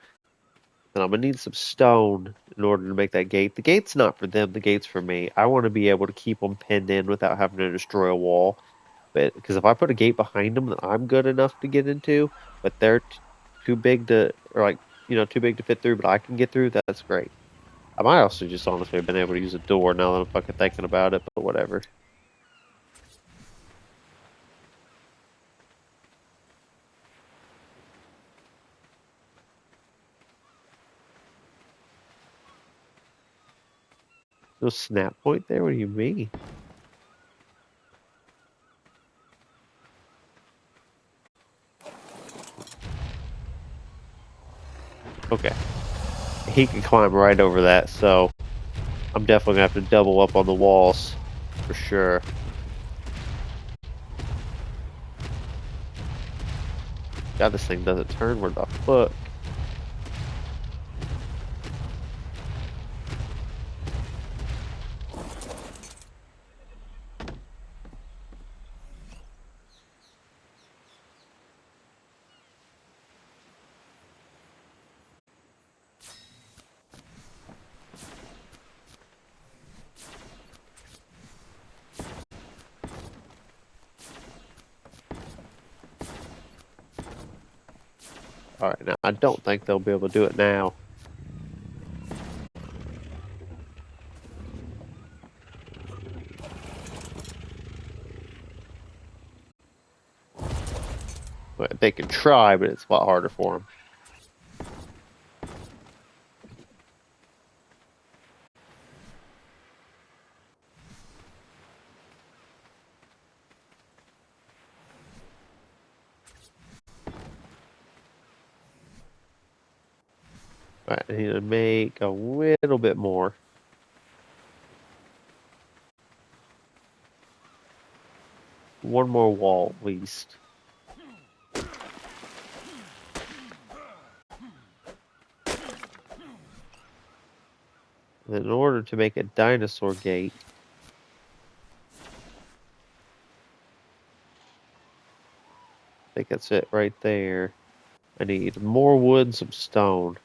And I'm gonna need some stone in order to make that gate. The gate's not for them, the gate's for me. I want to be able to keep them pinned in without having to destroy a wall. But because if I put a gate behind them that I'm good enough to get into, but they're too big to, or like, too big to fit through, but I can get through, that's great. I might also just honestly have been able to use a door now that I'm fucking thinking about it, but whatever. No snap point there? What do you mean? Okay. He can climb right over that, so I'm definitely gonna have to double up on the walls for sure. God, this thing doesn't turn where the fuck. Alright, now I don't think they'll be able to do it now. But they can try, but it's a lot harder for them. Alright, I need to make a little bit more. One more wall at least. And in order to make a dinosaur gate, I think that's it right there. I need more wood and some stone.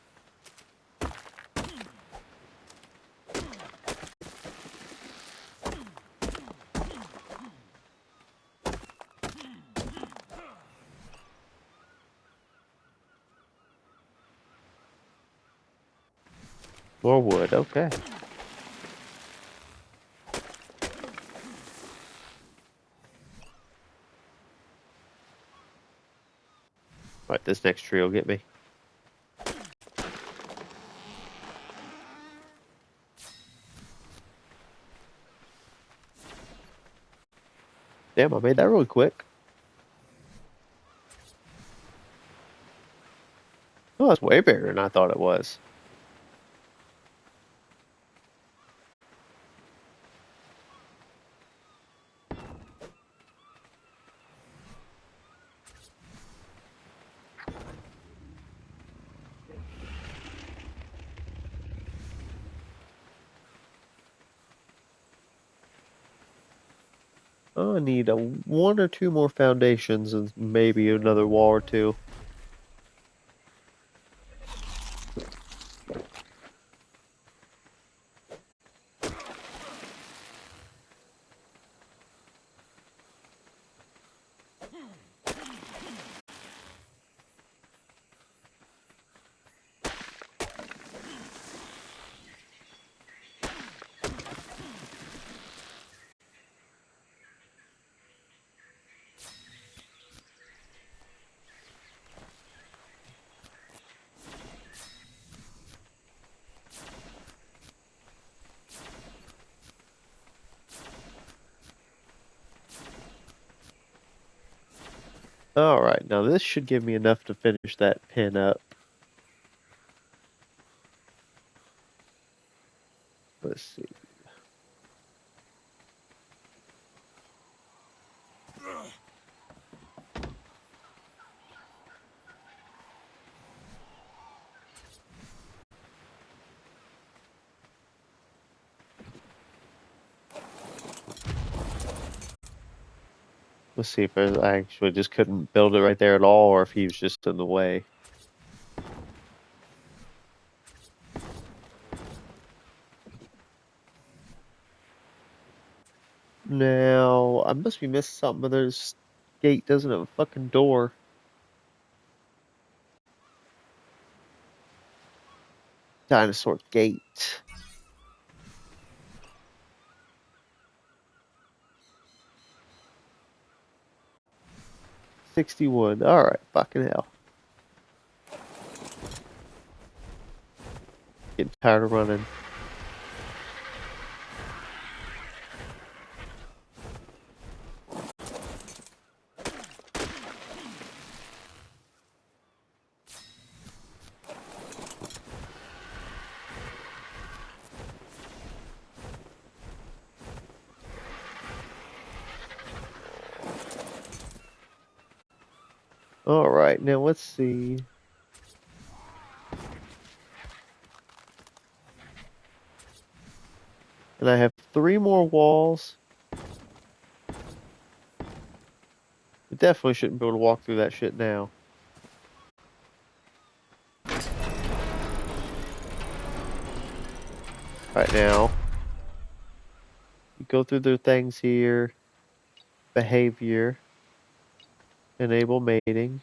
More wood, okay. Alright, this next tree will get me. Damn, I made that really quick. Oh, that's way bigger than I thought it was. Oh, I need one or two more foundations and maybe another wall or two. Alright, now this should give me enough to finish that pin up. Let's see. Let's see if I actually just couldn't build it right there at all, or if he was just in the way. Now, I must be missing something, but this gate doesn't have a fucking door. Dinosaur gate. $60 wood. Alright, fucking hell. Getting tired of running. Alright, now let's see. And I have 3 more walls. I definitely shouldn't be able to walk through that shit now. Right now. You go through the things here. Behavior. Enable mating.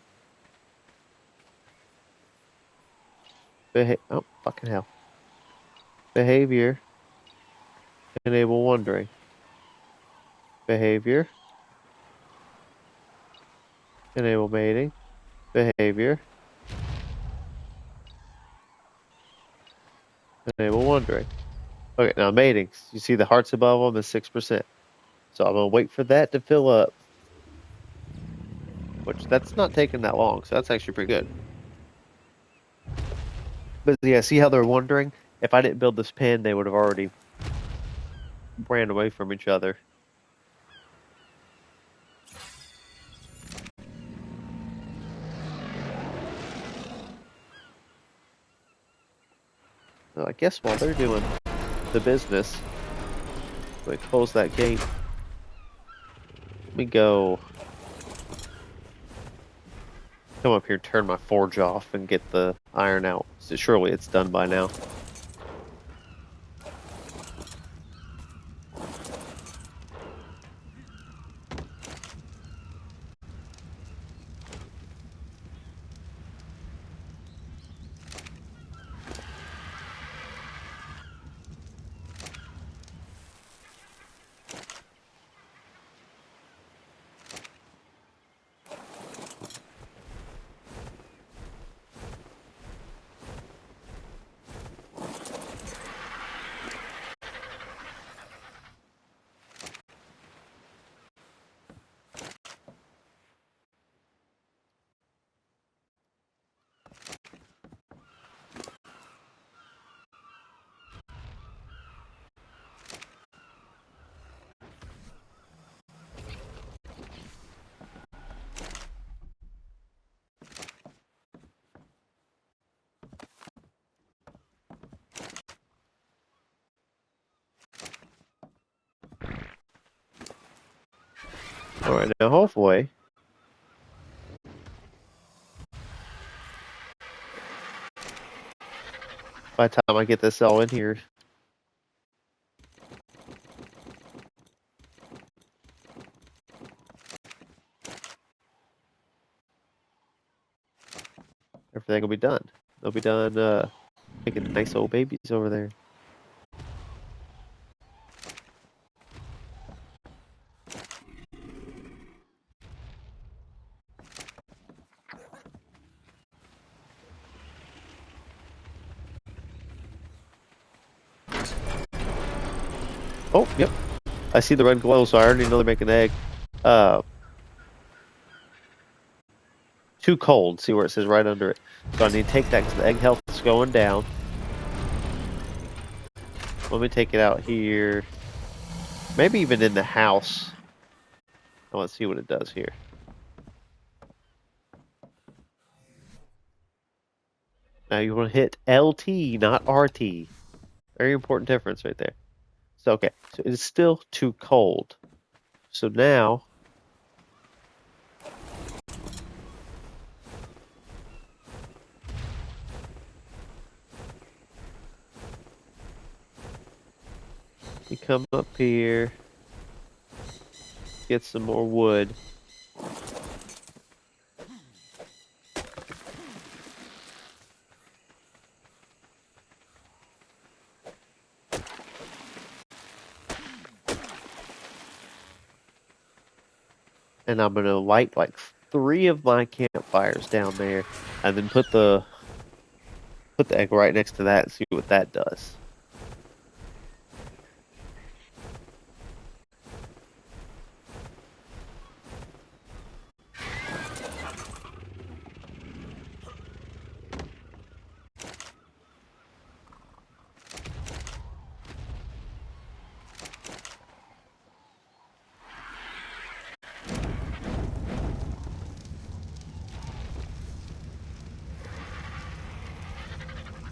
Oh, fucking hell. Behavior. Enable wandering. Behavior. Enable mating. Behavior. Enable wandering. Okay, now mating. You see the hearts above them is 6%. So I'm going to wait for that to fill up. Which, that's not taking that long, so that's actually pretty good. But yeah, see how they're wondering? If I didn't build this pen, they would have already ran away from each other. So I guess while they're doing the business, we close that gate. Let me go come up here, turn my forge off, and get the iron out. So surely it's done by now. Alright, now hopefully by the time I get this all in here, everything will be done. They'll be done making nice old babies over there. Oh, yep. I see the red glow, so I already know they're making an egg. Too cold. See where it says right under it. So I need to take that because the egg health is going down. Let me take it out here. Maybe even in the house. I want to see what it does here. Now you want to hit LT, not RT. Very important difference right there. So, okay. So it's still too cold. So now... you come up here. Get some more wood. And I'm gonna light like 3 of my campfires down there, and then put the egg right next to that and see what that does.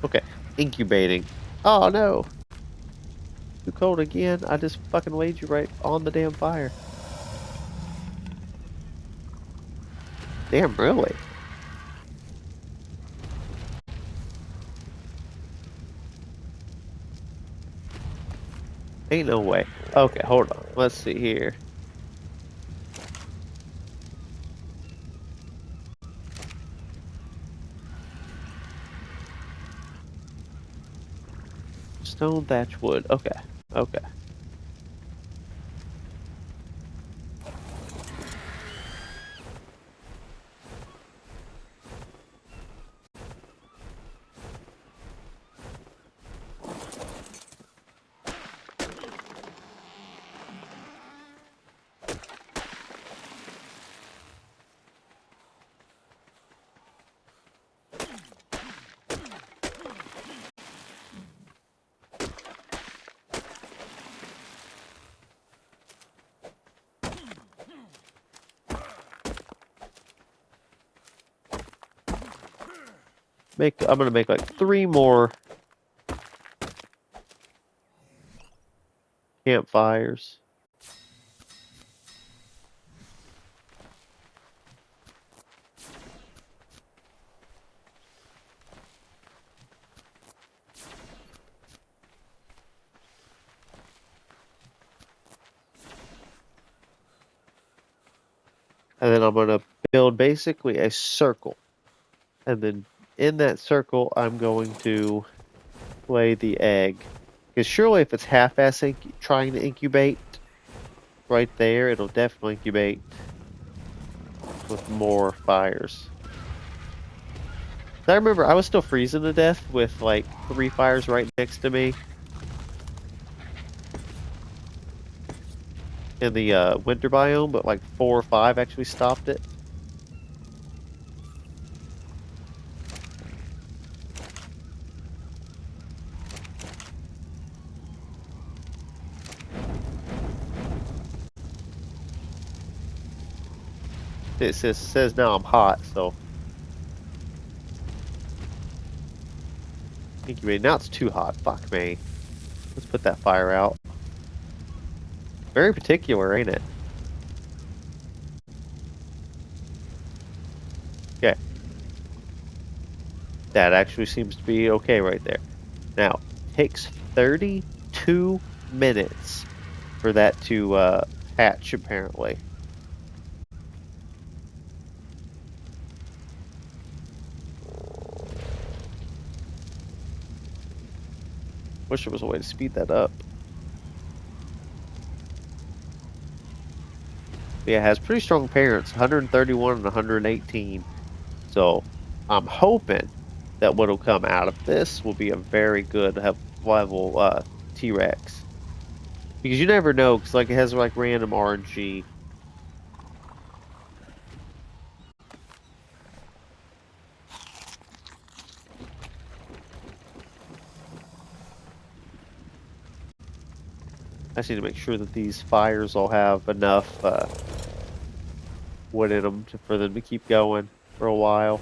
Okay, incubating. Oh no! Too cold again. I just fucking laid you right on the damn fire. Damn, really? Ain't no way. Okay, hold on. Let's see here. Stone thatch wood. Okay. Okay. I'm gonna make like 3 more campfires. And then I'm gonna build basically a circle. And then in that circle, I'm going to lay the egg. Because surely if it's half-ass trying to incubate right there, it'll definitely incubate with more fires. I remember I was still freezing to death with like 3 fires right next to me in the winter biome, but like 4 or 5 actually stopped it. It says now I'm hot, so incubate. Now it's too hot. Fuck me. Let's put that fire out. Very particular, ain't it? Okay. That actually seems to be okay right there. Now, takes 32 minutes for that to hatch, apparently. Wish there was a way to speed that up. But yeah, it has pretty strong parents, 131 and 118. So I'm hoping that what'll come out of this will be a very good level T-Rex. Because you never know, because like it has like random RNG. I just need to make sure that these fires all have enough wood in them for them to keep going for a while.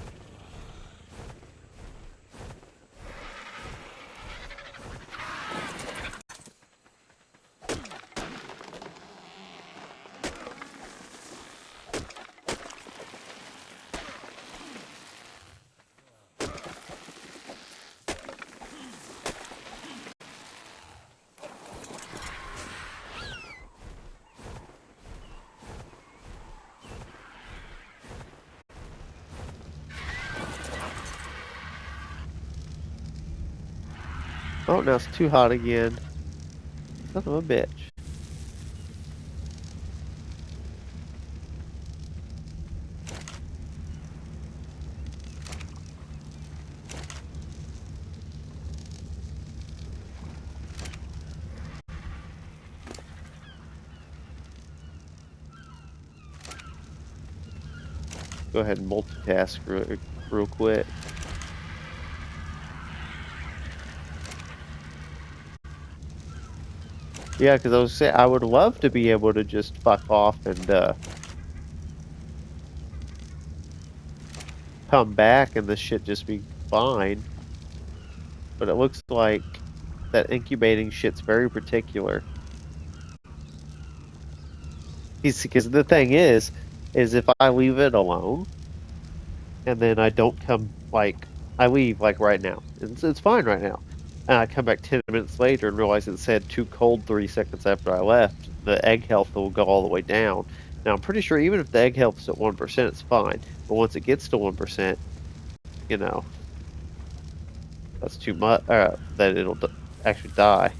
Oh, now it's too hot again. Son of a bitch. Go ahead and multitask real quick. Yeah, because I was saying I would love to be able to just fuck off and come back and this shit just be fine. But it looks like that incubating shit's very particular. Because the thing is if I leave it alone and then I don't come like I leave like right now, it's fine right now, and I come back 10 minutes later and realize it said too cold 3 seconds after I left, the egg health will go all the way down. Now I'm pretty sure even if the egg health is at 1%, it's fine. But once it gets to 1%, you know, that's too much. That it'll actually die.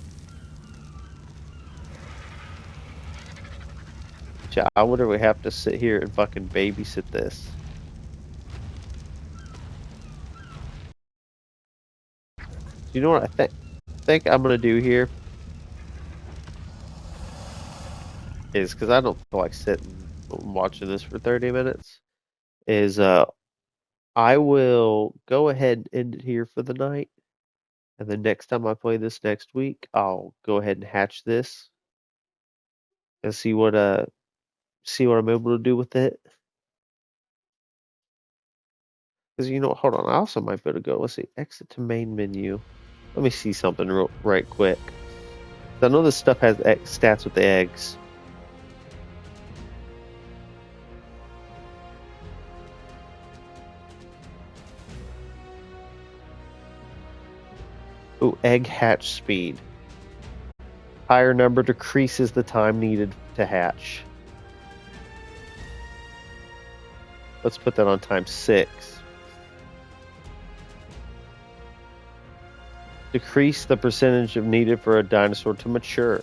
I wonder we have to sit here and fucking babysit this. You know what think I'm gonna do here is because I don't feel like sitting and watching this for 30 minutes. Is I will go ahead and end it here for the night, and then next time I play this next week, I'll go ahead and hatch this and see what I'm able to do with it. Because you know, hold on, I also might be able to go. Let's see, exit to main menu. Let me see something right quick. I know this stuff has stats with the eggs. Ooh, egg hatch speed. Higher number decreases the time needed to hatch. Let's put that on times 6. Decrease the percentage of needed for a dinosaur to mature.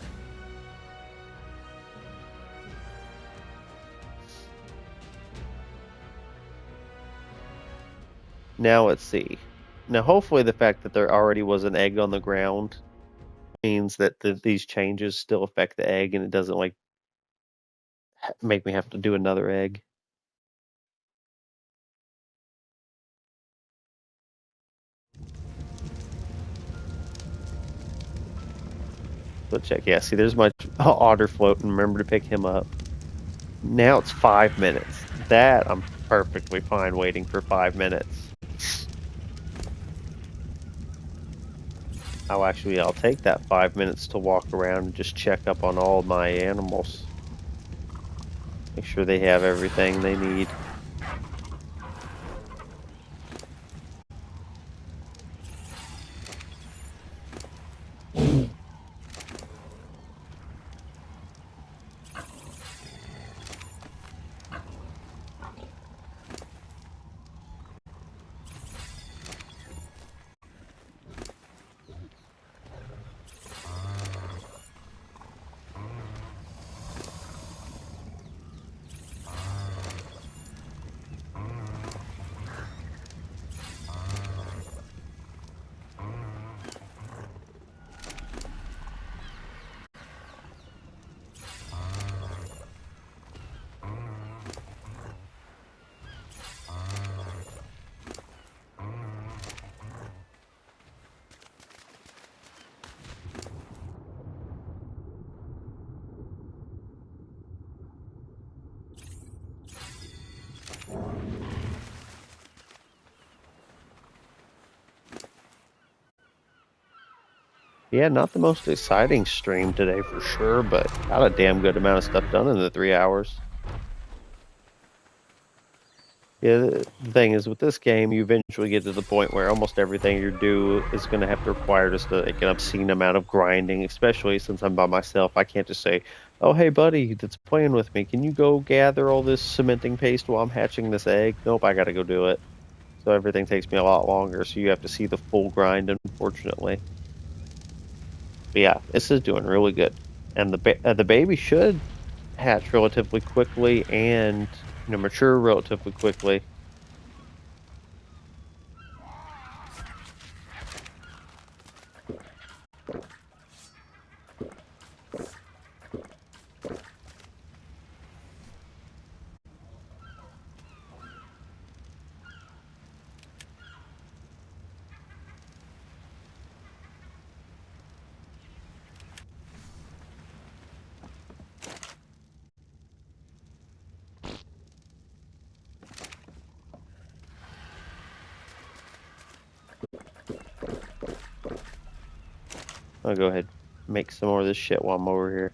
Now let's see. Now hopefully the fact that there already was an egg on the ground means that these changes still affect the egg and it doesn't like make me have to do another egg. Let's check. Yeah, see, there's my otter floating. Remember to pick him up. Now it's 5 minutes. That I'm perfectly fine waiting for 5 minutes. I'll take that 5 minutes to walk around and just check up on all my animals. Make sure they have everything they need. Yeah, not the most exciting stream today for sure, but got a damn good amount of stuff done in the 3 hours. Yeah, the thing is, with this game, you eventually get to the point where almost everything you do is going to have to require just like an obscene amount of grinding, especially since I'm by myself. I can't just say, oh, hey, buddy that's playing with me, can you go gather all this cementing paste while I'm hatching this egg? Nope, I got to go do it. So everything takes me a lot longer, so you have to see the full grind, unfortunately. But yeah, this is doing really good. And the baby should hatch relatively quickly and mature relatively quickly. I'll go ahead and make some more of this shit while I'm over here.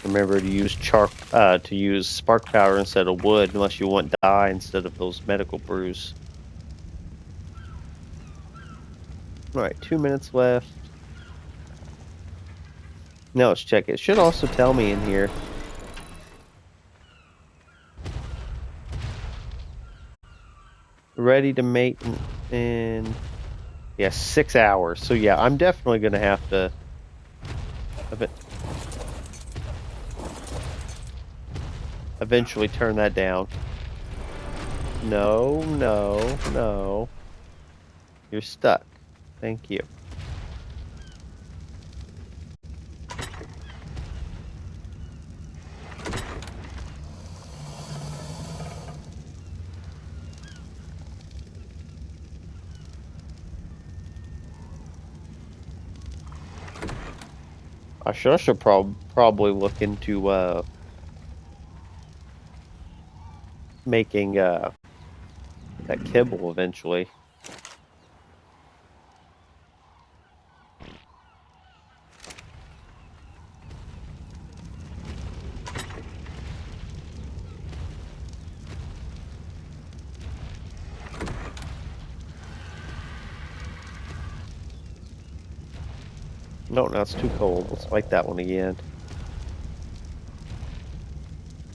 Remember to use spark powder instead of wood, unless you want dye instead of those medical brews. Alright, 2 minutes left. Now let's check it. It should also tell me in here. Ready to mate in yeah, 6 hours. So yeah, I'm definitely gonna have to eventually turn that down. No, no, no. You're stuck. Thank you. I should probably look into making that kibble eventually. No, now it's too cold. Let's make that one again.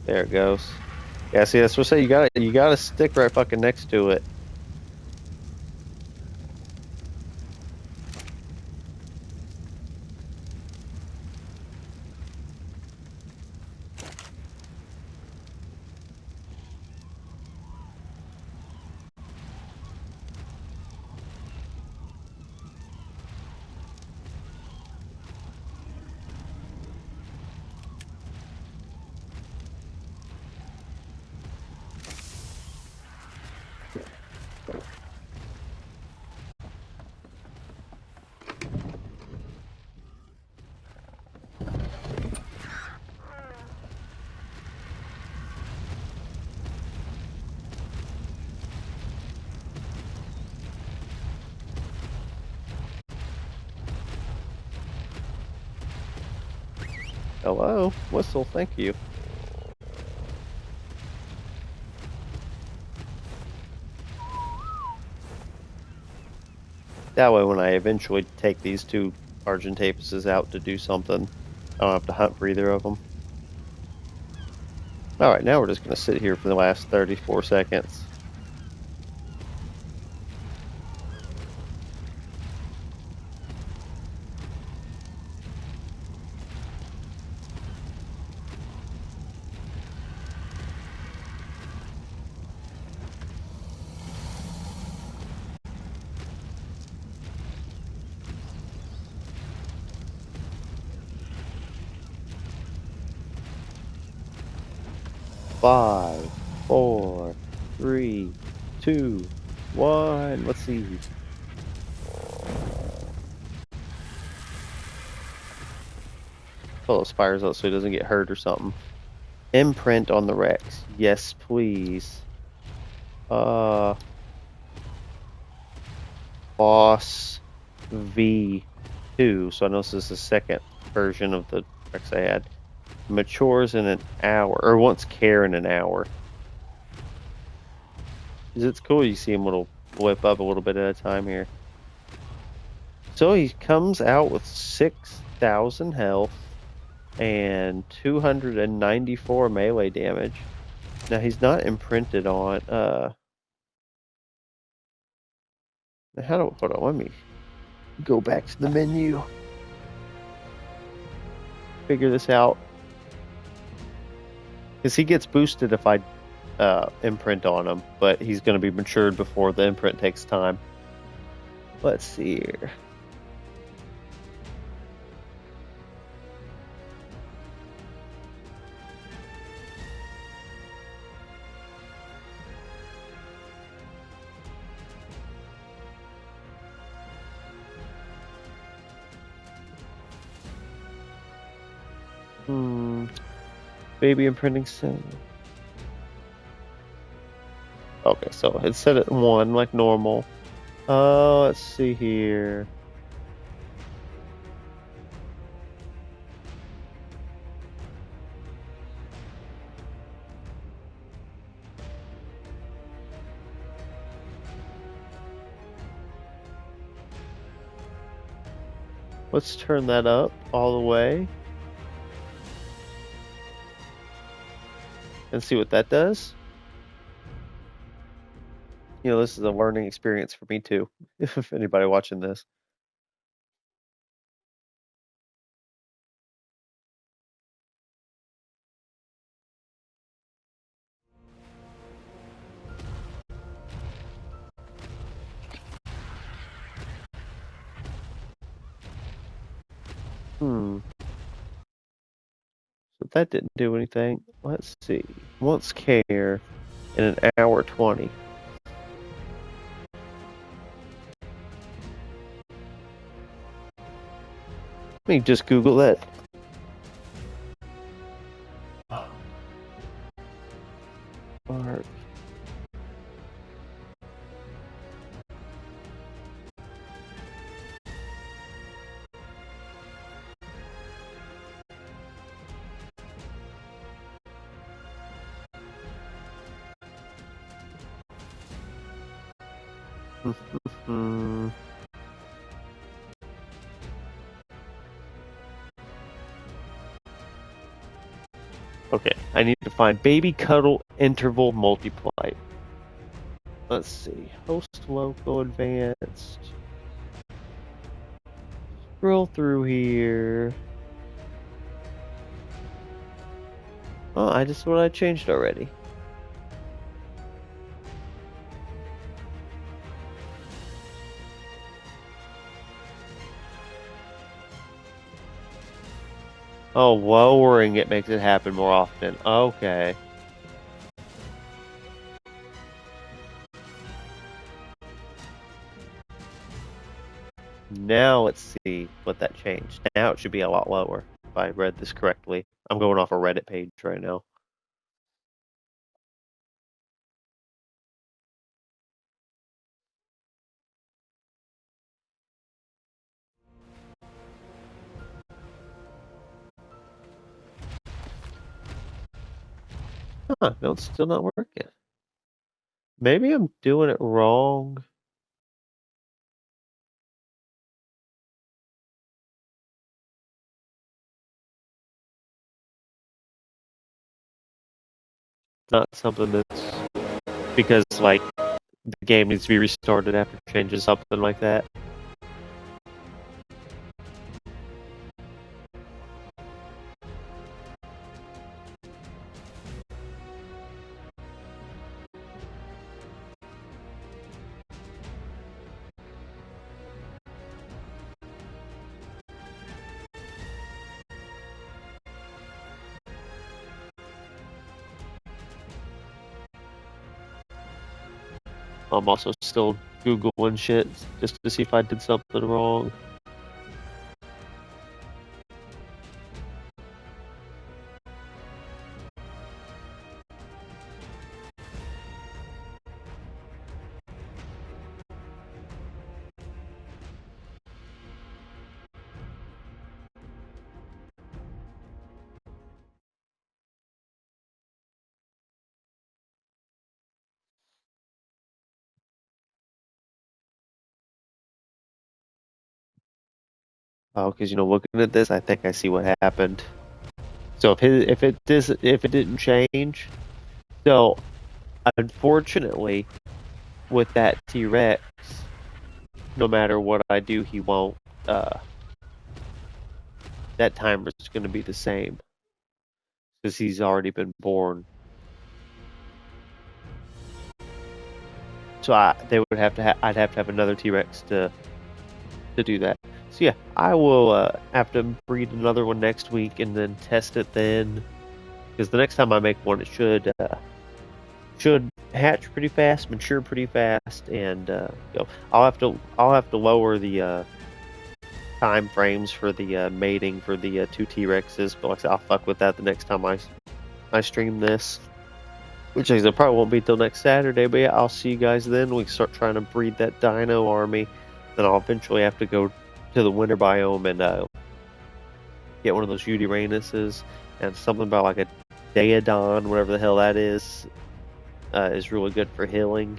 There it goes. Yeah, see, that's what I say. You gotta stick right fucking next to it. Hello? Whistle, thank you. That way, when I eventually take these two Argentapuses out to do something, I don't have to hunt for either of them. Alright, now we're just going to sit here for the last 34 seconds. Five, four, three, two, one. Let's see. Pull those spires out so he doesn't get hurt or something. Imprint on the Rex. Yes, please. Boss V2. So I know this is the second version of the Rex I had. Matures in an hour, or wants care in an hour. It's cool. You see him little whip up a little bit at a time here. So he comes out with 6,000 health and 294 melee damage. Now he's not imprinted on. Hold on? Let me go back to the menu. Figure this out. Because he gets boosted if I imprint on him, but he's going to be matured before the imprint takes time. Let's see here. Baby imprinting center. Okay, so it's set at 1 like normal. Let's see here. Let's turn that up all the way. And see what that does. You know, this is a learning experience for me too, if anybody watching this. So that didn't do anything. Let's see. Wants care in an hour 20. Let me just Google that. Ark. Okay, I need to find baby cuddle interval multiply. Let's see. Host local advanced. Scroll through here. Oh, I just what I changed already. Oh, lowering it makes it happen more often. Okay. Now let's see what that changed. Now it should be a lot lower, if I read this correctly. I'm going off a Reddit page right now. Huh, no, it's still not working. Maybe I'm doing it wrong. Not something that's because like the game needs to be restarted after changes, something like that. I'm also still Googling shit just to see if I did something wrong. Oh, because looking at this, I think I see what happened. So if it didn't change, so unfortunately, with that T-Rex, no matter what I do, he won't. That timer is going to be the same because he's already been born. So I'd have to have another T-Rex to do that. So yeah, I will have to breed another one next week and then test it then, because the next time I make one, it should hatch pretty fast, mature pretty fast, and go. I'll have to lower the time frames for the mating for the two T-Rexes, but like I said, I'll fuck with that the next time I stream this. Which is, it probably won't be till next Saturday, but yeah, I'll see you guys then. We can start trying to breed that dino army. Then I'll eventually have to go to the winter biome and get one of those Yutyrannus, and something about like a Daedon, whatever the hell that is really good for healing.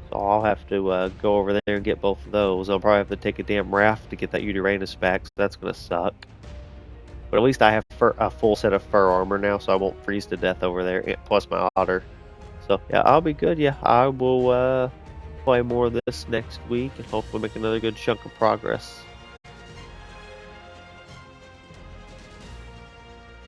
So I'll have to go over there and get both of those. I'll probably have to take a damn raft to get that Yutyrannus back, so that's going to suck. But at least I have a full set of fur armor now, so I won't freeze to death over there, plus my otter. So, yeah, I'll be good. Yeah, I will play more of this next week and hopefully make another good chunk of progress.